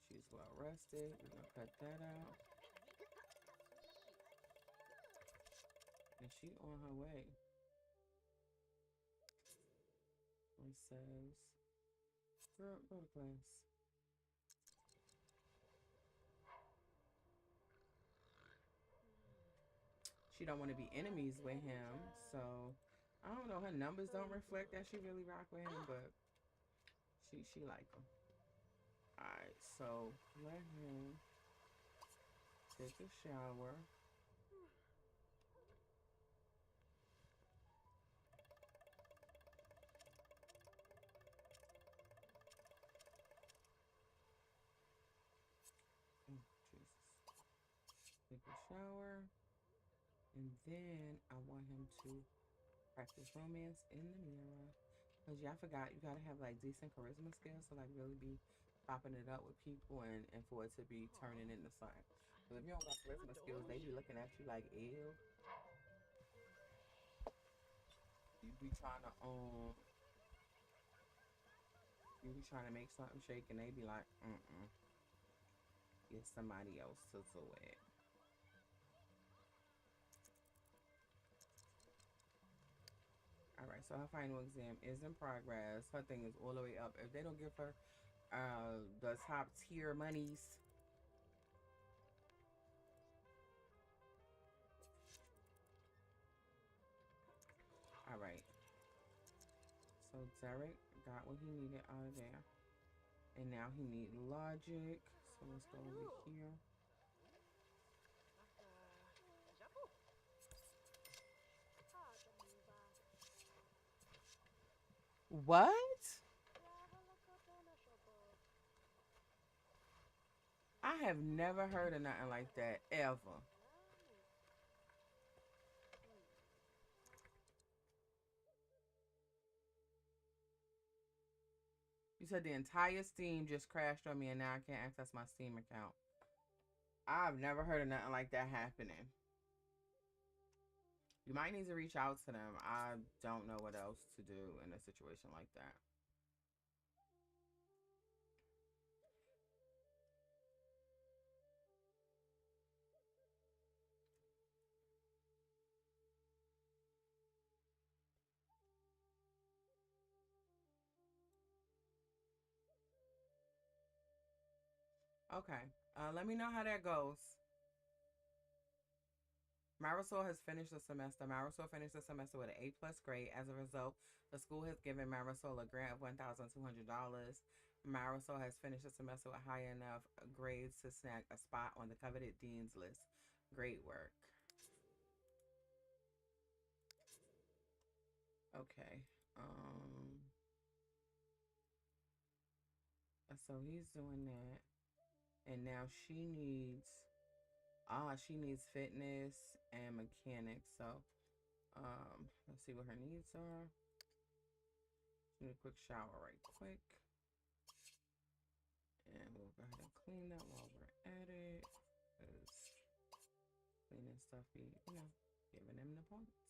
She's well rested. We're gonna cut that out. And she on her way. It says, girl, go to class. She don't want to be enemies with him, so I don't know. Her numbers don't reflect that she really rock with him, but she like him. All right, so let him take a shower. Oh, Jesus. Take a shower, and then I want him to practice romance in the mirror. Cause yeah, I forgot you gotta have like decent charisma skills to like really be popping it up with people and for it to be turning into something. Cause if you don't got charisma skills, they be looking at you like ew. You be trying to you be trying to make something shake and they be like, get somebody else to do it. All right, so her final exam is in progress. Her thing is all the way up. If they don't give her the top tier monies, all right. So Derek got what he needed out of there. And now he needs logic. So let's go over here. What? I have never heard of nothing like that ever. You said the entire Steam just crashed on me and now I can't access my Steam account. I've never heard of nothing like that happening. You might need to reach out to them. I don't know what else to do in a situation like that. Okay. Let me know how that goes. Marisol has finished the semester. Marisol finished the semester with an A+ grade. As a result, the school has given Marisol a grant of $1,200. Marisol has finished the semester with high enough grades to snag a spot on the coveted dean's list. Great work. Okay. So he's doing that. And now she needs fitness and mechanics. So let's see what her needs are. Need a quick shower right quick. And we'll go ahead and clean that while we're at it. Because cleaning stuff be, giving them the points.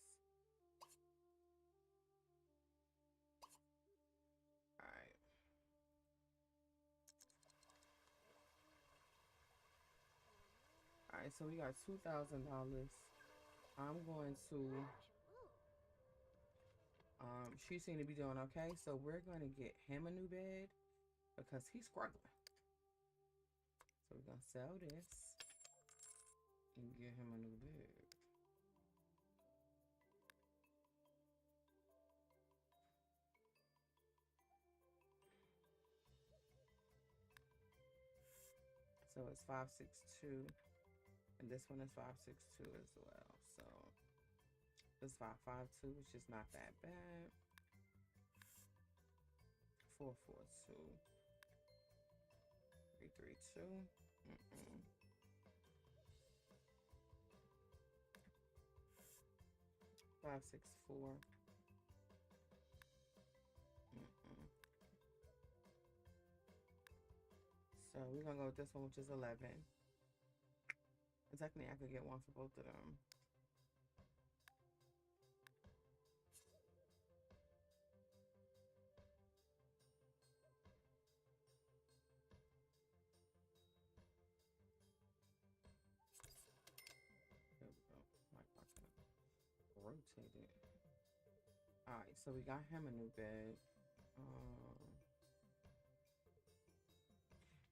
Alright. Alright, so we got $2,000. I'm going to she seemed to be doing okay, so we're gonna get him a new bed because he's struggling. So we're gonna sell this and get him a new bed. So it's 562, and this one is 562 as well. So this 552, which is not that bad. 442, 332. 564. So we're gonna go with this one, which is 11. And technically, I could get one for both of them. There we go. Like I can rotate it. All right, so we got him a new bed.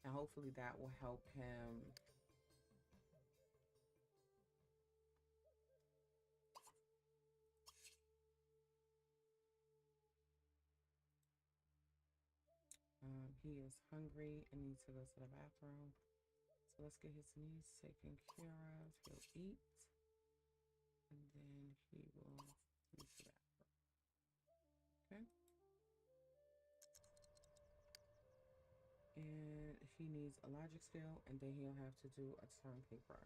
And hopefully that will help him. He is hungry and needs to go to the bathroom. So let's get his needs taken care of. He'll eat. And then he will use the bathroom. Okay. And he needs a logic skill, and then he'll have to do a term paper.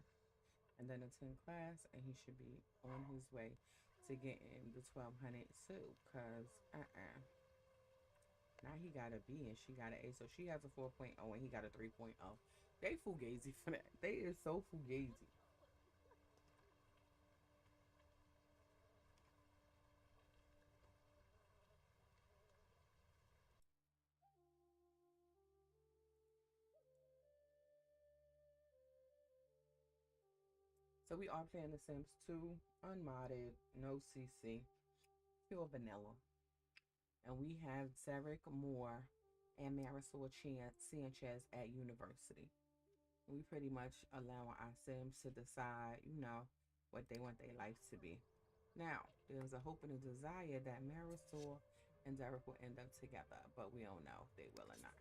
And then attend class, and he should be on his way to getting the 1200 too. Cause now he got a B and she got an A. So she has a 4.0 and he got a 3.0. They fugazi for that. They is so fugazi. So we are playing The Sims 2, unmodded, no CC, pure vanilla. And we have Zarek Moore and Marisol Sanchez at university. We pretty much allow our Sims to decide, what they want their life to be. Now, there's a hope and a desire that Marisol and Derek will end up together, but we don't know if they will or not.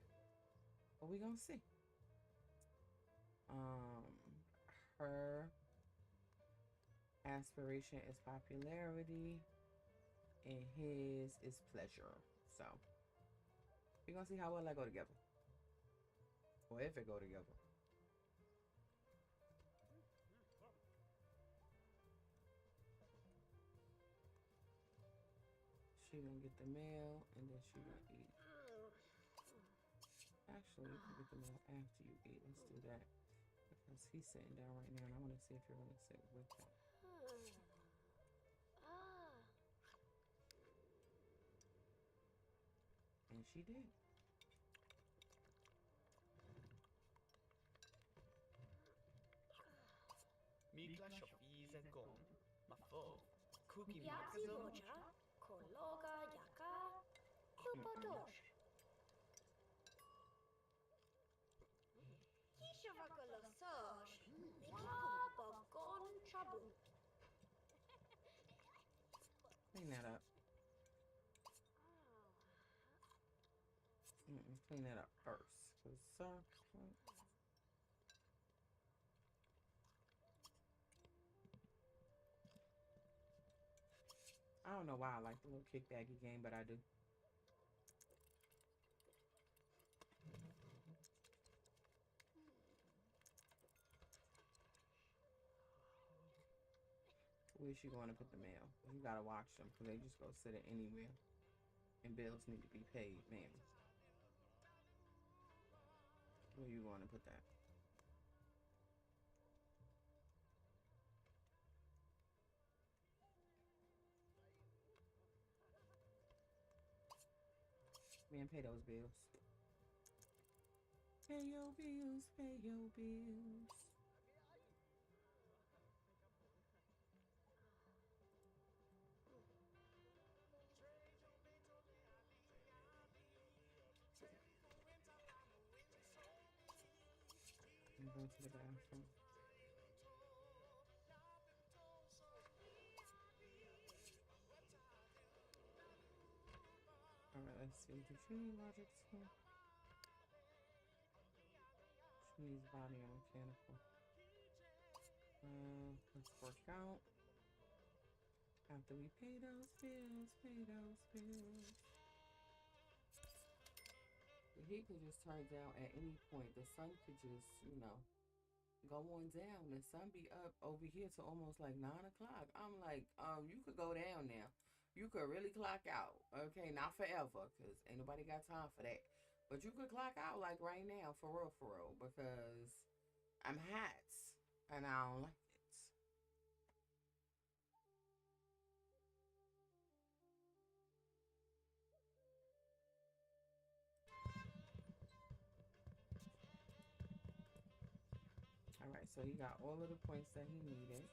But we gonna see. Um, her aspiration is popularity, and his is pleasure. So we gonna see how well they go together, or if it go together. She gonna get the mail, and then she gonna eat. Actually, you can get the mail after you eat. Let's do that because he's sitting down right now, and I want to see if you're gonna sit with him. And she did. Mikla Shofiza Gom, Mafo, Cookie Piazzi Makazo, Voja, Kologa Yaka, Lupodosh. Kishavakalo Sosh, Nikla Bogon Chabu. Clean that up. Clean that up first, cause sir. I don't know why I like the little kickbacky game, but I do. Where's she going to put the mail? You gotta watch them because they just go sit it anywhere. And bills need to be paid, ma'am. Where you going to put that? Man, pay those bills. Pay your bills, pay your bills. And go to the bathroom. Alright, let's see. Did she need logic too? She needs body and mechanical. Let's work out. After we pay those bills, pay those bills. The heat could just turn down at any point. The sun could just, go on down. The sun be up over here to almost like 9 o'clock. I'm like, you could go down now. You could really clock out. Okay, not forever, because ain't nobody got time for that. But you could clock out like right now, for real, because I'm hot and I don't like it. All right, so he got all of the points that he needed.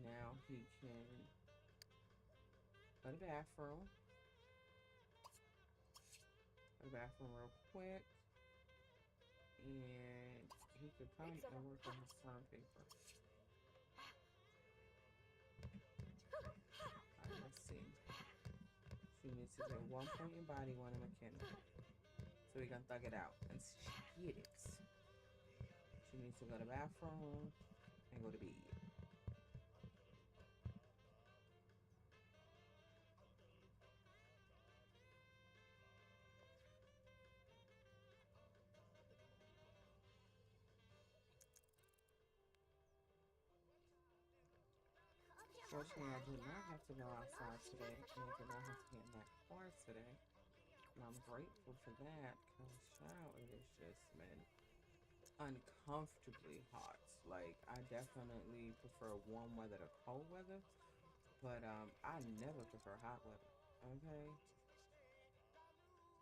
Now he can go to the bathroom. Go to the bathroom real quick. And he could come and work on his term paper. Alright, let's see. She needs to get 1 point in body, 1 in mechanical. So we can thug it out and she get it. She needs to go to the bathroom and go to bed. Fortunately, I did not have to go outside today, and I did not have to get in that car today. And I'm grateful for that, because child, it has just been uncomfortably hot. Like, I definitely prefer warm weather to cold weather, but I never prefer hot weather. Okay?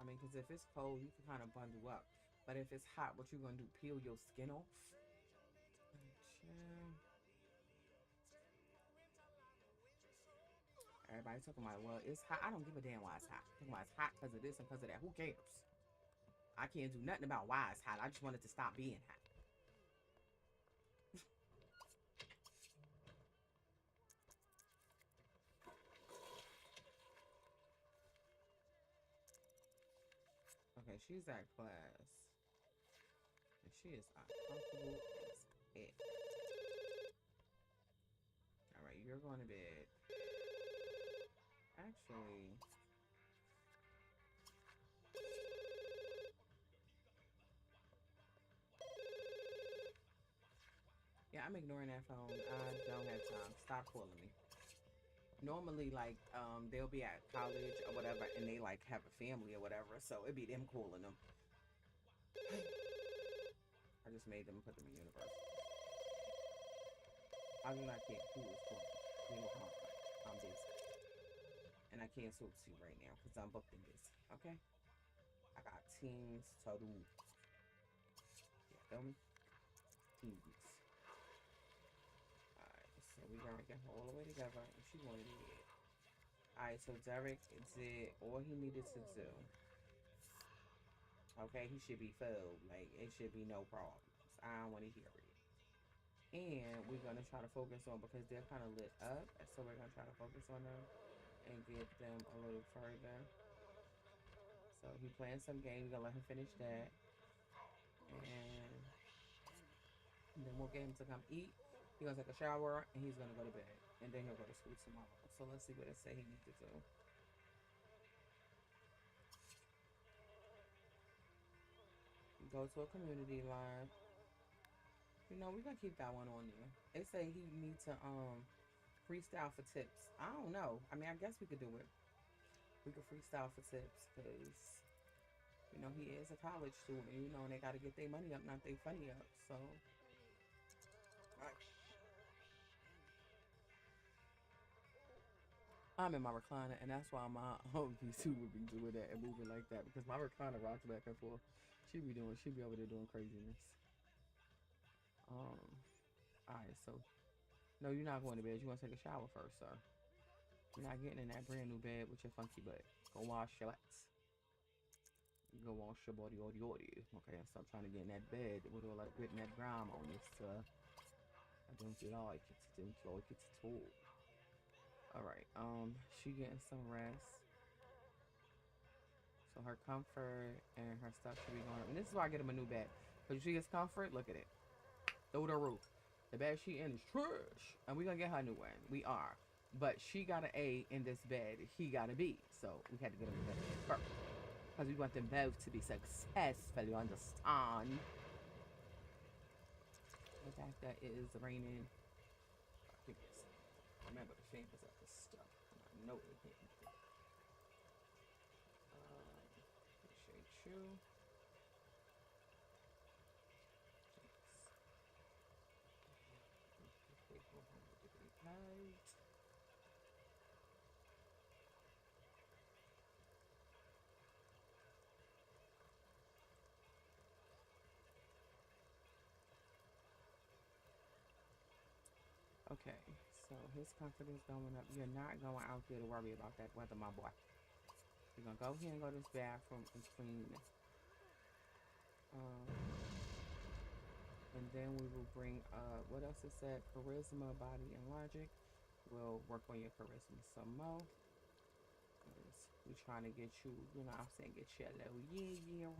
I mean, because if it's cold, you can kind of bundle up. But if it's hot, what you gonna do? Peel your skin off? everybody talking about, well, it's hot. I don't give a damn why it's hot. Talking about it's hot because of this and because of that. Who cares? I can't do nothing about why it's hot. I just want it to stop being hot. Okay, she's at class. And she is uncomfortable as it. Alright, you're going to bed. Actually, yeah, I'm ignoring that phone. I don't have time. Stop calling me. Normally, like, they'll be at college or whatever, and they, like, have a family or whatever, so it'd be them calling them. I just made them put them in university. I do not care who is calling. You know how I'm busy. And I can't talk to you right now because I'm booked and busy, okay? I got teams to do. Yeah, feel me? Teams. Alright, so we gotta get her all the way together, and she wanted to get it. Alright, so Derek did all he needed to do. Okay, he should be filled. Like, it should be no problems. I don't want to hear it. And we're going to try to focus on, because they're kind of lit up, so we're going to try to focus on them and get them a little further. So he playing some game. We're going to let him finish that. And then we'll get him to come eat. He's going to take a shower, and he's going to go to bed. And then he'll go to school tomorrow. So let's see what it say he needs to do. Go to a community live. You know, we're gonna keep that one on there. They say he needs to freestyle for tips. I don't know. I mean, I guess we could do it. We could freestyle for tips because, you know, he is a college student, you know, and they gotta get their money up, not their funny up. So I'm in my recliner, and that's why my V2 would be doing that and moving like that, because my recliner rocks back and forth. She be over there doing craziness. Um, all right, so no, you're not going to bed. You want to take a shower first, sir. You're not getting in that brand new bed with your funky butt. Go wash your butts. Go wash your body, okay, and stop trying to get in that bed with all that grit and that grime on you, sir. I don't like it. I don't like it at all. Alright, she getting some rest. So her comfort and her stuff should be going. And this is why I get him a new bed. Because she gets comfort, look at it. Through the roof. The bed she in is trash. And we're gonna get her a new one. We are. But she got an A in this bed. He got a B. So we had to get him a better bed first. Because we want them both to be successful, you understand? The fact that it is raining. Give me a second. Remember, the fan is up to stuff. I know it can't be done. Appreciate you. Okay, so his confidence going up. You're not going out there to worry about that weather, my boy. You're gonna go here and go to this bathroom and clean. And then we will bring what else is that? Charisma, body, and logic. We'll work on your charisma some more. We're trying to get you, you know what I'm saying, get you a little yeah.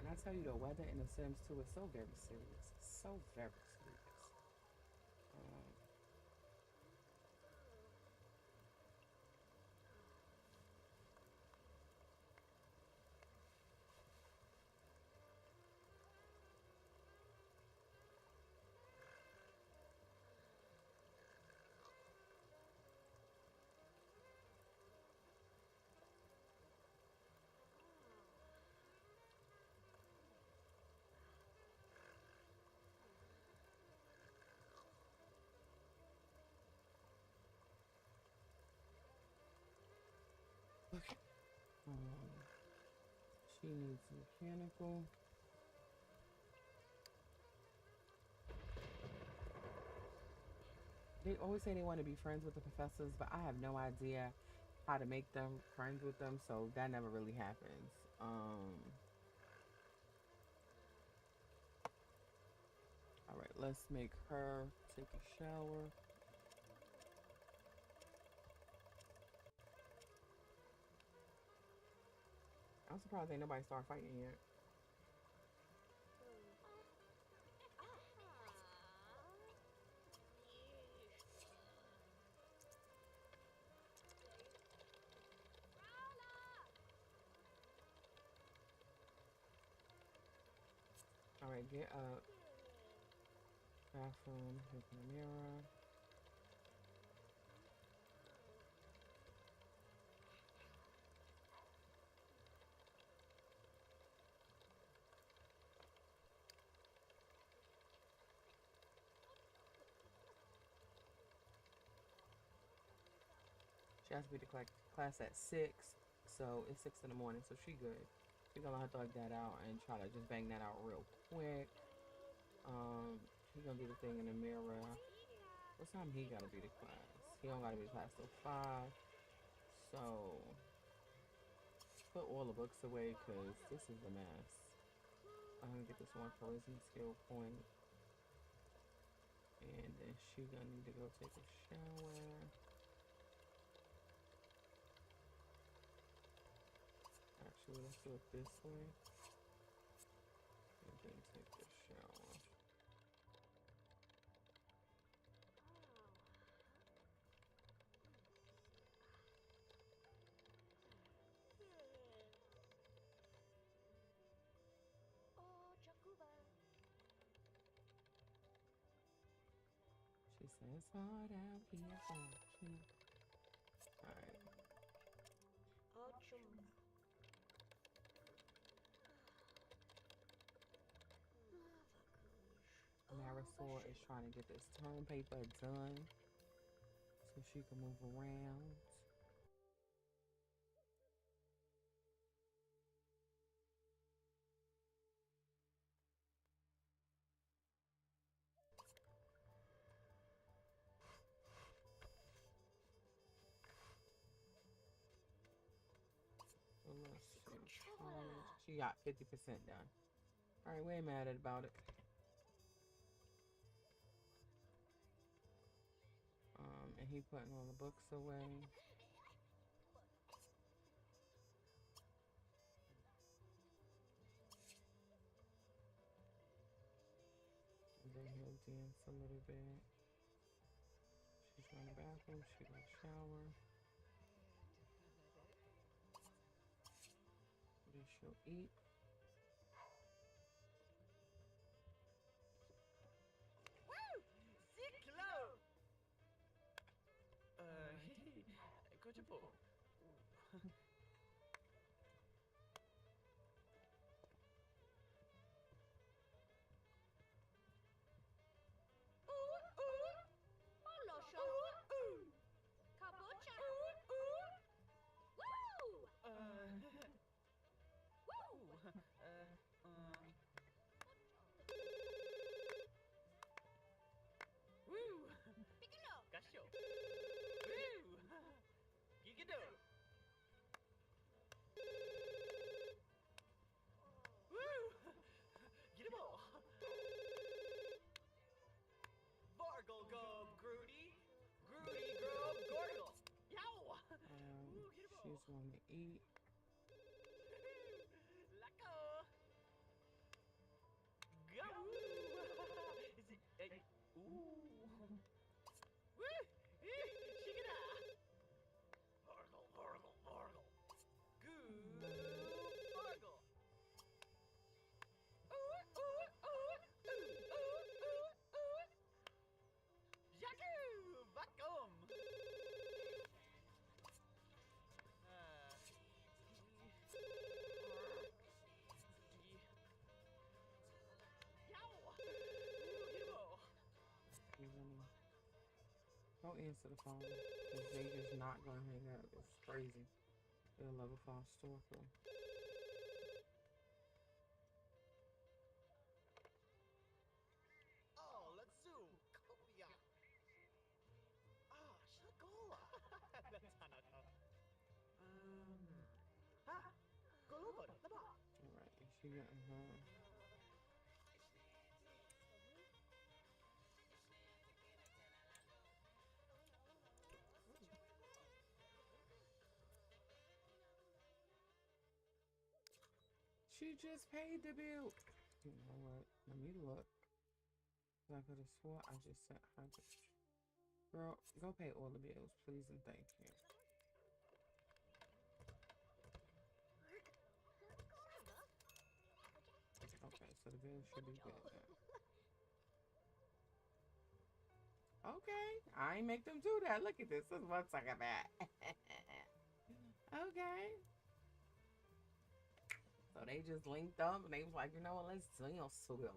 And I tell you, the weather in The Sims 2 is so very serious. So very serious. Okay. She needs mechanical. They always say they want to be friends with the professors, but I have no idea how to make them friends with them, so that never really happens. All right, let's make her take a shower. I'm surprised ain't nobody start fighting yet. All right, get up. Bathroom. Here's my mirror. She has to be to class at 6, so it's 6 in the morning, so she good. She gonna have to thug that out and try to just bang that out real quick. She gonna do the thing in the mirror. What time he gotta be to class? He don't gotta be to class till 5. So put all the books away because this is a mess. I'm gonna get this one charisma skill point. And then she gonna need to go take a shower. Actually, let's do it this way. And then take a shower. She says, it's hard out here for you. Alright. Marisol is trying to get this term paper done so she can move around. So let's see. She got 50% done. Alright, we ain't mad about it. And he putting all the books away. And then he'll dance a little bit. She's going to the bathroom. She gonna shower. Then she'll eat. Ciclo! Hey, Coach Po. Olosho. Kabocha. Woo! Woo! Woo! Piccolo. Gasho. Woo! Gigado. Woo! Get him all. Vargle gob, Groody. Groody grob, Gorgle. Yow! She's going to eat. Lacko. Go! Is it? Ooh! Woo! Shigada! Horgle, horgle, horgle. Goo! Horgle. Ooh, ooh, ooh, ooh, ooh, ooh, ooh. Jaku! Vacuum! Yow! Ooh, get him all. Don't answer the phone because they just not gonna hang up. It's crazy. They'll love a false stalker. Oh, let's zoom. Copia. She getting her. She just paid the bill. You know what? Let me look. I could have swore I just sent her. Girl, go pay all the bills, please and thank you. Okay, so the bill should be good now. Okay, I ain't make them do that. Look at this. This is what I'm talking about. Okay. So they just linked up and they was like, you know what, let's deal together.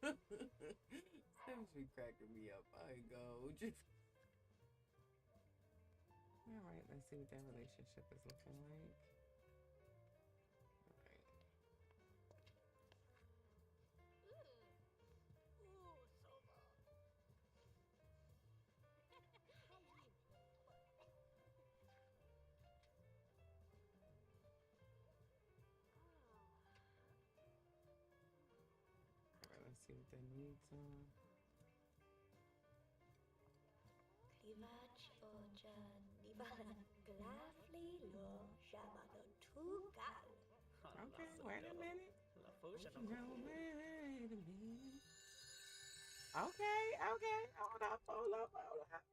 Sims be cracking me up. I go. Alright, let's see what that relationship is looking like. Alright. Alright, let's see what their needs are. Clivage oja nivana glafly lo shabano tugal. Okay, wait a minute. Wait a minute. Okay, hold up.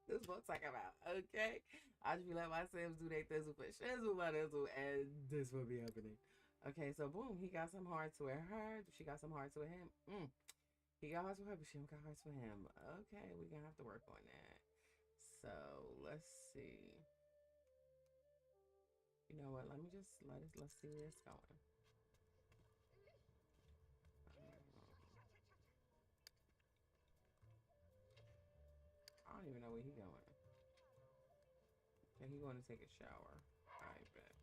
This is what I'm talking about, okay? I just be letting my Sims do their thizzle for shizzle, my thizzle, and this will be happening. Okay, so boom, he got some hearts with her. She got some hearts with him. He got hearts with her, but she don't got hearts with him. Okay, we're gonna have to work on that. So let's see. You know what? Let's see where it's going. I don't even know where he going. Okay, he going to take a shower. I bet.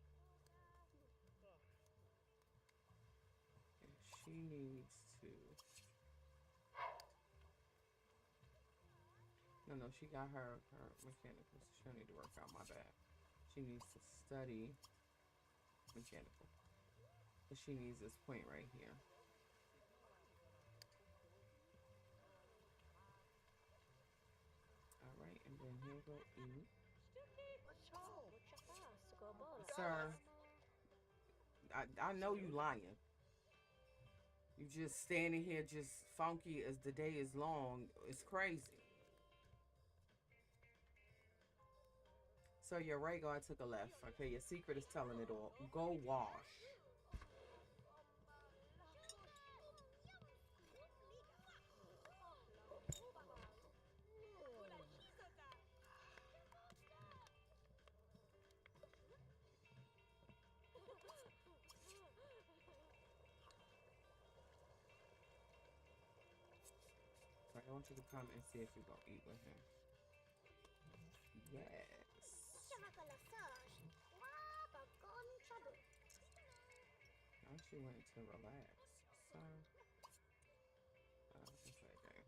And she needs to. No, she got her mechanical. So she don't need to work out. My bad. She needs to study mechanical. But she needs this point right here. All right, and then he'll go eat. Sir, I know you lying. You just standing here just funky as the day is long. It's crazy. So your right guard took a left. Okay, your secret is telling it all. Go wash. Right, I want you to come and see if you're gonna eat with him. Yes. Now she went to relax, sir. It's okay.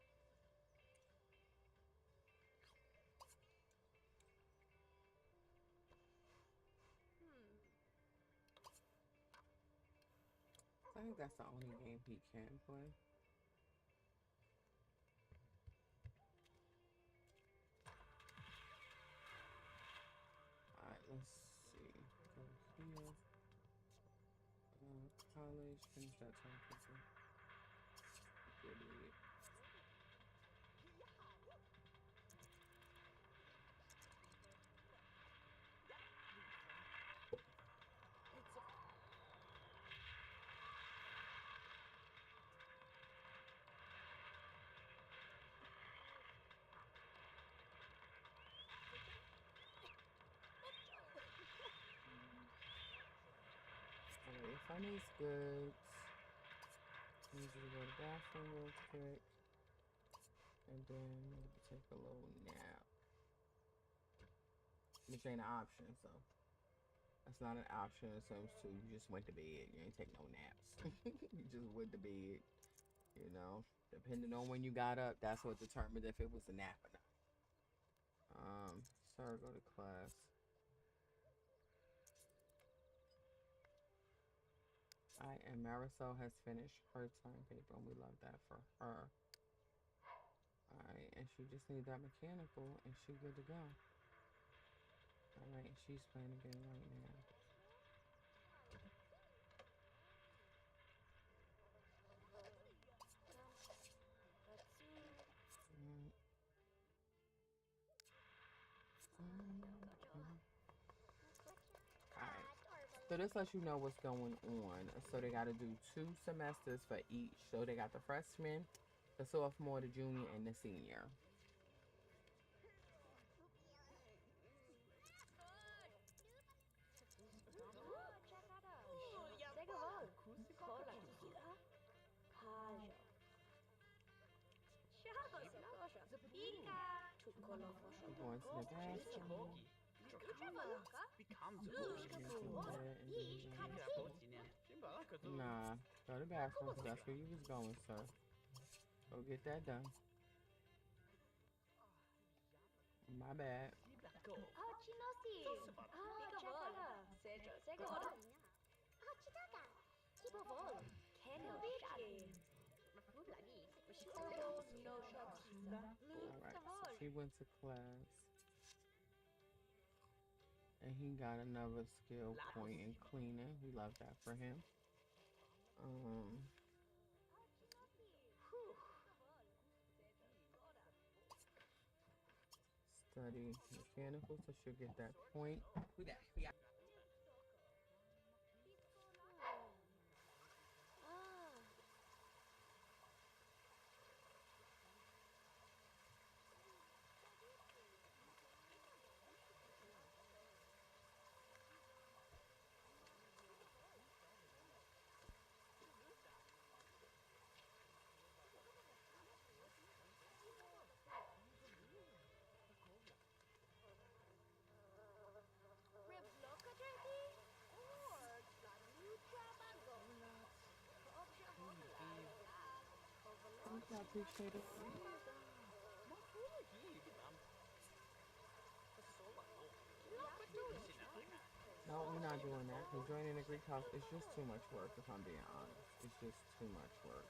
I think that's the only game he can play. Alright, let's see. Go here. College, finish that time quickly. Good idiot. Alright, if I need goods, I need you to go to the bathroom real quick. And then take a little nap. Which ain't an option, so. That's not an option in Sims 2. You just went to bed. You ain't take no naps. You just went to bed. You know, depending on when you got up, that's what determined if it was a nap or not. Sir, go to class. All right, and Marisol has finished her turn paper, and we love that for her. All right, and she just needs that mechanical, and she good to go. All right, she's playing a game right now. Mm, All right. So this lets you know what's going on. So they got to do 2 semesters for each. So they got the freshman, the sophomore, the junior, and the senior. We're going to the bathroom. Nah, go to the bathroom because that's where you was going, sir. Go get that done. My bad. All right, so he went to class. And he got another skill point in cleaning. We love that for him. Um, Study mechanical, so she'll get that point. We back. We got. Thank you, I appreciate it. No, we're not doing that. Because joining the Greek house is just too much work, if I'm being honest. It's just too much work.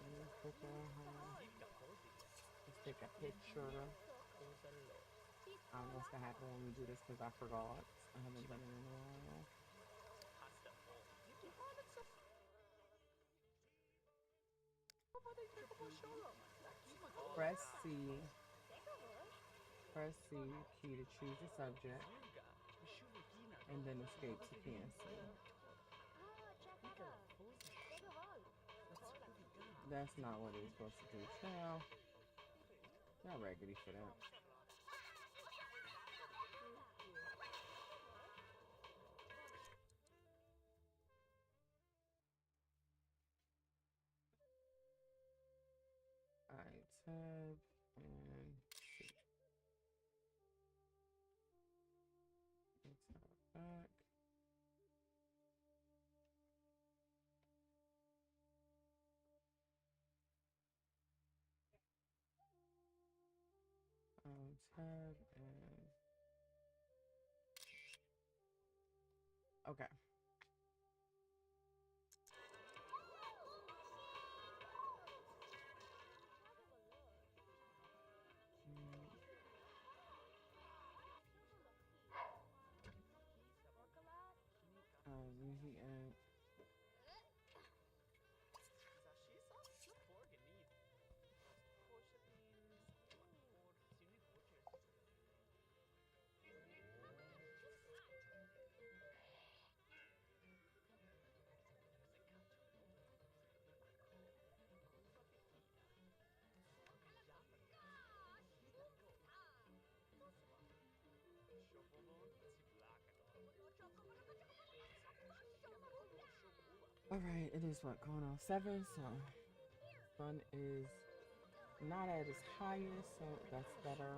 Let me click on her. Let's take a picture. I don't know what's gonna happen when we do this because I forgot. I haven't done it in a while. Press C. Press C key to choose a subject, and then escape to cancel. That's not what it's supposed to do. Child, not raggedy for that. Alright, tab and C. Let's have back. Tab and okay. Mm, where he at? Alright, it is what, going on 7, so sun is not at its highest, so that's better.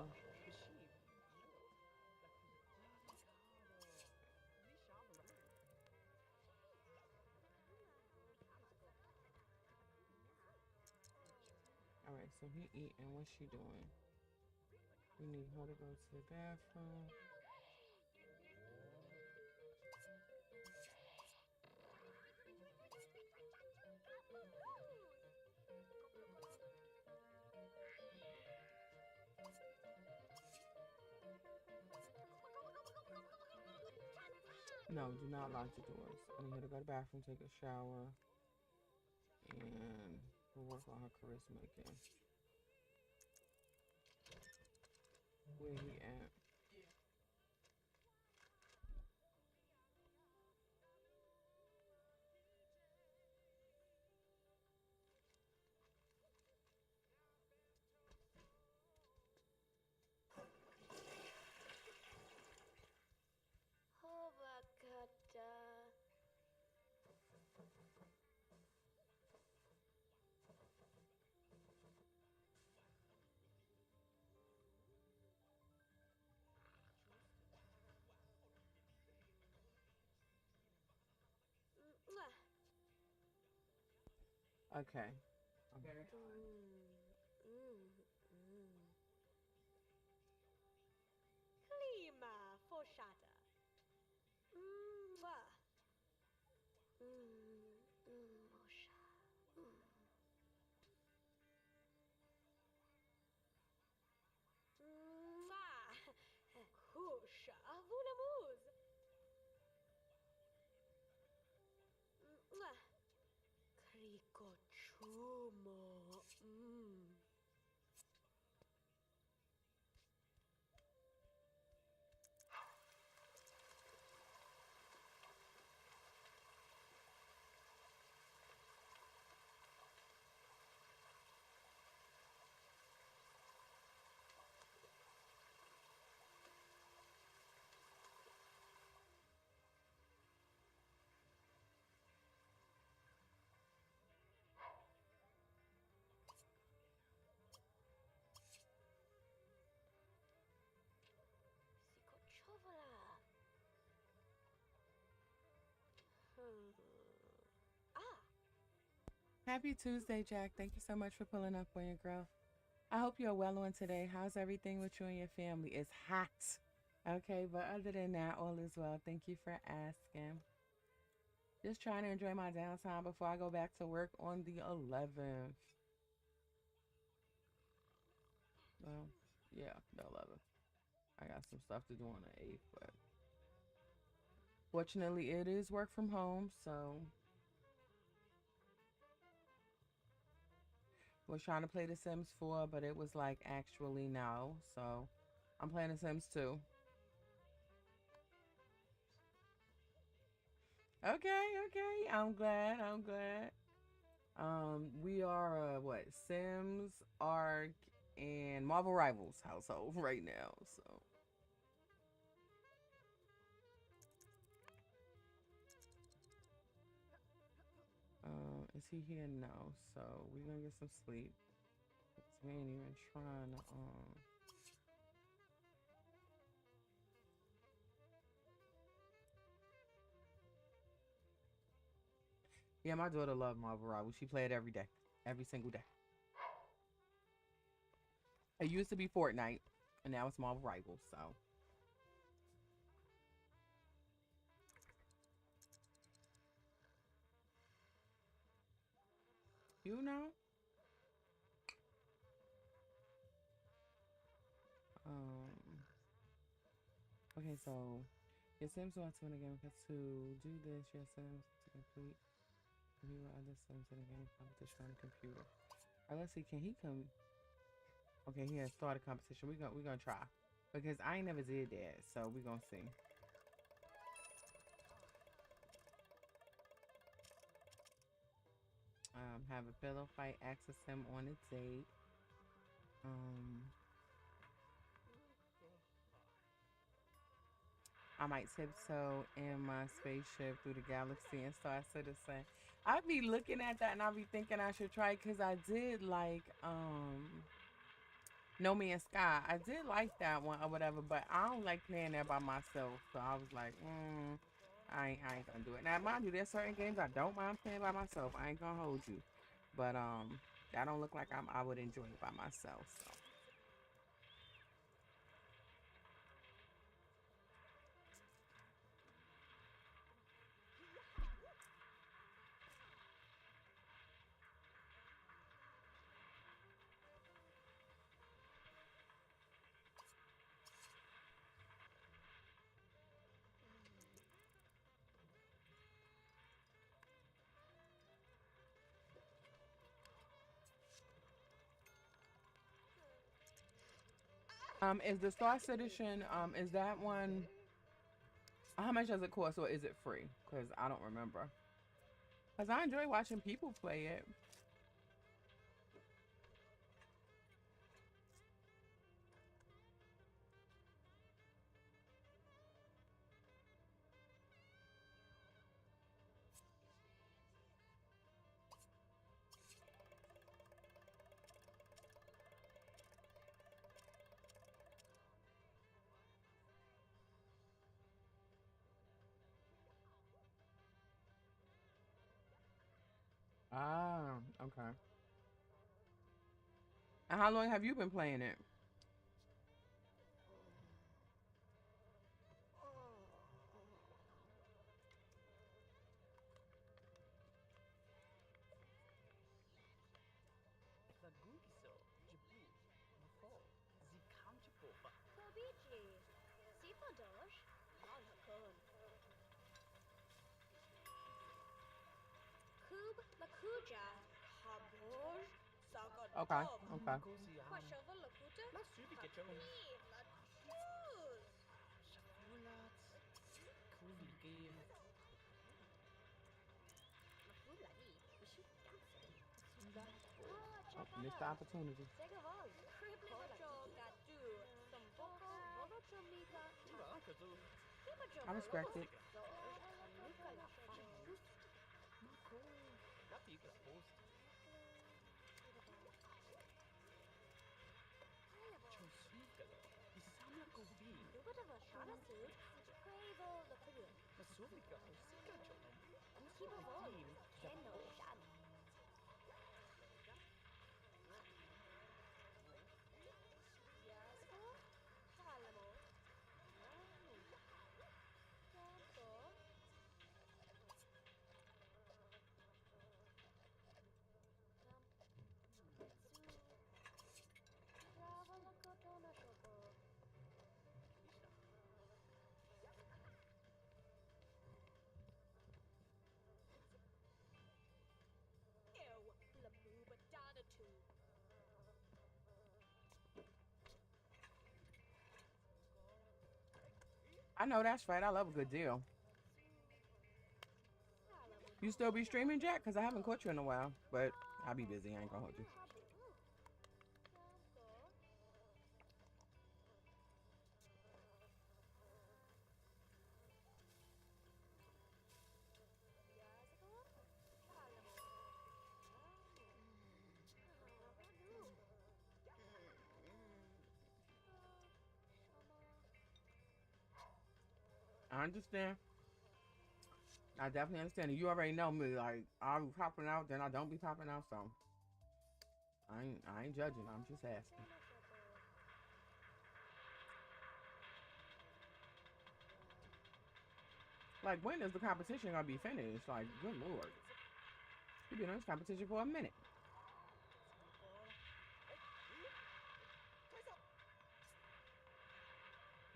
Alright, so he eating. What's she doing? We need her to go to the bathroom. No, do not lock the doors. I need her to go to the bathroom, take a shower, and we'll work on her charisma again. Where he at? Hovakata. Mwah. Okay. Very hard. Mm. Klima foshata. Mwah. Mosha. Mm. Mwah. Kusha vunamuz. Mwah. Krikochumo. Sikochovala. Hmm. Ah. Happy Tuesday, Jack. Thank you so much for pulling up on your girl. I hope you're well on today. How's everything with you and your family? It's hot. Okay, but other than that, all is well. Thank you for asking. Just trying to enjoy my downtime before I go back to work on the 11th. Well, yeah, the 11th. I got some stuff to do on the 8th, but fortunately, it is work from home, so was trying to play The Sims 4, but it was like actually no. So I'm playing The Sims 2. Okay, okay. I'm glad. I'm glad. We are what Sims, Ark, and Marvel Rivals household right now. So is he here? No. So we're gonna get some sleep. We ain't even trying to Yeah, my daughter loved Marvel Rivals. She played every day. Every single day. It used to be Fortnite, and now it's Marvel Rivals, so you know. Um okay, so your Sims wants to win a game because to do this, your Sims to complete review other Sims in a game competition on the computer. Alright, let's see, can he come? Okay, he has started competition. We're gonna try. Because I ain't never did that, so we're gonna see. Have a pillow fight, access him on a date. I might tiptoe in my spaceship through the galaxy and Star Citizen. I be looking at that and I be thinking I should try because I did like No Man's Sky. I did like that one or whatever, but I don't like playing there by myself. So I was like, I ain't gonna do it. Now mind you, there's certain games I don't mind playing by myself. I ain't gonna hold you. But that don't look like I would enjoy it by myself. So Is the Star Citizen, is that one, how much does it cost or is it free? Because I don't remember. Because I enjoy watching people play it. Ah, okay. And how long have you been playing it? Kobici. Sifadosh. Malhakun. Kub Lakuja. Haboj. Okay, Sagadov. okay. Mashava Lakuta. Hakni. Latus. Mahulani. Bishuk Dancer. Ah, Oh, missed the Chakada. opportunity. Segavol. Kriblimacho Gadu. Samboko. Volocho Miga. Kribajo I respect Volobo. it. Zoj. Kanuka Lafan. Lubadava Shana Suit. Quavo Lakudu. Kiba Vol. Keno Shan. Yazgo. Halamo. Campo. Travalakotona Shopo. Ew. Labuba Donatu. I know that's right. I love a good deal. You still be streaming, Jack? Because I haven't caught you in a while. But I'll be busy. I ain't gonna hold you. I understand. I definitely understand. You already know me. Like, I'll be popping out, then I don't be popping out. So I ain't judging. I'm just asking. Like, when is the competition gonna be finished? Like, good lord. You've been on this competition for a minute.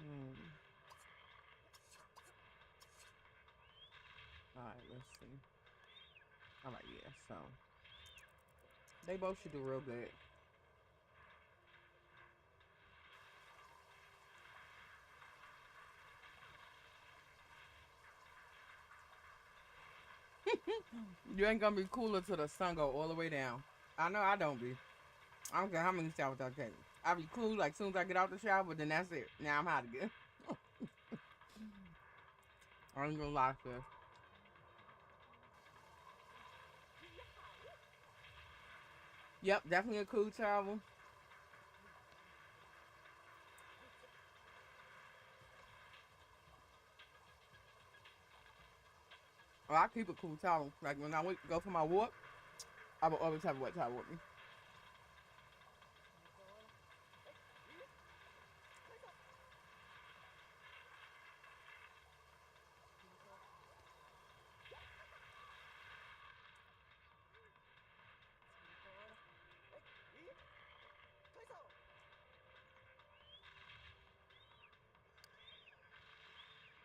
Hmm. All right, let's see. All right, yeah. So they both should do real good. You ain't gonna be cooler till the sun go all the way down. I know I don't be. I don't care how many showers I take. I be cool like soon as I get out the shower, but then that's it. Now I'm hot again. I ain't gonna lie, sis. Yep, definitely a cool towel. Oh, I keep a cool towel. Like when I go for my walk, I will always have a wet towel with me.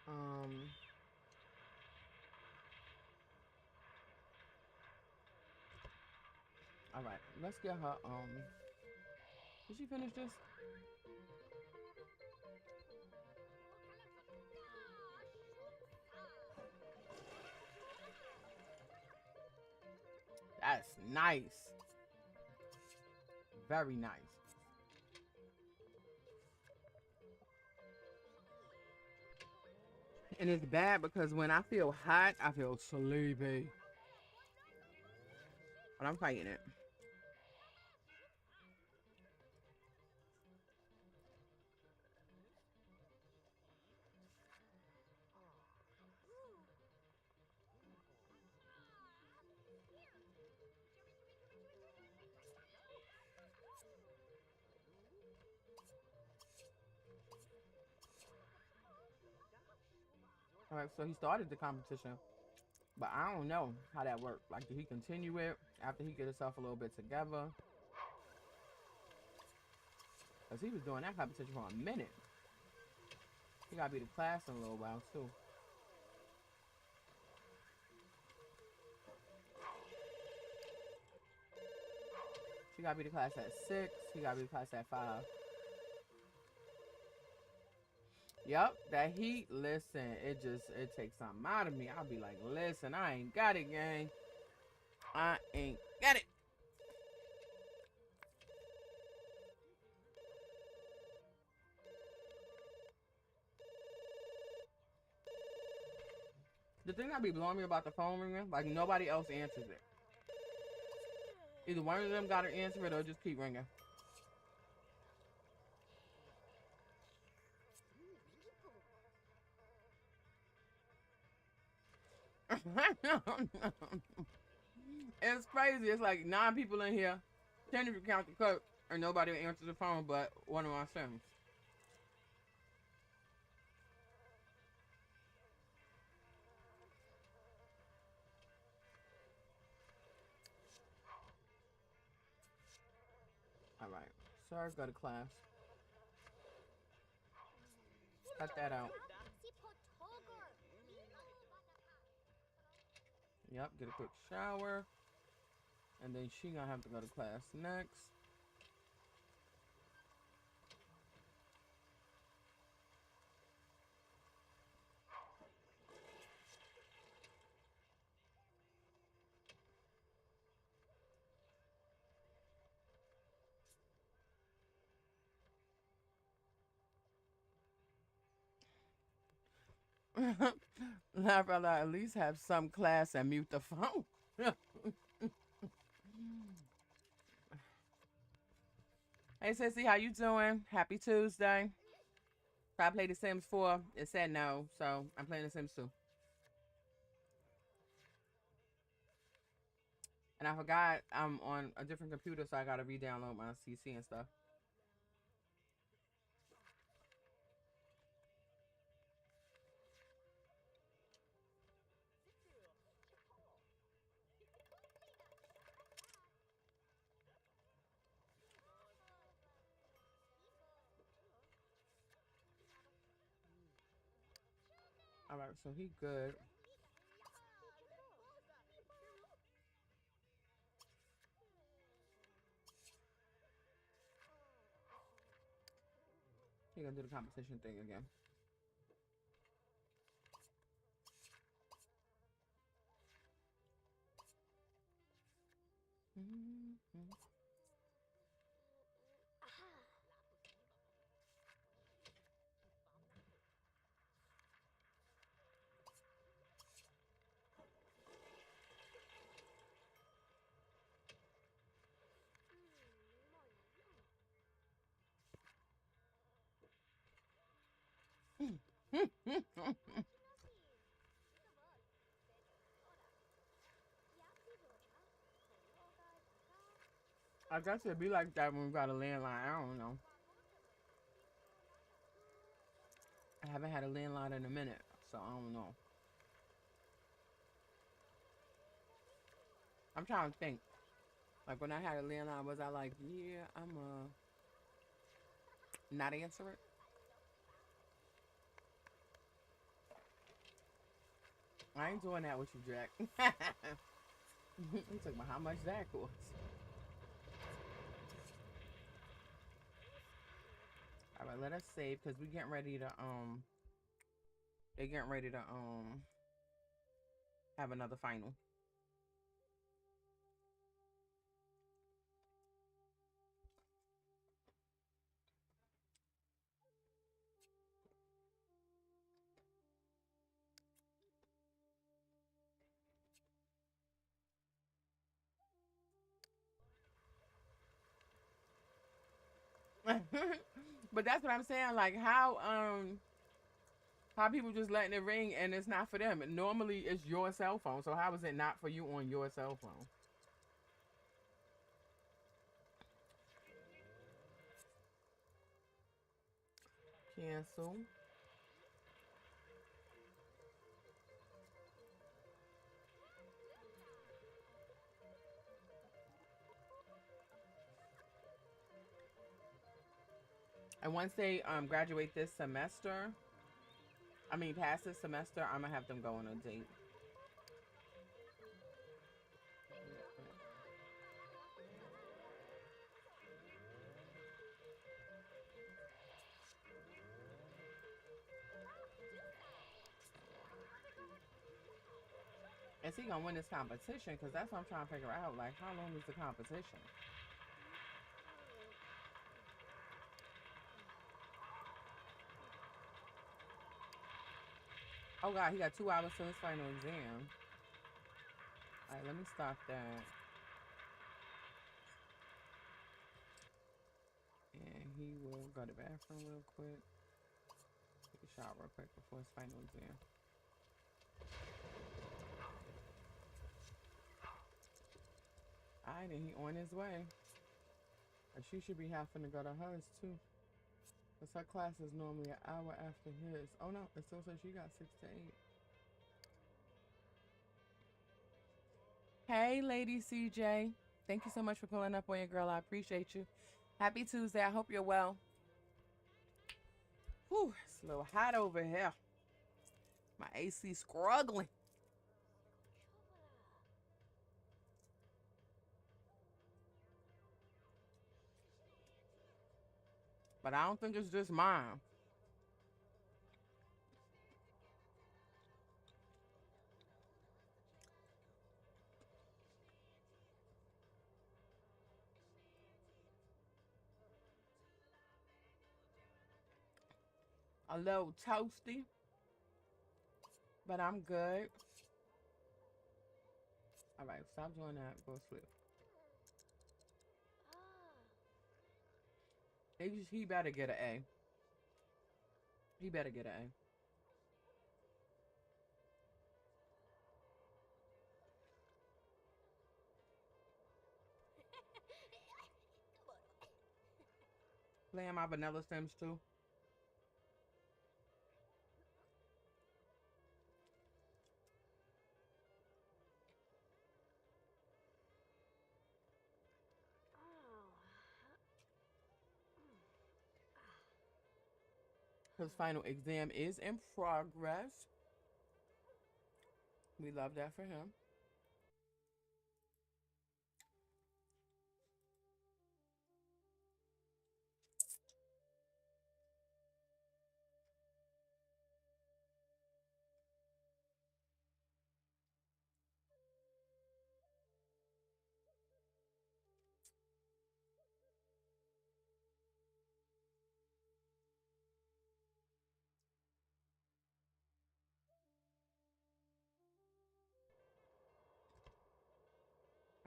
Um, all right, let's get her. Did she finish this? That's nice. Very nice. And it's bad because when I feel hot, I feel sleepy. But I'm fighting it. All right, so he started the competition, but I don't know how that worked. Like, did he continue it after he get himself a little bit together? Because he was doing that competition for a minute. He got to be the class in a little while, too. She got to be the class at 6. He got to be the class at 5. Yep, that heat, listen, it takes something out of me. I'll be like, listen, I ain't got it, gang. I ain't got it. The thing that be blowing me about the phone ringing, like nobody else answers it. Either one of them got to answer it or just keep ringing. It's crazy. It's like 9 people in here, 10 if you count the cook, and nobody answers the phone but one of my Sims. All right, sir, go to class. Cut that out. Yep, get a quick shower. And then she gonna have to go to class next. I'd rather at least have some class and mute the phone. Hey sissy, how you doing? Happy Tuesday. So I played The Sims 4. It said no, so I'm playing The Sims 2. And I forgot I'm on a different computer, so I gotta re-download my CC and stuff. All right, so he good. He gonna do the competition thing again. I guess it'd be like that when we got a landline. I don't know. I haven't had a landline in a minute, so I don't know. I'm trying to think. Like when I had a landline, was I like, yeah, I'm not answer it? I ain't doing that with you, Jack. He took my how much that cost. All right, let us save because we getting ready to they're getting ready to have another final. But that's what I'm saying. Like how people just letting it ring and it's not for them. Normally it's your cell phone. So how is it not for you on your cell phone? Cancel. And once they graduate this semester, I mean past this semester, I'm gonna have them go on a date. Is he gonna win this competition? Because that's what I'm trying to figure out. Like, how long is the competition? Oh God, he got 2 hours to his final exam. All right, let me stop that. And he will go to the bathroom real quick. Take a shower real quick before his final exam. All right, and he on his way. And she should be having to go to hers too. Because her class is normally an hour after his. Oh no, it still says she got 6 to 8. Hey, Lady CJ. Thank you so much for pulling up on your girl. I appreciate you. Happy Tuesday. I hope you're well. Whew, it's a little hot over here. My AC struggling. But I don't think it's just mine. A little toasty. But I'm good. All right, stop doing that. Go to sleep. He better get an A. He better get an A. Playing my vanilla Sims 2. His final exam is in progress. We love that for him.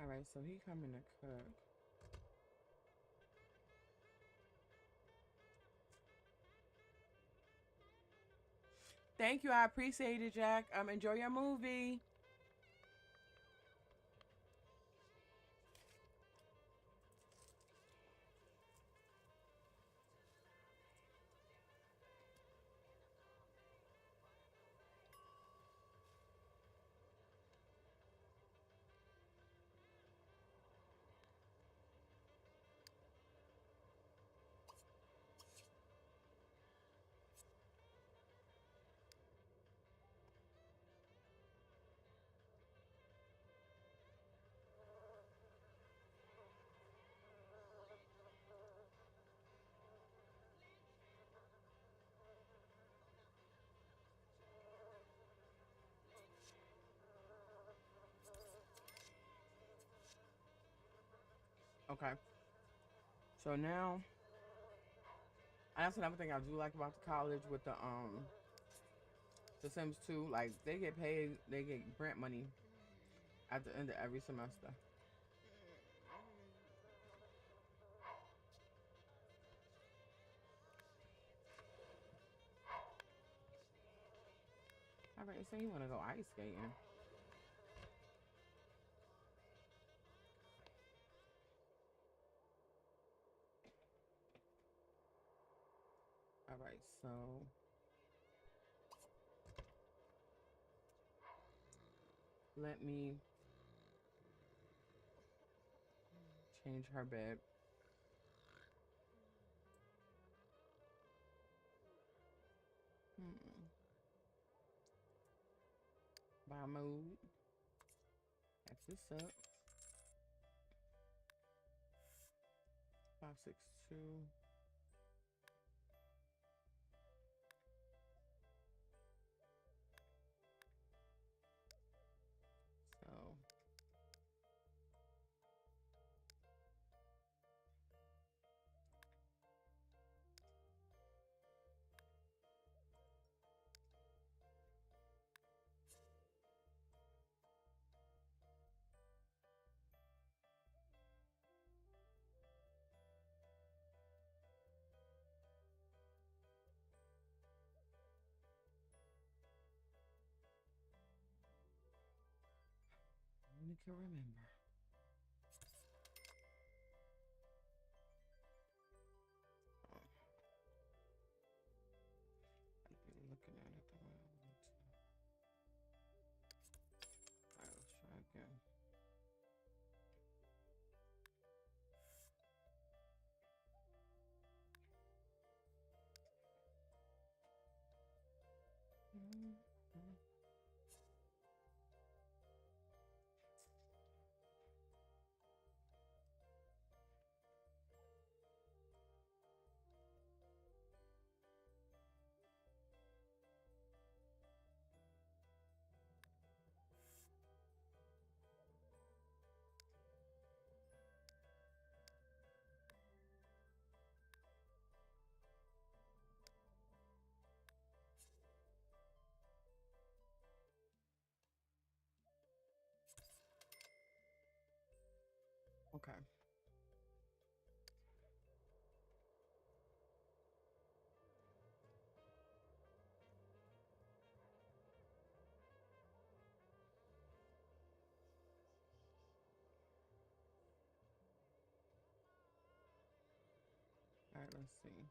All right, so he coming to cook. Thank you. I appreciate it, Jack. Enjoy your movie. Okay. So now, that's another thing I do like about the college with the Sims 2. Like they get paid, they get grant money at the end of every semester. All right, so you want to go ice skating? All right, so let me change her bed. Hmm. By mode. X this up. 562. So you can remember. Oh, I'd be looking at it the way I want to. All right, let's try again. Mhm. Okay. All right, let's see.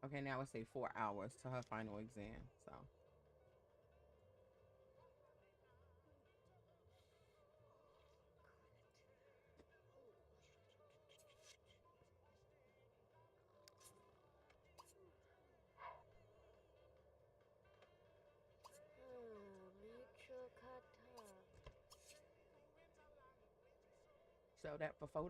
Okay, now let's say 4 hours to her final exam. So, sell that for $4.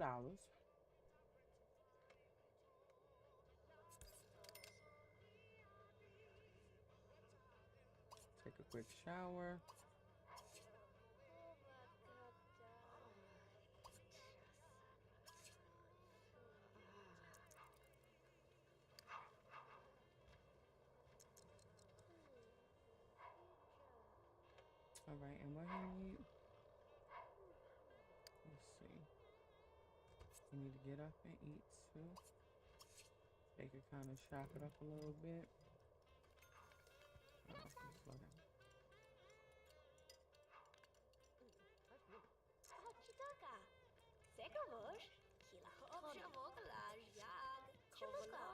Take a quick shower. All right, and what you need? Let's see. You need to get up and eat too. They could kind of chop it up a little bit. Oh, slow down. Chitaka. Sekovosh. Kila Obshavogla. Jag. Chimuka.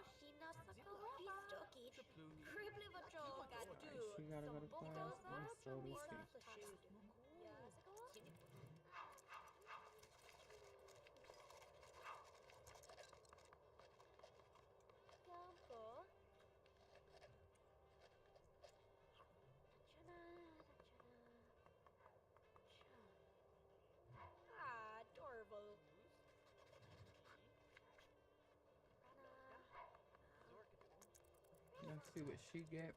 Bistoki. Priblivacho. Gadu. She gotta go to class, and so does he. Gampo. Ah, adorable. Let's see what she get.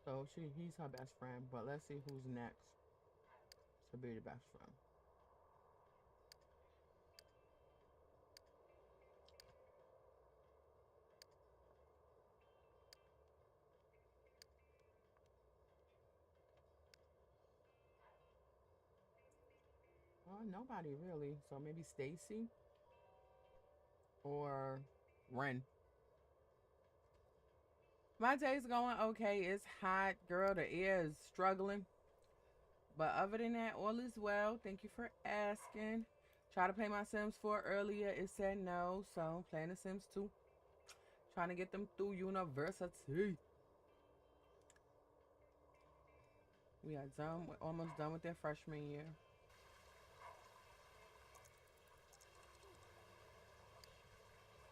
So he's her best friend, but let's see who's next to be the best friend. Oh, nobody really. So maybe Stacy or Ren. My day's going okay. It's hot, girl. The air is struggling. But other than that, all is well. Thank you for asking. Try to play my Sims 4 earlier. It said no. So playing the Sims 2. Trying to get them through university. We are done. We're almost done with their freshman year.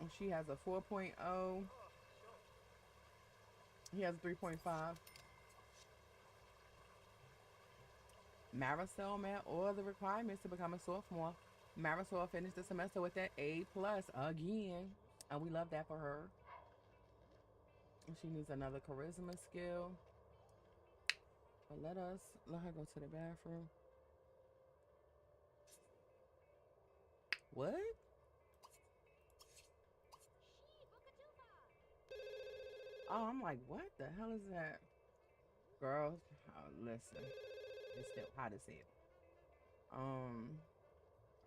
And she has a 4.0. He has a 3.5. Marisol met all the requirements to become a sophomore. Marisol finished the semester with that A plus again. And we love that for her. She needs another charisma skill. But let her go to the bathroom. What? Oh, I'm like, what the hell is that? Girls, oh, listen. It's still hot as hell.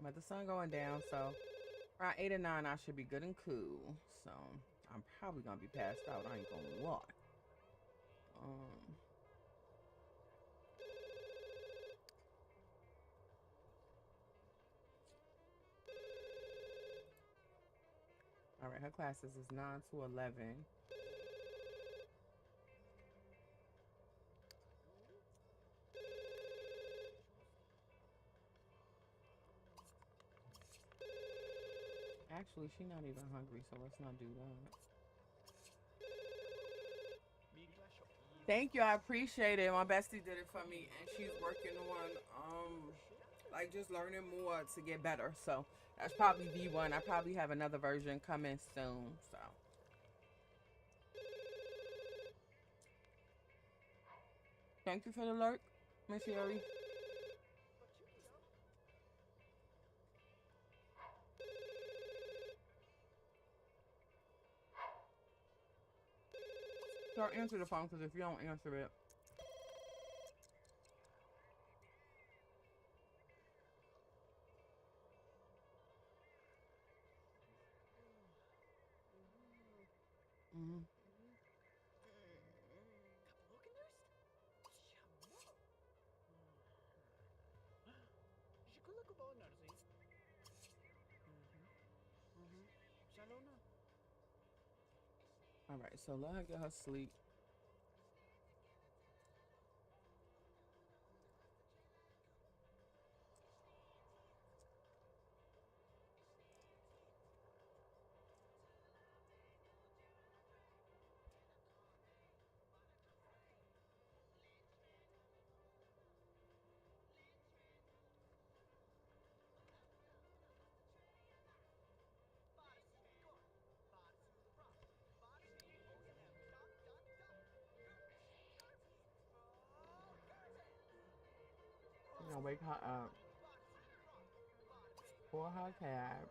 I'm at the sun going down, so around 8 or 9 I should be good and cool. So I'm probably gonna be passed out, I ain't gonna lie. All right, her classes is 9 to 11. Actually, she's not even hungry, so let's not do that. Thank you, I appreciate it. My bestie did it for me, and she's working on like just learning more to get better. So that's probably V1. I probably have another version coming soon. So thank you for the alert, Miss Yuri. So answer the phone because if you don't answer it, mm-hmm. All right. So let her get her sleep. You know, wake her up. Pour her cab.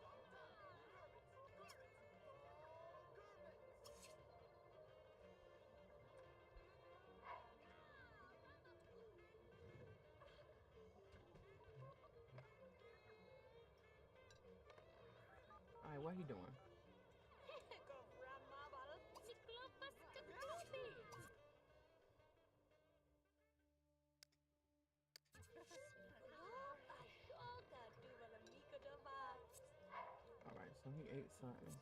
All right, what he doing? All right, so he ate something.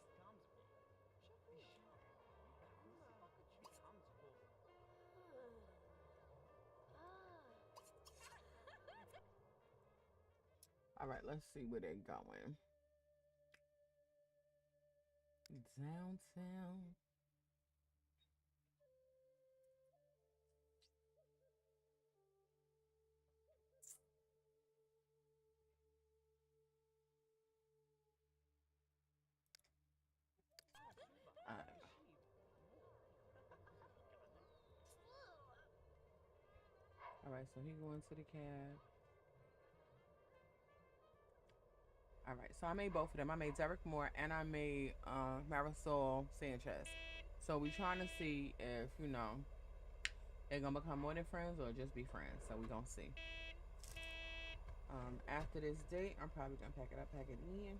All right, let's see where they're going. Downtown. All right. All right, so he going to the cab. All right, so I made both of them. I made Derek Moore and I made Marisol Sanchez. So we trying to see if, you know, they're gonna become more than friends or just be friends. So we gonna see. After this date, I'm probably gonna pack it up, pack it in.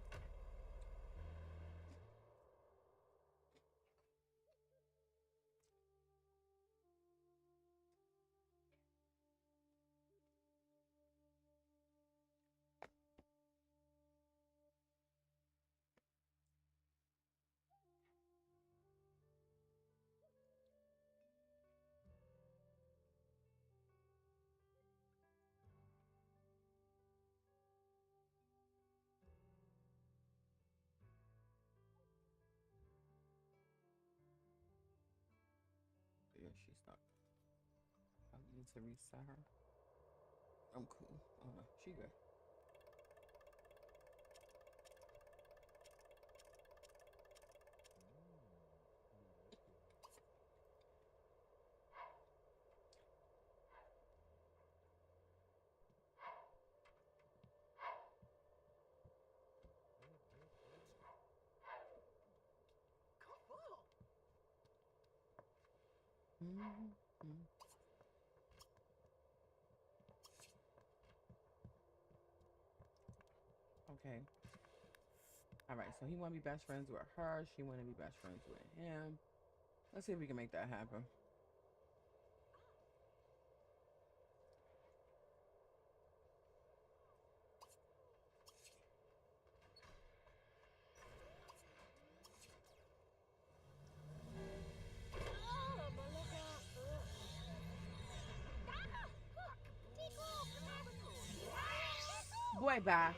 Yeah, she's stuck. I need to reset her. I'm cool. Oh no, she good. Mm-hmm. Okay. All right, so he want to be best friends with her. She want to be best friends with him. Let's see if we can make that happen. Boy, bye.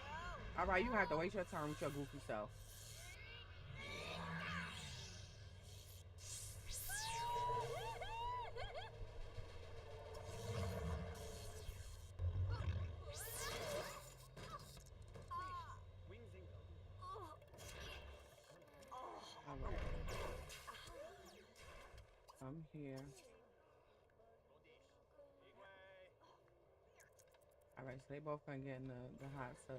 All right, you have to wait your turn with your goofy self. All right. I'm here. All right, so they both gonna get in the hot tub.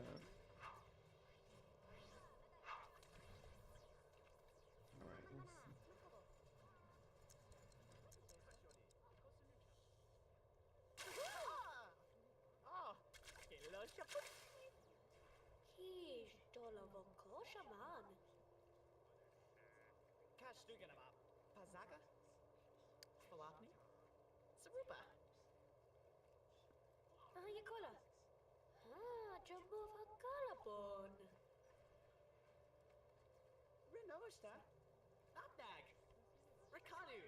All right, let's see. Kish dolavonko shaman. Pazaga? Falafni? Sarupa? Yakola. Jumbo Fakalabon. Renosta? Abdag? Rakanu?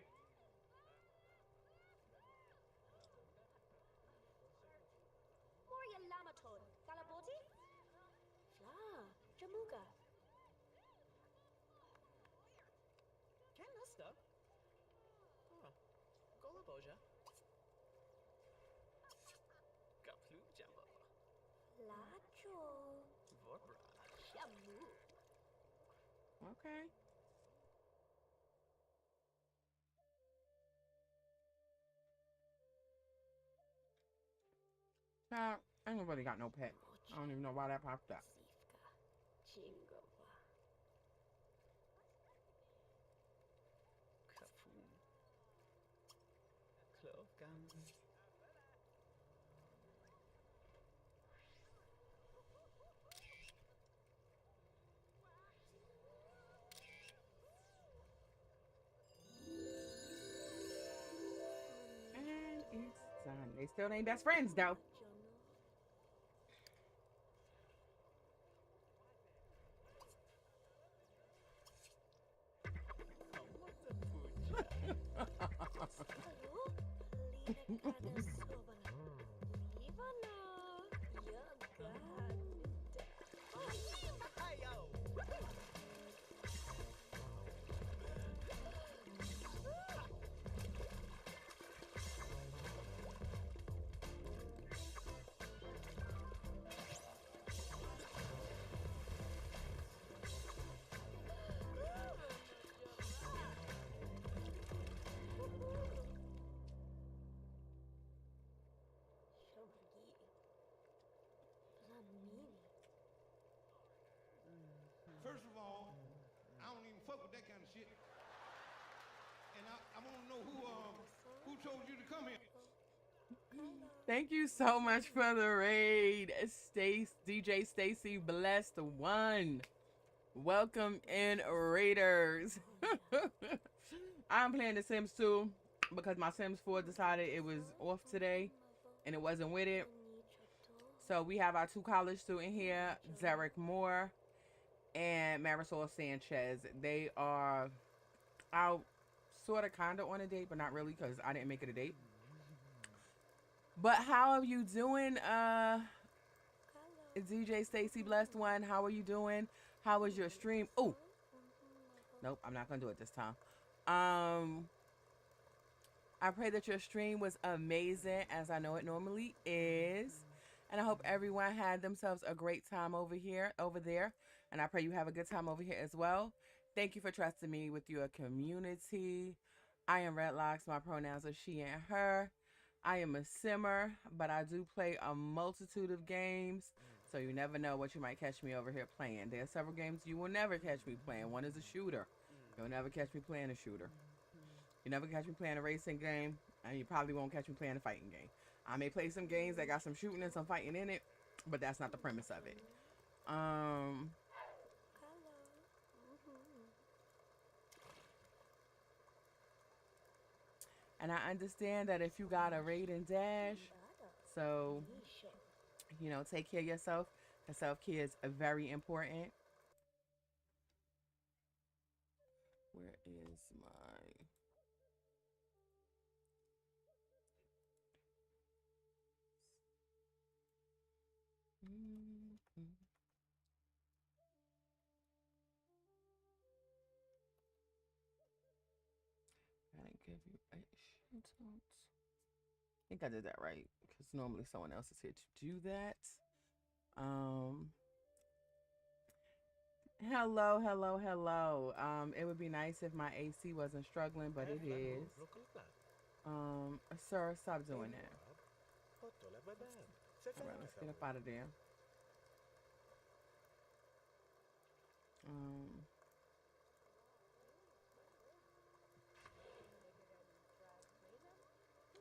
Moria Lamaton. Galaboti? Fla. Jamuga. Canasta? Oh. Golaboja? Kaplu Jumbo? Lacho. Vorbra? Shamu. Okay. Nah, ain't nobody got no pet. I don't even know why that popped up. Sifka. Chingova. Kapu? Klovgan? And it's done. They still ain't best friends though. Hello? Lina Kana Sovala. Livana. Yaganda. Ayo! who told you to come here? Thank you so much for the raid, DJ Stacy Blessed One. Welcome in, Raiders. I'm playing The Sims 2 because my Sims 4 decided it was off today and it wasn't with it. So we have our two college students here, Derek Moore and Marisol Sanchez. They are out sort of kind of on a date, but not really because I didn't make it a date. But how are you doing, DJ Stacy Blessed One? How are you doing? How was your stream? Oh, nope, I'm not gonna do it this time. I pray that your stream was amazing, as I know it normally is. And I hope everyone had themselves a great time over there. And I pray you have a good time over here as well. Thank you for trusting me with your community. I am Redlocks. My pronouns are she and her. I am a simmer, but I do play a multitude of games. So you never know what you might catch me over here playing. There are several games you will never catch me playing. One is a shooter. You'll never catch me playing a shooter. You never catch me playing a racing game, and you probably won't catch me playing a fighting game. I may play some games that got some shooting and some fighting in it, but that's not the premise of it. And I understand that if you got a raid and dash, so, take care of yourself. Because self-care is very important. Where is my... I didn't give you a shout out. I think I did that right because normally someone else is here to do that. Hello, hello, hello. It would be nice if my AC wasn't struggling, but it is. Sir, stop doing that. All right, let's get up out of there.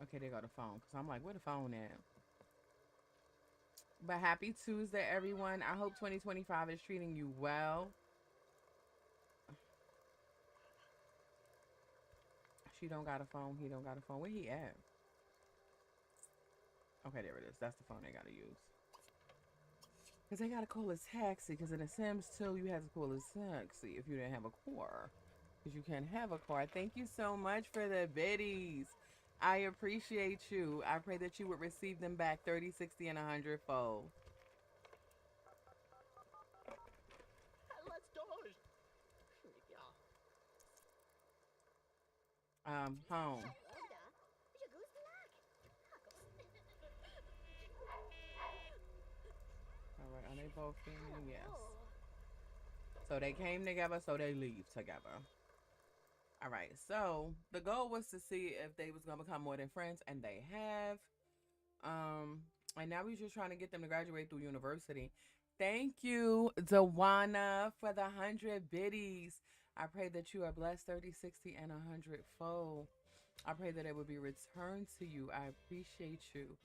Okay, they got the phone because I'm like, where the phone at? But happy Tuesday, everyone. I hope 2025 is treating you well. She don't got a phone. He don't got a phone. Where he at? Okay, there it is. That's the phone they gotta use. Because they gotta call a taxi. Because in The Sims 2, you have to call a taxi if you didn't have a car. Because you can't have a car. Thank you so much for the biddies. I appreciate you. I pray that you would receive them back 30, 60, and 100-fold. Home. All right, are they both female? Yes. So they came together, so they leave together. All right, so the goal was to see if they was gonna become more than friends, and they have. And now we're just trying to get them to graduate through university. Thank you, Dewana, for the 100 biddies. I pray that you are blessed 30, 60, and 100-fold. I pray that it will be returned to you. I appreciate you.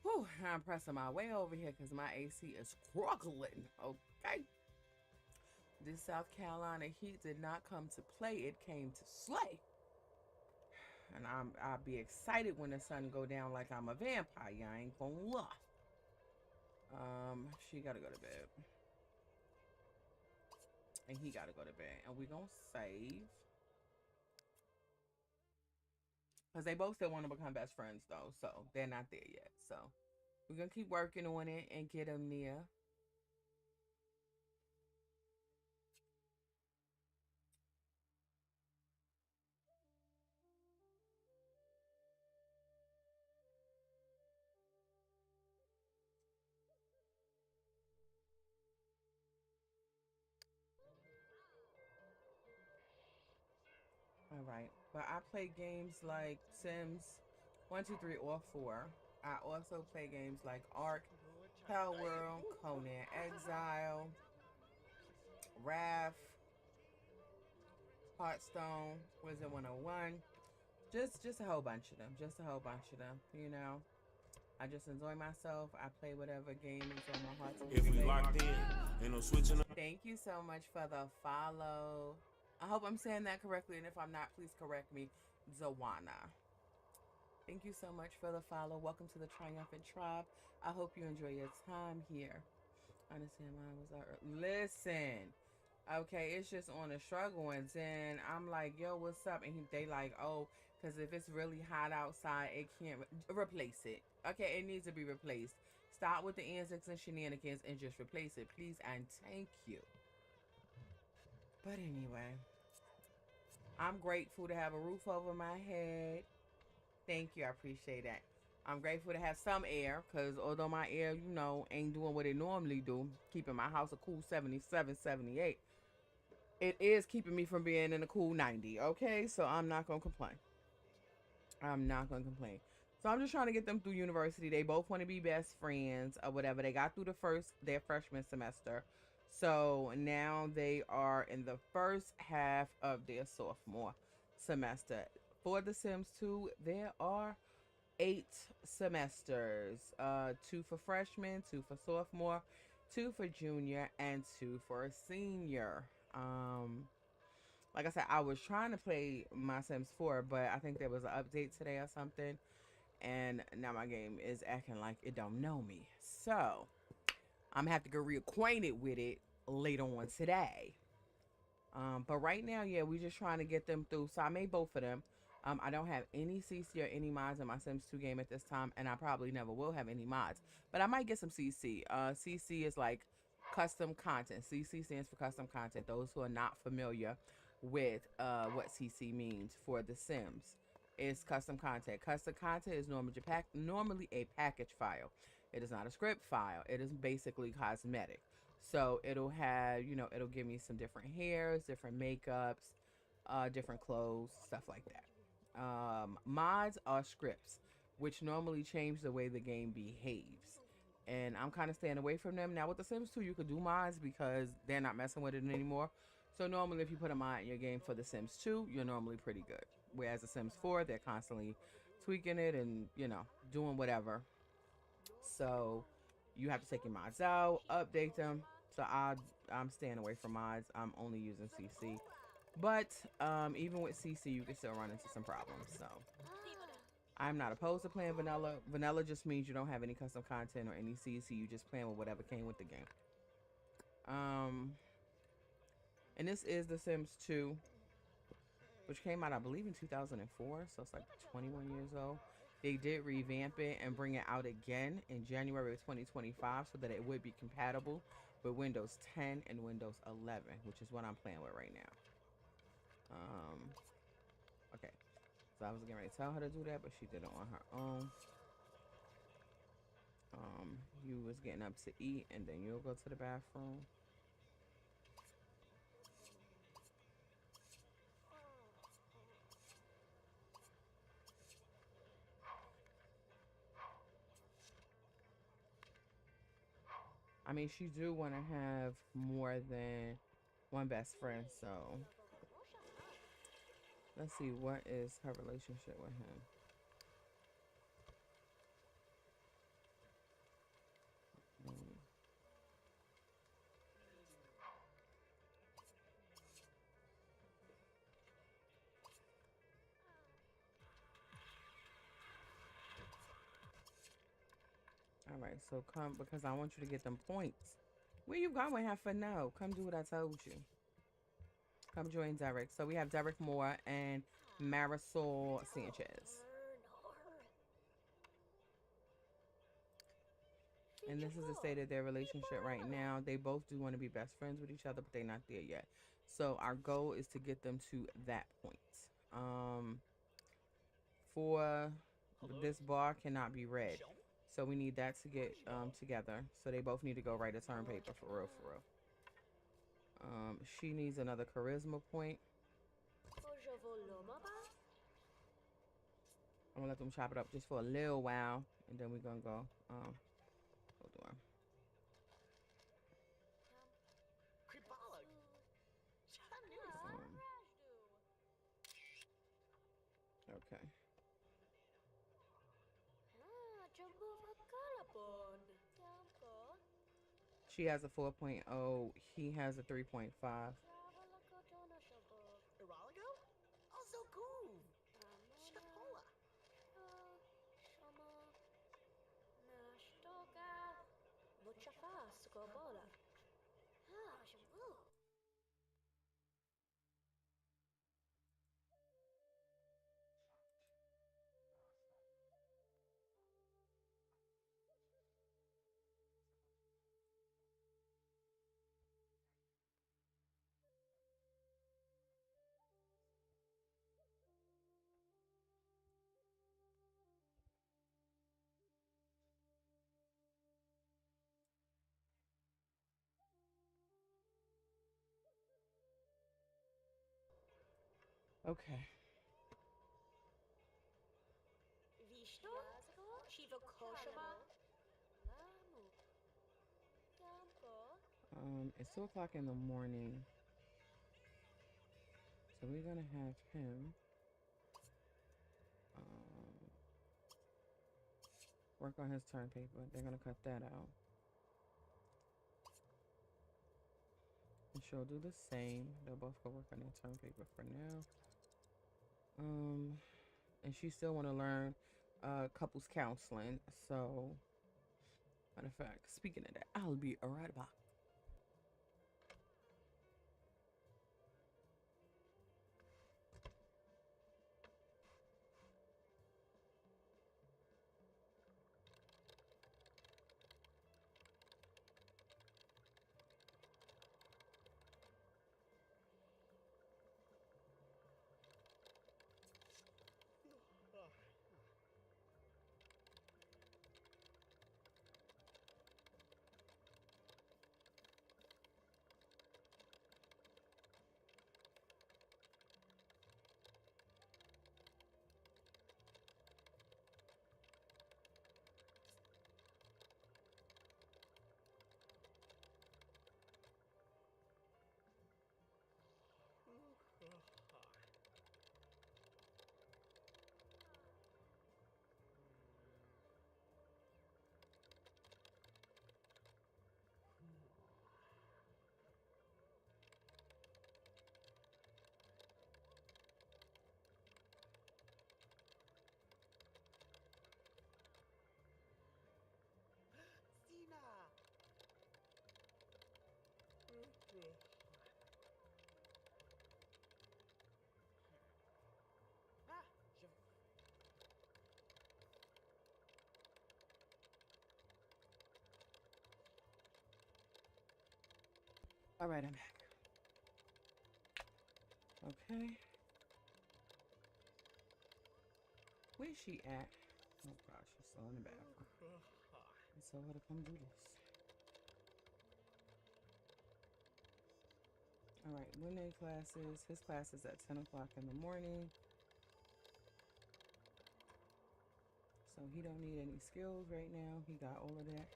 Whew, I'm pressing my way over here because my AC is struggling. Okay. This South Carolina heat did not come to play. It came to slay. And I'll be excited when the sun go down like I'm a vampire. I ain't gonna lie. She gotta go to bed. And he gotta go to bed. And we gonna save. Because they both still want to become best friends, though. So, they're not there yet. So, we're going to keep working on it and get them there. All right. But I play games like Sims 1, 2, 3, or 4. I also play games like Ark, Hell World, Conan Exile, Wrath, Hearthstone, Wizard 101. Just a whole bunch of them. Just a whole bunch of them. You know, I just enjoy myself. I play whatever game is on my heart to If we play. locked in, ain't no switching up. Thank you so much for the follow. I hope I'm saying that correctly, and if I'm not, please correct me. Zawana. Thank you so much for the follow. Welcome to the Triumphant Tribe. I hope you enjoy your time here. I understand mine was out. Listen, okay, it's just on a struggle, and then I'm like, yo, what's up? And they like, oh, because if it's really hot outside, it can't replace it. Okay, it needs to be replaced. Stop with the antics and shenanigans and just replace it, please and thank you. But anyway, I'm grateful to have a roof over my head. Thank you. I appreciate that. I'm grateful to have some air because although my air, you know, ain't doing what it normally do, keeping my house a cool 77, 78, it is keeping me from being in a cool 90. Okay, so I'm not going to complain. I'm not going to complain. So I'm just trying to get them through university. They both want to be best friends or whatever. They got through their freshman semester. So now they are in the first half of their sophomore semester. For The Sims 2, there are 8 semesters. 2 for freshmen, 2 for sophomore, 2 for junior, and 2 for senior. Like I said, I was trying to play my Sims 4, but I think there was an update today or something, and now my game is acting like it don't know me. So I'm gonna have to get reacquainted with it later on today. But right now, yeah, we just trying to get them through. So I made both of them. I don't have any CC or any mods in my Sims 2 game at this time, and I probably never will have any mods. But I might get some CC. CC is like custom content. CC stands for custom content. Those who are not familiar with what CC means for The Sims, is custom content. Custom content is normally a package file. It is not a script file. It is basically cosmetic. So it'll have, you know, it'll give me some different hairs, different makeups, different clothes, stuff like that. Mods are scripts, which normally change the way the game behaves. And I'm kind of staying away from them. Now with The Sims 2, you could do mods because they're not messing with it anymore. So normally if you put a mod in your game for The Sims 2, you're normally pretty good. Whereas The Sims 4, they're constantly tweaking it and, you know, doing whatever. So you have to take your mods out, update them. So I'm staying away from mods. I'm only using CC. But even with CC, you can still run into some problems. So I'm not opposed to playing vanilla. Vanilla just means you don't have any custom content or any CC. You just playing with whatever came with the game. And this is The Sims 2, which came out, I believe, in 2004. So it's like 21 years old. They did revamp it and bring it out again in January of 2025 so that it would be compatible with Windows 10 and Windows 11, which is what I'm playing with right now. Okay. So I was getting ready to tell her to do that, but she did it on her own. You was getting up to eat, and then you'll go to the bathroom. I mean, she do want to have more than one best friend, so let's see, what is her relationship with him? All right, so come, because I want you to get them points. Where you going, have fun now? Come do what I told you. Come join Derek. So we have Derek Moore and Marisol Sanchez. And this is the state of their relationship right now. They both do want to be best friends with each other, but they're not there yet. So our goal is to get them to that point. For this bar cannot be read. So we need that to get together. So they both need to go write a term paper for real, for real. She needs another charisma point. I'm gonna let them chop it up just for a little while, and then we're gonna go. Hold on. She has a 4.0. He has a 3.5. Travelakadono shobo. Iralago? Also cool. Ramona. Shapola. Shoma. Nashtoka. Bochafa skobola. Ah, shabu. Okay. Vishto. Shiva koshaba. Lamu. Gamko. It's 2 o'clock in the morning. So we're gonna have him work on his turn paper. They're gonna cut that out. And she'll do the same. They'll both go work on their turn paper for now. And she still wanna learn couples counseling. So matter of fact, speaking of that, I'll be right back. Sina. Ah, je... All right, I'm back. Okay. Where's she at? Oh gosh, she's still in the bathroom. And so her to come do this. All right, Winnie classes. His class is at 10 o'clock in the morning. So he don't need any skills right now. He got all of that.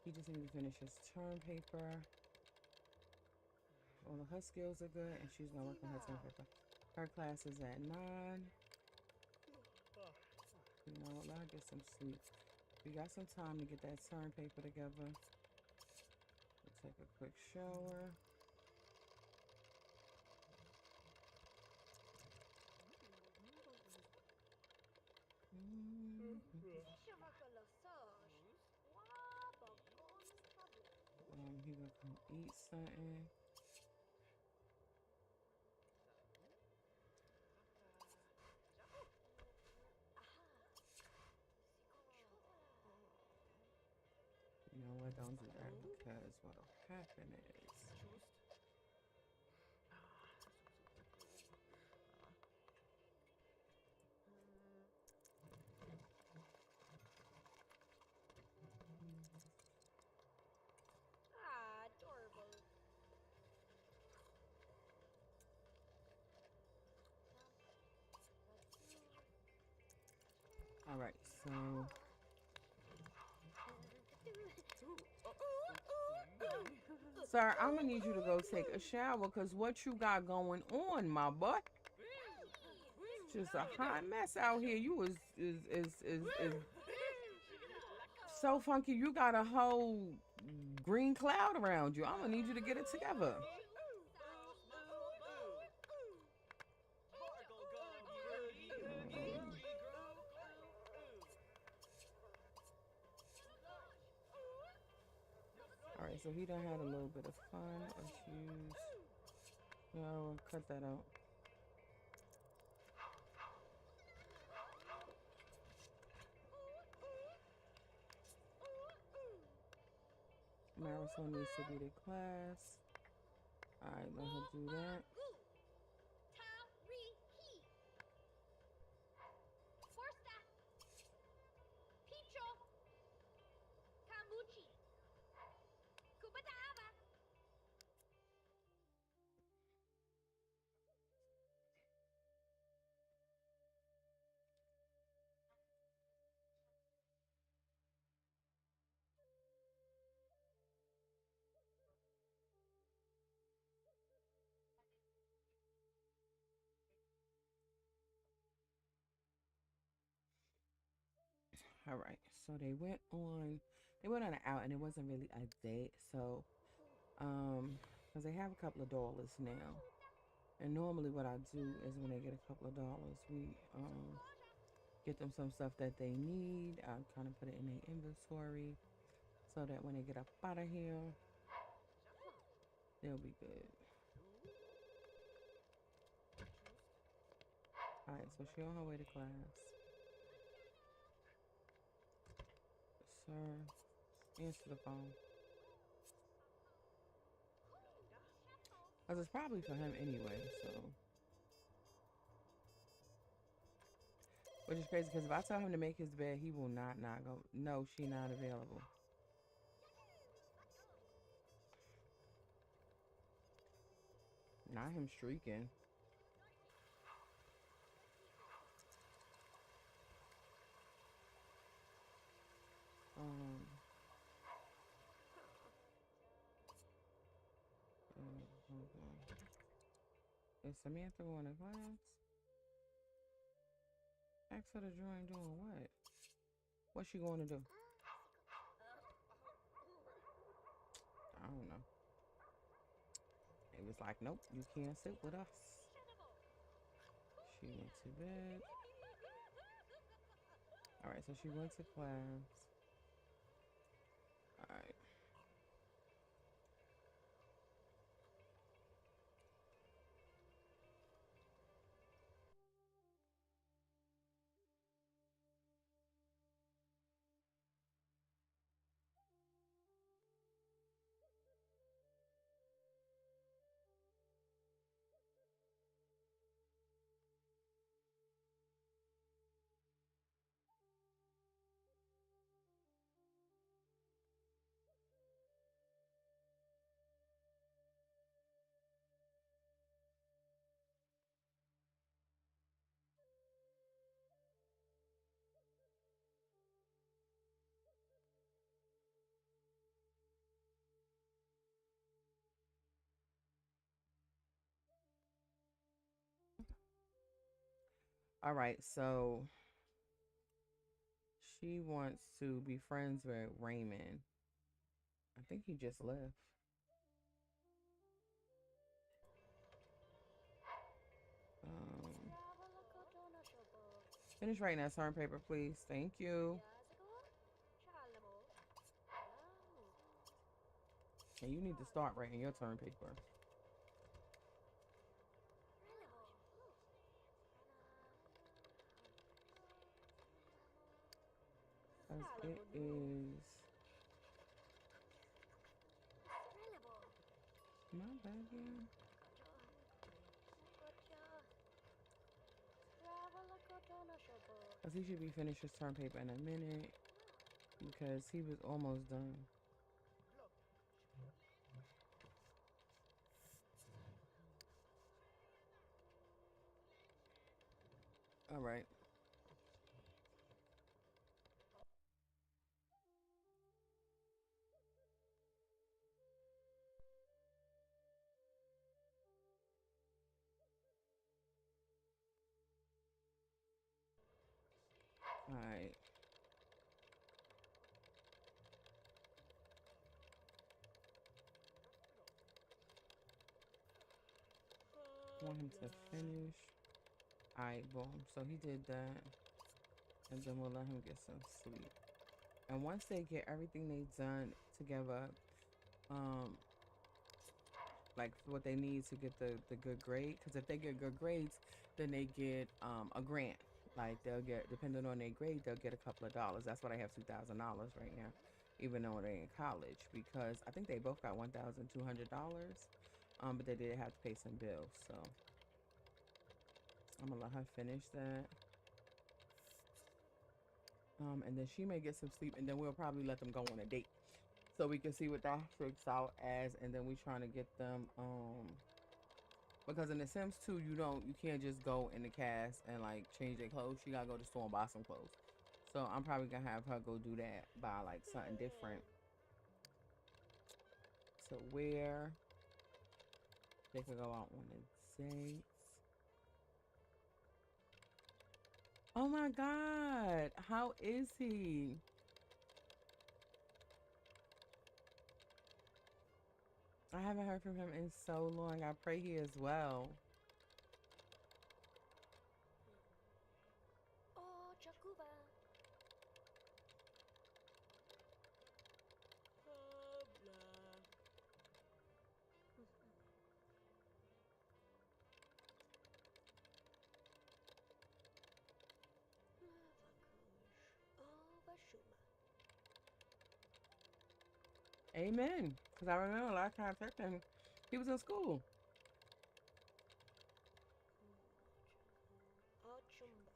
He just needs to finish his term paper. All of her skills are good, and she's gonna work on her term paper. Her class is at 9. You know, let her get some sleep. We got some time to get that term paper together. We'll take a quick shower. He gonna come eat something. You know what? Don't do that because what'll happen is Ah, adorable. all right. So sir, I'm gonna need you to go take a shower because what you got going on, my boy? Just a hot mess out here. You is So funky, you got a whole green cloud around you. I'm gonna need you to get it together. All right, so he done had a little bit of fun. Let's use. No, cut that out. Marisol needs to be the class. All right, let her do that. All right, so they went on an out, and it wasn't really a date. So, because they have a couple of dollars now, and normally what I do is when they get a couple of dollars, we get them some stuff that they need. I kind of put it in their inventory so that when they get up out of here, they'll be good. All right, so she on her way to class. Sir, answer the phone. Because it's probably for him anyway, so. Which is crazy, because if I tell him to make his bed, he will not go. No, she not available. Not him streaking. Um, hold on. Is Samantha going to class? Ask her to join doing what? What's she going to do? I don't know. It was like, nope, you can't sit with us. She went to bed. All right, so she went to class. All right. All right, so she wants to be friends with Raymond. I think he just left. Finish writing that turn paper, please. Thank you. And you need to start writing your turn paper. As it is. My bad, yeah. Because he should be finished his term paper in a minute. Because he was almost done. All right. All right. want him to finish. All right, boom. So he did that, and then we'll let him get some sleep. And once they get everything they done together, um, like what they need to get the good grade, because if they get good grades, then they get a grant. Like they'll get, depending on their grade, they'll get a couple of dollars. That's what I have, $2,000 right now, even though they're in college, because I think they both got $1,200. But they did have to pay some bills, so I'm gonna let her finish that. And then she may get some sleep, and then we'll probably let them go on a date, so we can see what that shakes out as. And then we trying to get them, because in the Sims 2, you can't just go in the cast and like change their clothes. She gotta go to the store and buy some clothes. So I'm probably gonna have her go do that, buy like something different to wear. They could go out on the dates. Oh my God, how is he? I haven't heard from him in so long. I pray he is well. Oh, Jakuba. Oh, Bashuma. Amen. Because I remember last time I checked him, he was in school. Oh, Chumba.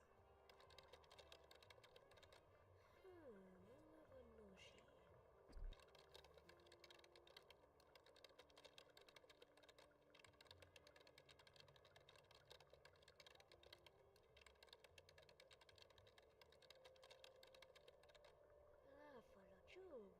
Malavonoshi. Ah, Falachu.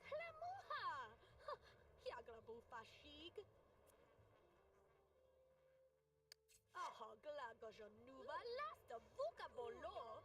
Clamuha! Yaglabu Fashig. Ah, Glagojanuva, last of Vocabolo.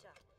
Posha.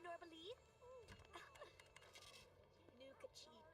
Normally, new Kachip.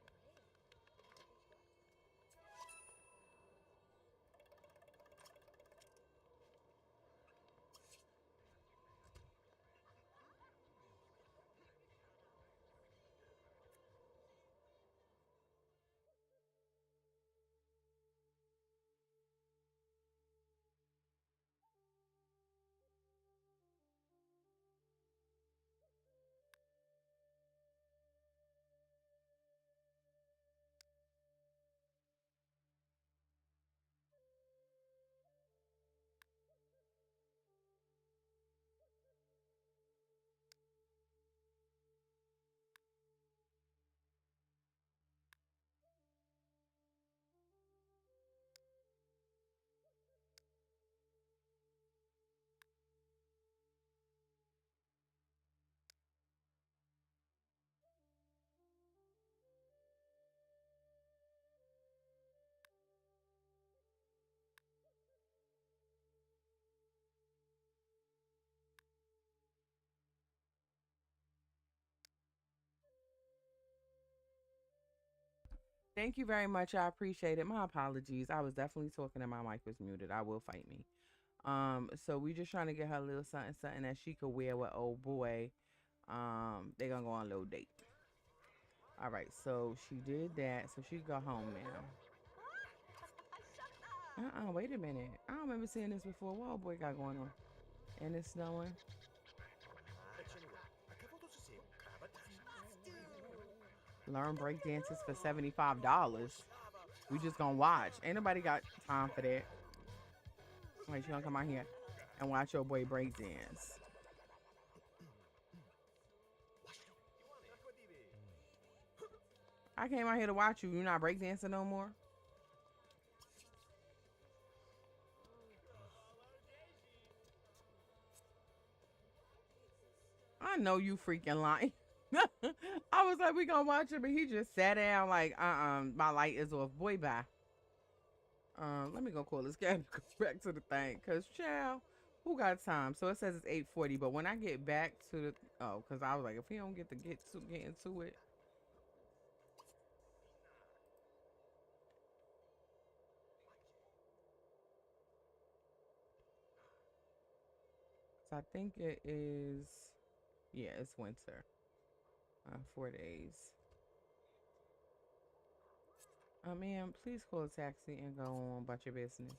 Thank you very much. I appreciate it. My apologies. I was definitely talking and my mic was muted. I will fight me. So we just trying to get her a little something, something that she could wear with old boy. They're gonna go on a little date. All right, so she did that, so she go home now. Wait a minute. I don't remember seeing this before. What old boy got going on? And it's snowing. Learn break dances for $75. We just gonna watch. Ain't nobody got time for that. Wait, you gonna come out here and watch your boy break dance? I came out here to watch you. You're not break dancing no more. I know you freaking lying. I was like, we gonna watch it, but he just sat down like, my light is off. Boy, bye. Let me go call this guy to go back to the thing, cause child, who got time? So it says it's 8:40, but when I get back to the, cause I was like, if he don't get into it. So I think it is, yeah, it's winter. 4 days. Ma'am, please call a taxi and go on about your business.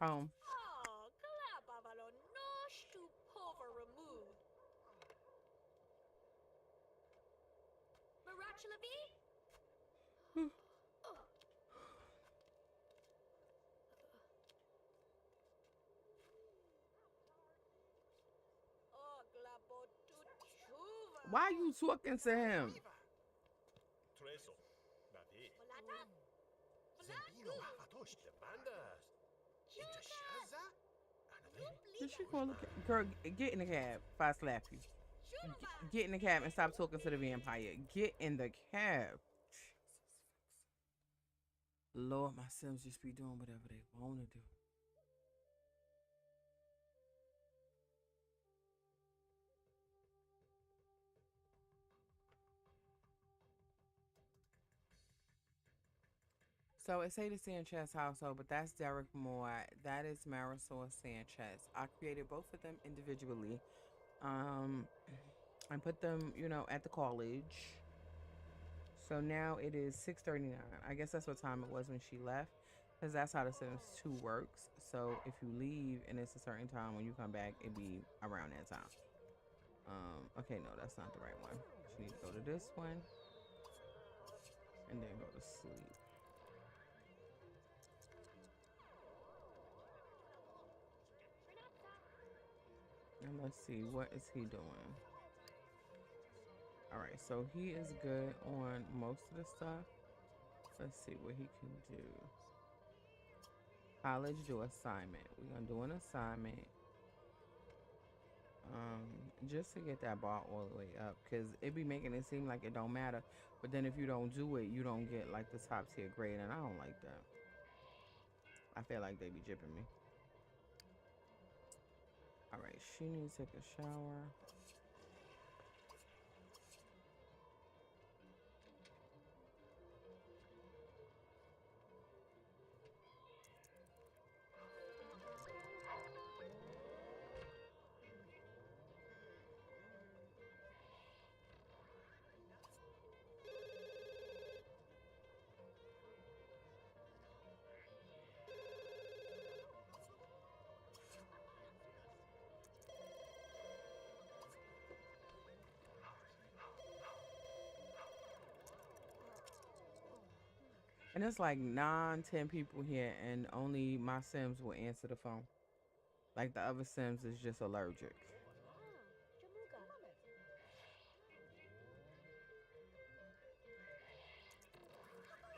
Home. Oh, kalabavalo no stupova removed. Marachilavi? Oh. Why are you talking to him? Treso, David. Volata? Zembino, Fatosh, the Bandas. Into Shaza? Did she call the girl? Get in the cab. If I slap you, get in the cab and stop talking to the vampire. Get in the cab. Lord, my Sims just be doing whatever they want to do. So it say the Sanchez household, but that's Derek Moore. That is Marisol Sanchez. I created both of them individually. Um, I put them, at the college. So now it is 6:39. I guess that's what time it was when she left, because that's how the Sims 2 works. So if you leave and it's a certain time, when you come back, it be around that time. Okay, no, that's not the right one. She need to go to this one and then go to sleep. And let's see, what is he doing? All right, so he is good on most of the stuff. Let's see what he can do. College do assignment. We're gonna do an assignment. Just to get that bar all the way up, because it be making it seem like it don't matter, but then if you don't do it, you don't get like the top tier grade, and I don't like that. I feel like they be jipping me. All right, she needs to take a shower. And it's like 9, 10 people here, and only my Sims will answer the phone. Like the other Sims is just allergic.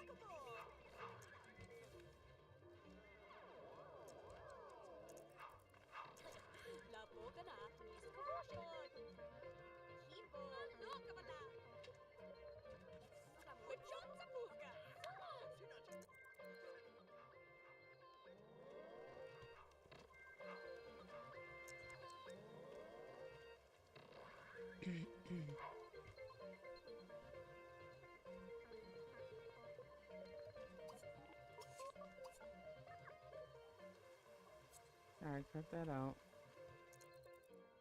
Jamuga. La Bogana, Niskovoshon. Kibo, Lokabala. Wachotsamuga. All right, cut that out.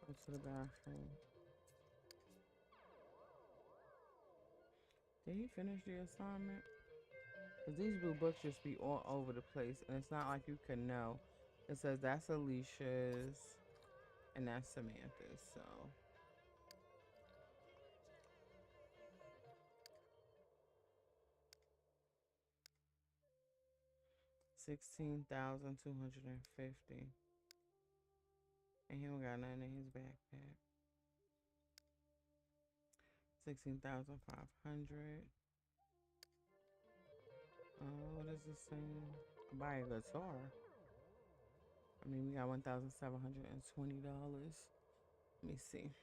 Go to the bathroom. Did he finish the assignment? Because these blue books just be all over the place, and it's not like you can know. It says that's Alicia's, and that's Samantha's, so. $16,250. And he don't got nothing in his backpack. 16,500. What is this saying? Buy a guitar. I mean, we got $1,720. Let me see.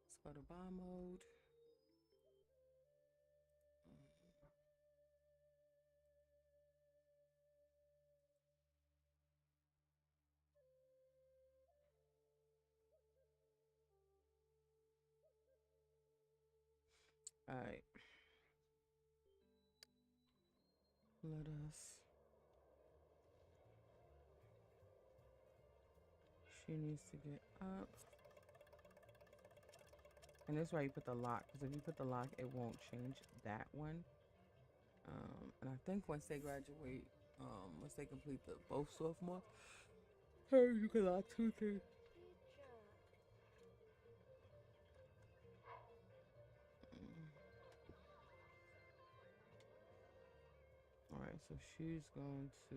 Let's go to buy mode. All right. Let us. She needs to get up. And this is why you put the lock, because if you put the lock, it won't change that one. And I think once they graduate, once they complete the both sophomore, hey, you can lock 2 things. All right, so she's going to.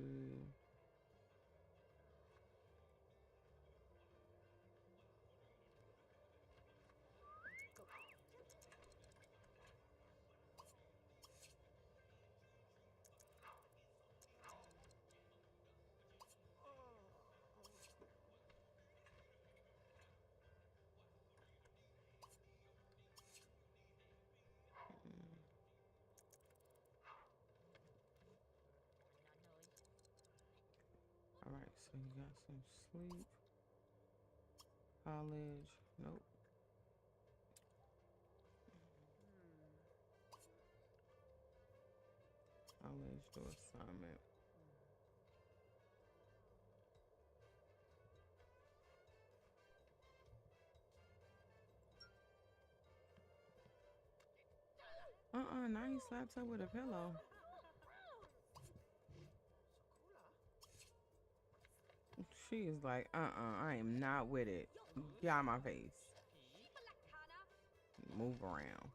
So you got some sleep, college. Nope. College, do assignment. Now he slapped her with a pillow. She is like, I am not with it. Get out of my face. Move around.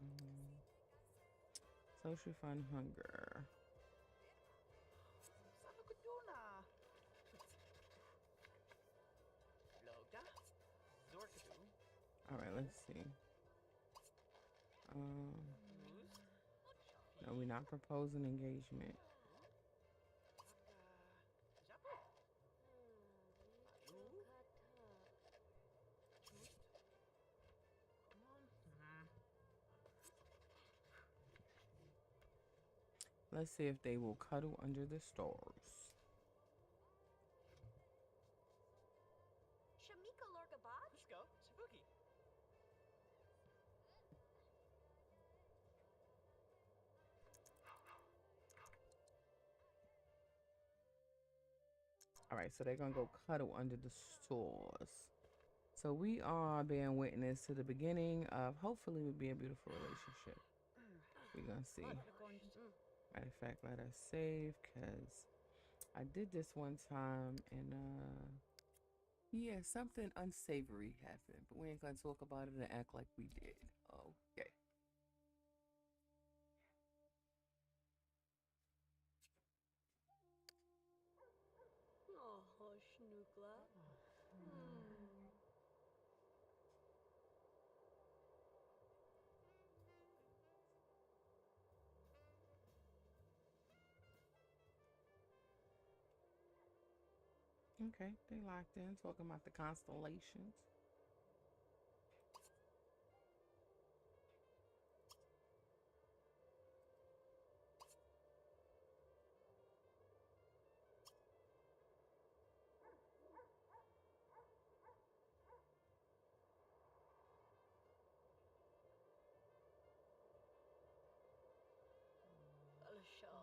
Mhm. Social fun hunger. All right, let's see. No, we're not proposing engagement. Let's see if they will cuddle under the stars. Shamika Lorgabat? Let's go. Sabuki. All right, so they're gonna go cuddle under the stars. So we are being witness to the beginning of hopefully will be a beautiful relationship. We're gonna see. Matter of fact, let us save because I did this one time and yeah, something unsavory happened, but we ain't gonna talk about it and act like we did. Okay. Oh, Snookla. Okay, they locked in, talking about the constellations. Alasha.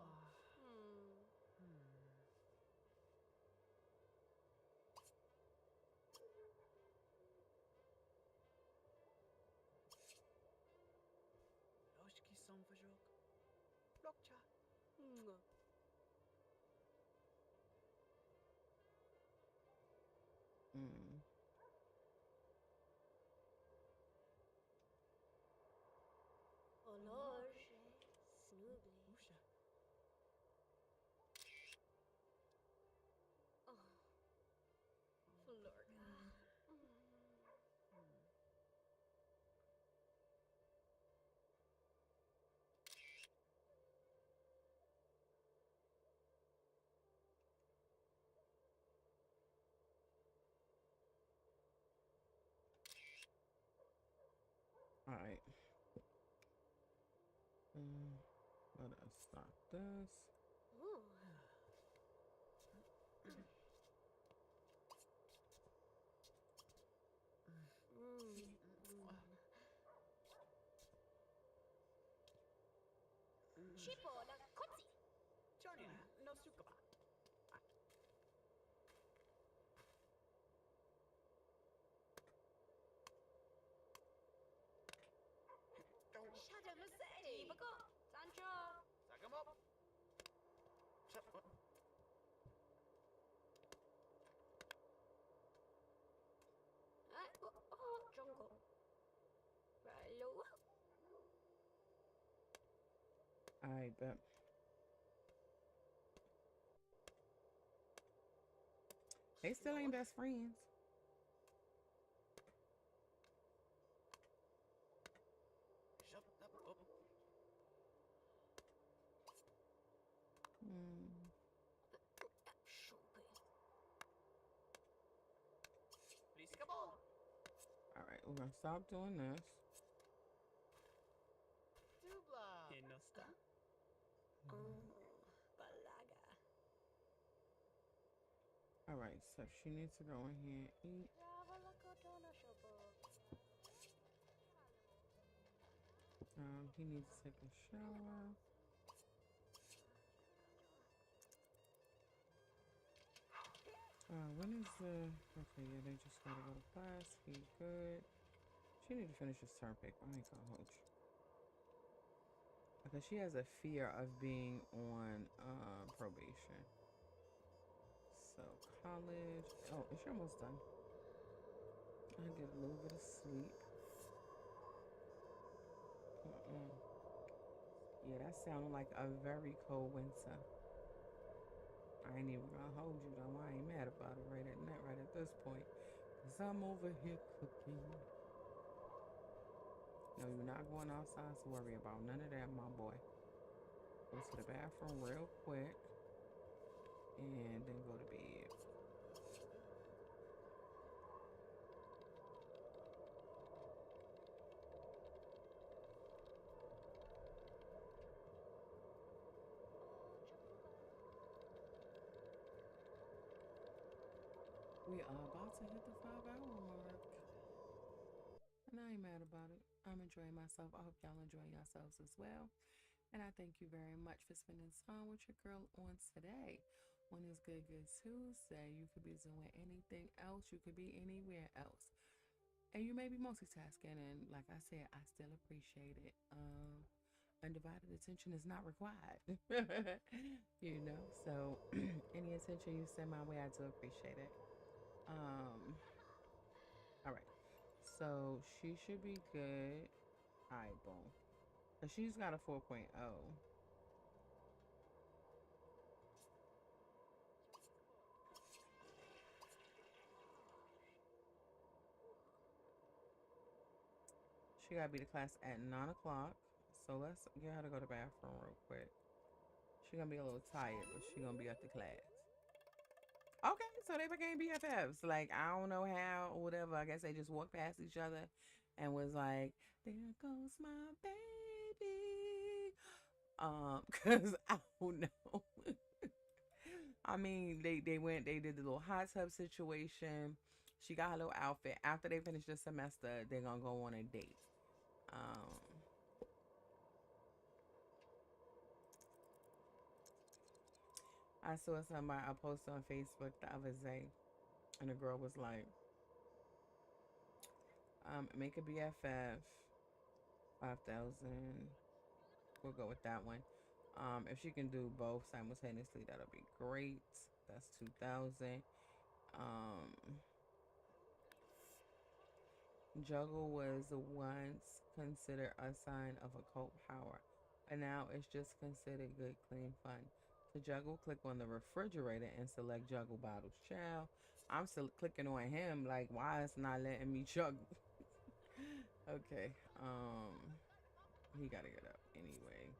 Yoshiki Somfajok. Lokcha. Mm. Oloj. Snoogly. Usha. Oh, Florga. All right. Let us stop this. Ooh. Chipo la kotsi. Jonia. No sukaba. Shadamasei. Bako. Sancho. Sagamo. Shut up. Oh, Jongo. Ralo. All right, but they still ain't best friends. Shut up. Mm. Shope. Please come on. All right, we're gonna stop doing this. Balaga. All right, so she needs to go in here and eat. Ravalakotona shobo. He needs to take a shower. When is the... Okay, yeah, they just gotta go to class. He good. She need to finish this term paper. I ain't gonna hold you. Because she has a fear of being on probation. So, college. Oh, is she almost done? I get a little bit of sleep. Yeah, that sounded like a very cold winter. I ain't even gonna hold you though. I ain't mad about it right at this point. Cause I'm over here cooking. No, you're not going outside to worry about none of that, my boy. Go to the bathroom real quick and then go to bed. We are about to hit the 5-hour mark. And I ain't mad about it. I'm enjoying myself. I hope y'all enjoying yourselves as well. And I thank you very much for spending time with your girl on today. On this Good Tuesday, you could be doing anything else. You could be anywhere else. And you may be multitasking. And like I said, I still appreciate it. Undivided attention is not required. You know, so any attention you send my way, I do appreciate it. All right. So she should be good. All right, boom. So she's got a 4.0. She gotta be to class at 9 o'clock. So let's get her to go to the bathroom real quick. She gonna be a little tired, but she gonna be at the class. Okay, so they became BFFs. Like, I don't know how or whatever. I guess they just walked past each other and was like, there goes my baby. Cause I don't know. I mean, they did the little hot tub situation. She got her little outfit. After they finish the semester, they're gonna go on a date. I saw somebody I posted on Facebook the other day, and the girl was like, make a BFF 5,000. We'll go with that one. If she can do both simultaneously, that'll be great. That's 2,000. Juggle was once considered a sign of occult power, but now it's just considered good, clean fun. To juggle, click on the refrigerator and select juggle bottles. Child, I'm still clicking on him. Like, why is not letting me juggle? Okay. He gotta get up anyway.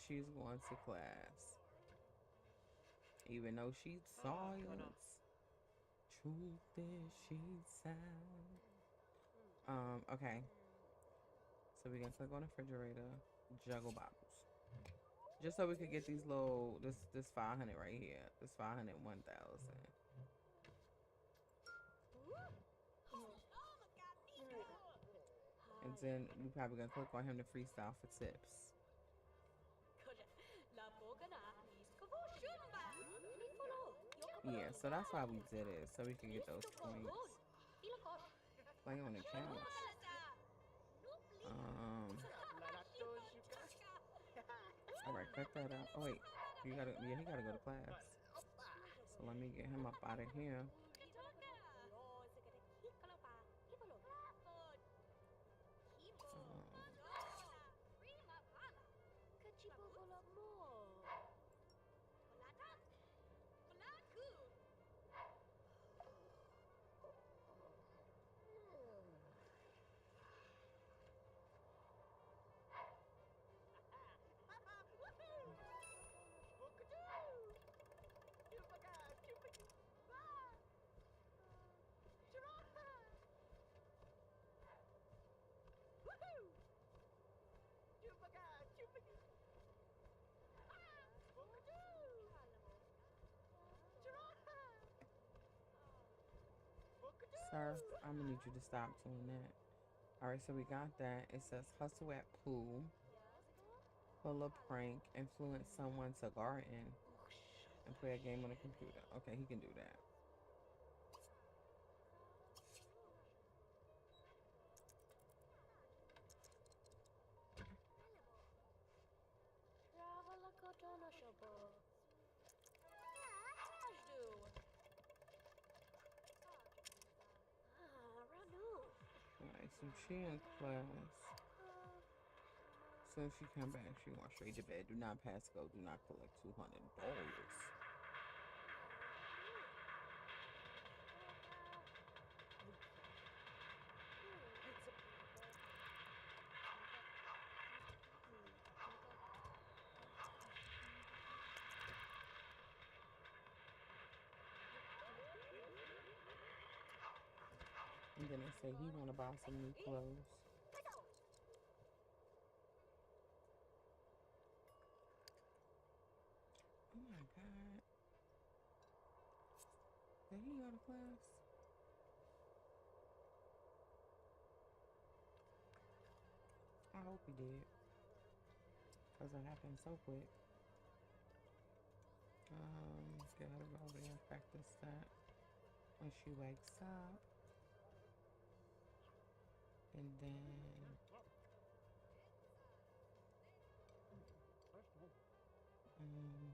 She's going to class, even though she saw us. Truth is, she's sad. Okay. So we're gonna click on the refrigerator, juggle bottles. Just so we could get these little, this 500 right here. This 500, 1,000. And then we probably gonna click on him to freestyle for tips. Yeah, so that's why we did it. So we can get those points. Play on the couch. All right, cut that out. Oh wait, he gotta go to class. So let me get him up out of here. Sir, I'm gonna need you to stop doing that. All right, so we got that. It says hustle at pool, pull a prank, influence someone to garden, and play a game on the computer. Okay, he can do that. All right, so she in class. As soon as she come back, she going straight to bed. Do not pass go. Do not collect $200. And then they say he want to buy some new clothes. Oh my God. Did he go to class? I hope he did. Because it happened so quick. Get her to go over there and practice that when she wakes up. And then um,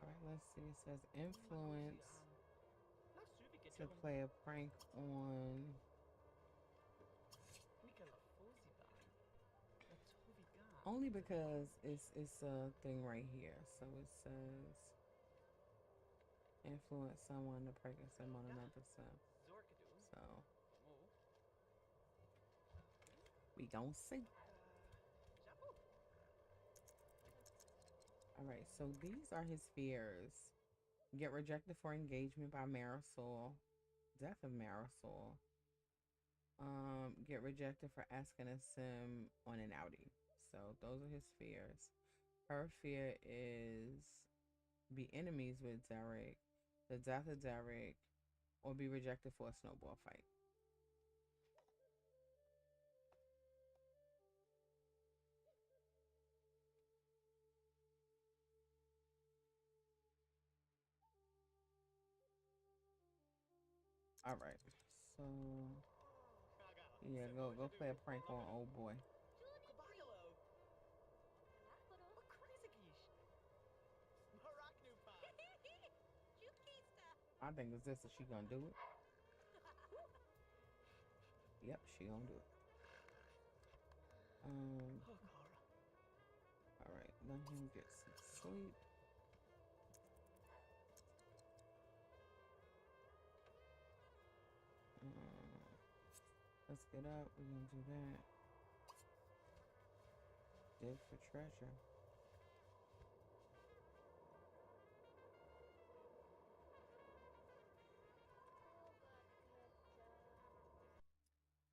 all right, let's see. It says influence to play a prank on. Only because it's a thing right here. So it says influence someone to prank them on another sim. So we gon' see. All right, so these are his fears. Get rejected for engagement by Marisol. Death of Marisol. Get rejected for asking a sim on an outing. So those are his fears. Her fear is be enemies with Derek, the death of Derek, or be rejected for a snowball fight. All right, so yeah, go play a prank on old boy. I think it's this. Is she gonna do it? Yep, she gonna do it. All right, let him get some sleep. Let's get up. We're gonna do that. Dig for treasure.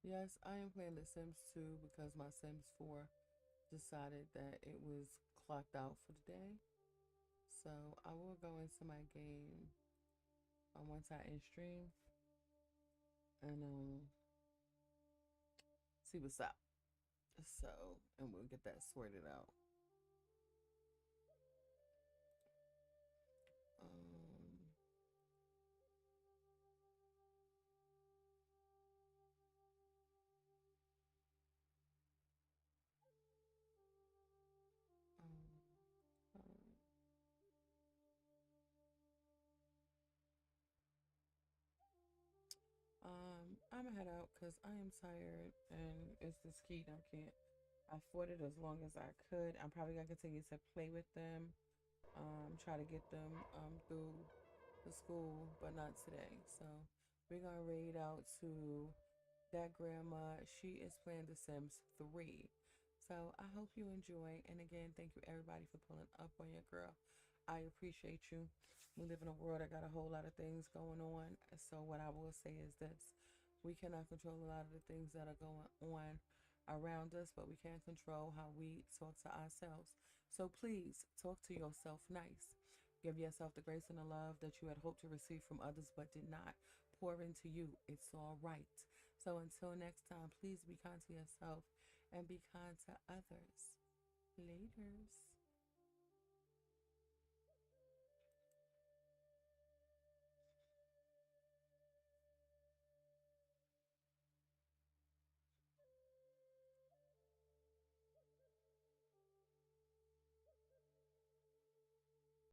Yes, I am playing The Sims 2 because my Sims 4 decided that it was clocked out for the day. So I will go into my game once I end stream and see what's up. So, and we'll get that sorted out. Um, um, I'm gonna head out because I am tired and it's the skeet. I can't afford it as long as I could. I'm probably gonna continue to play with them, try to get them through the school, but not today. So we're gonna raid out to that grandma. She is playing The Sims 3. So I hope you enjoy. And again, thank you everybody for pulling up on your girl. I appreciate you. We live in a world that got a whole lot of things going on. So what I will say is this. We cannot control a lot of the things that are going on around us, but we can control how we talk to ourselves. So please talk to yourself nice. Give yourself the grace and the love that you had hoped to receive from others but did not pour into you. It's all right. So until next time, please be kind to yourself and be kind to others. Laters.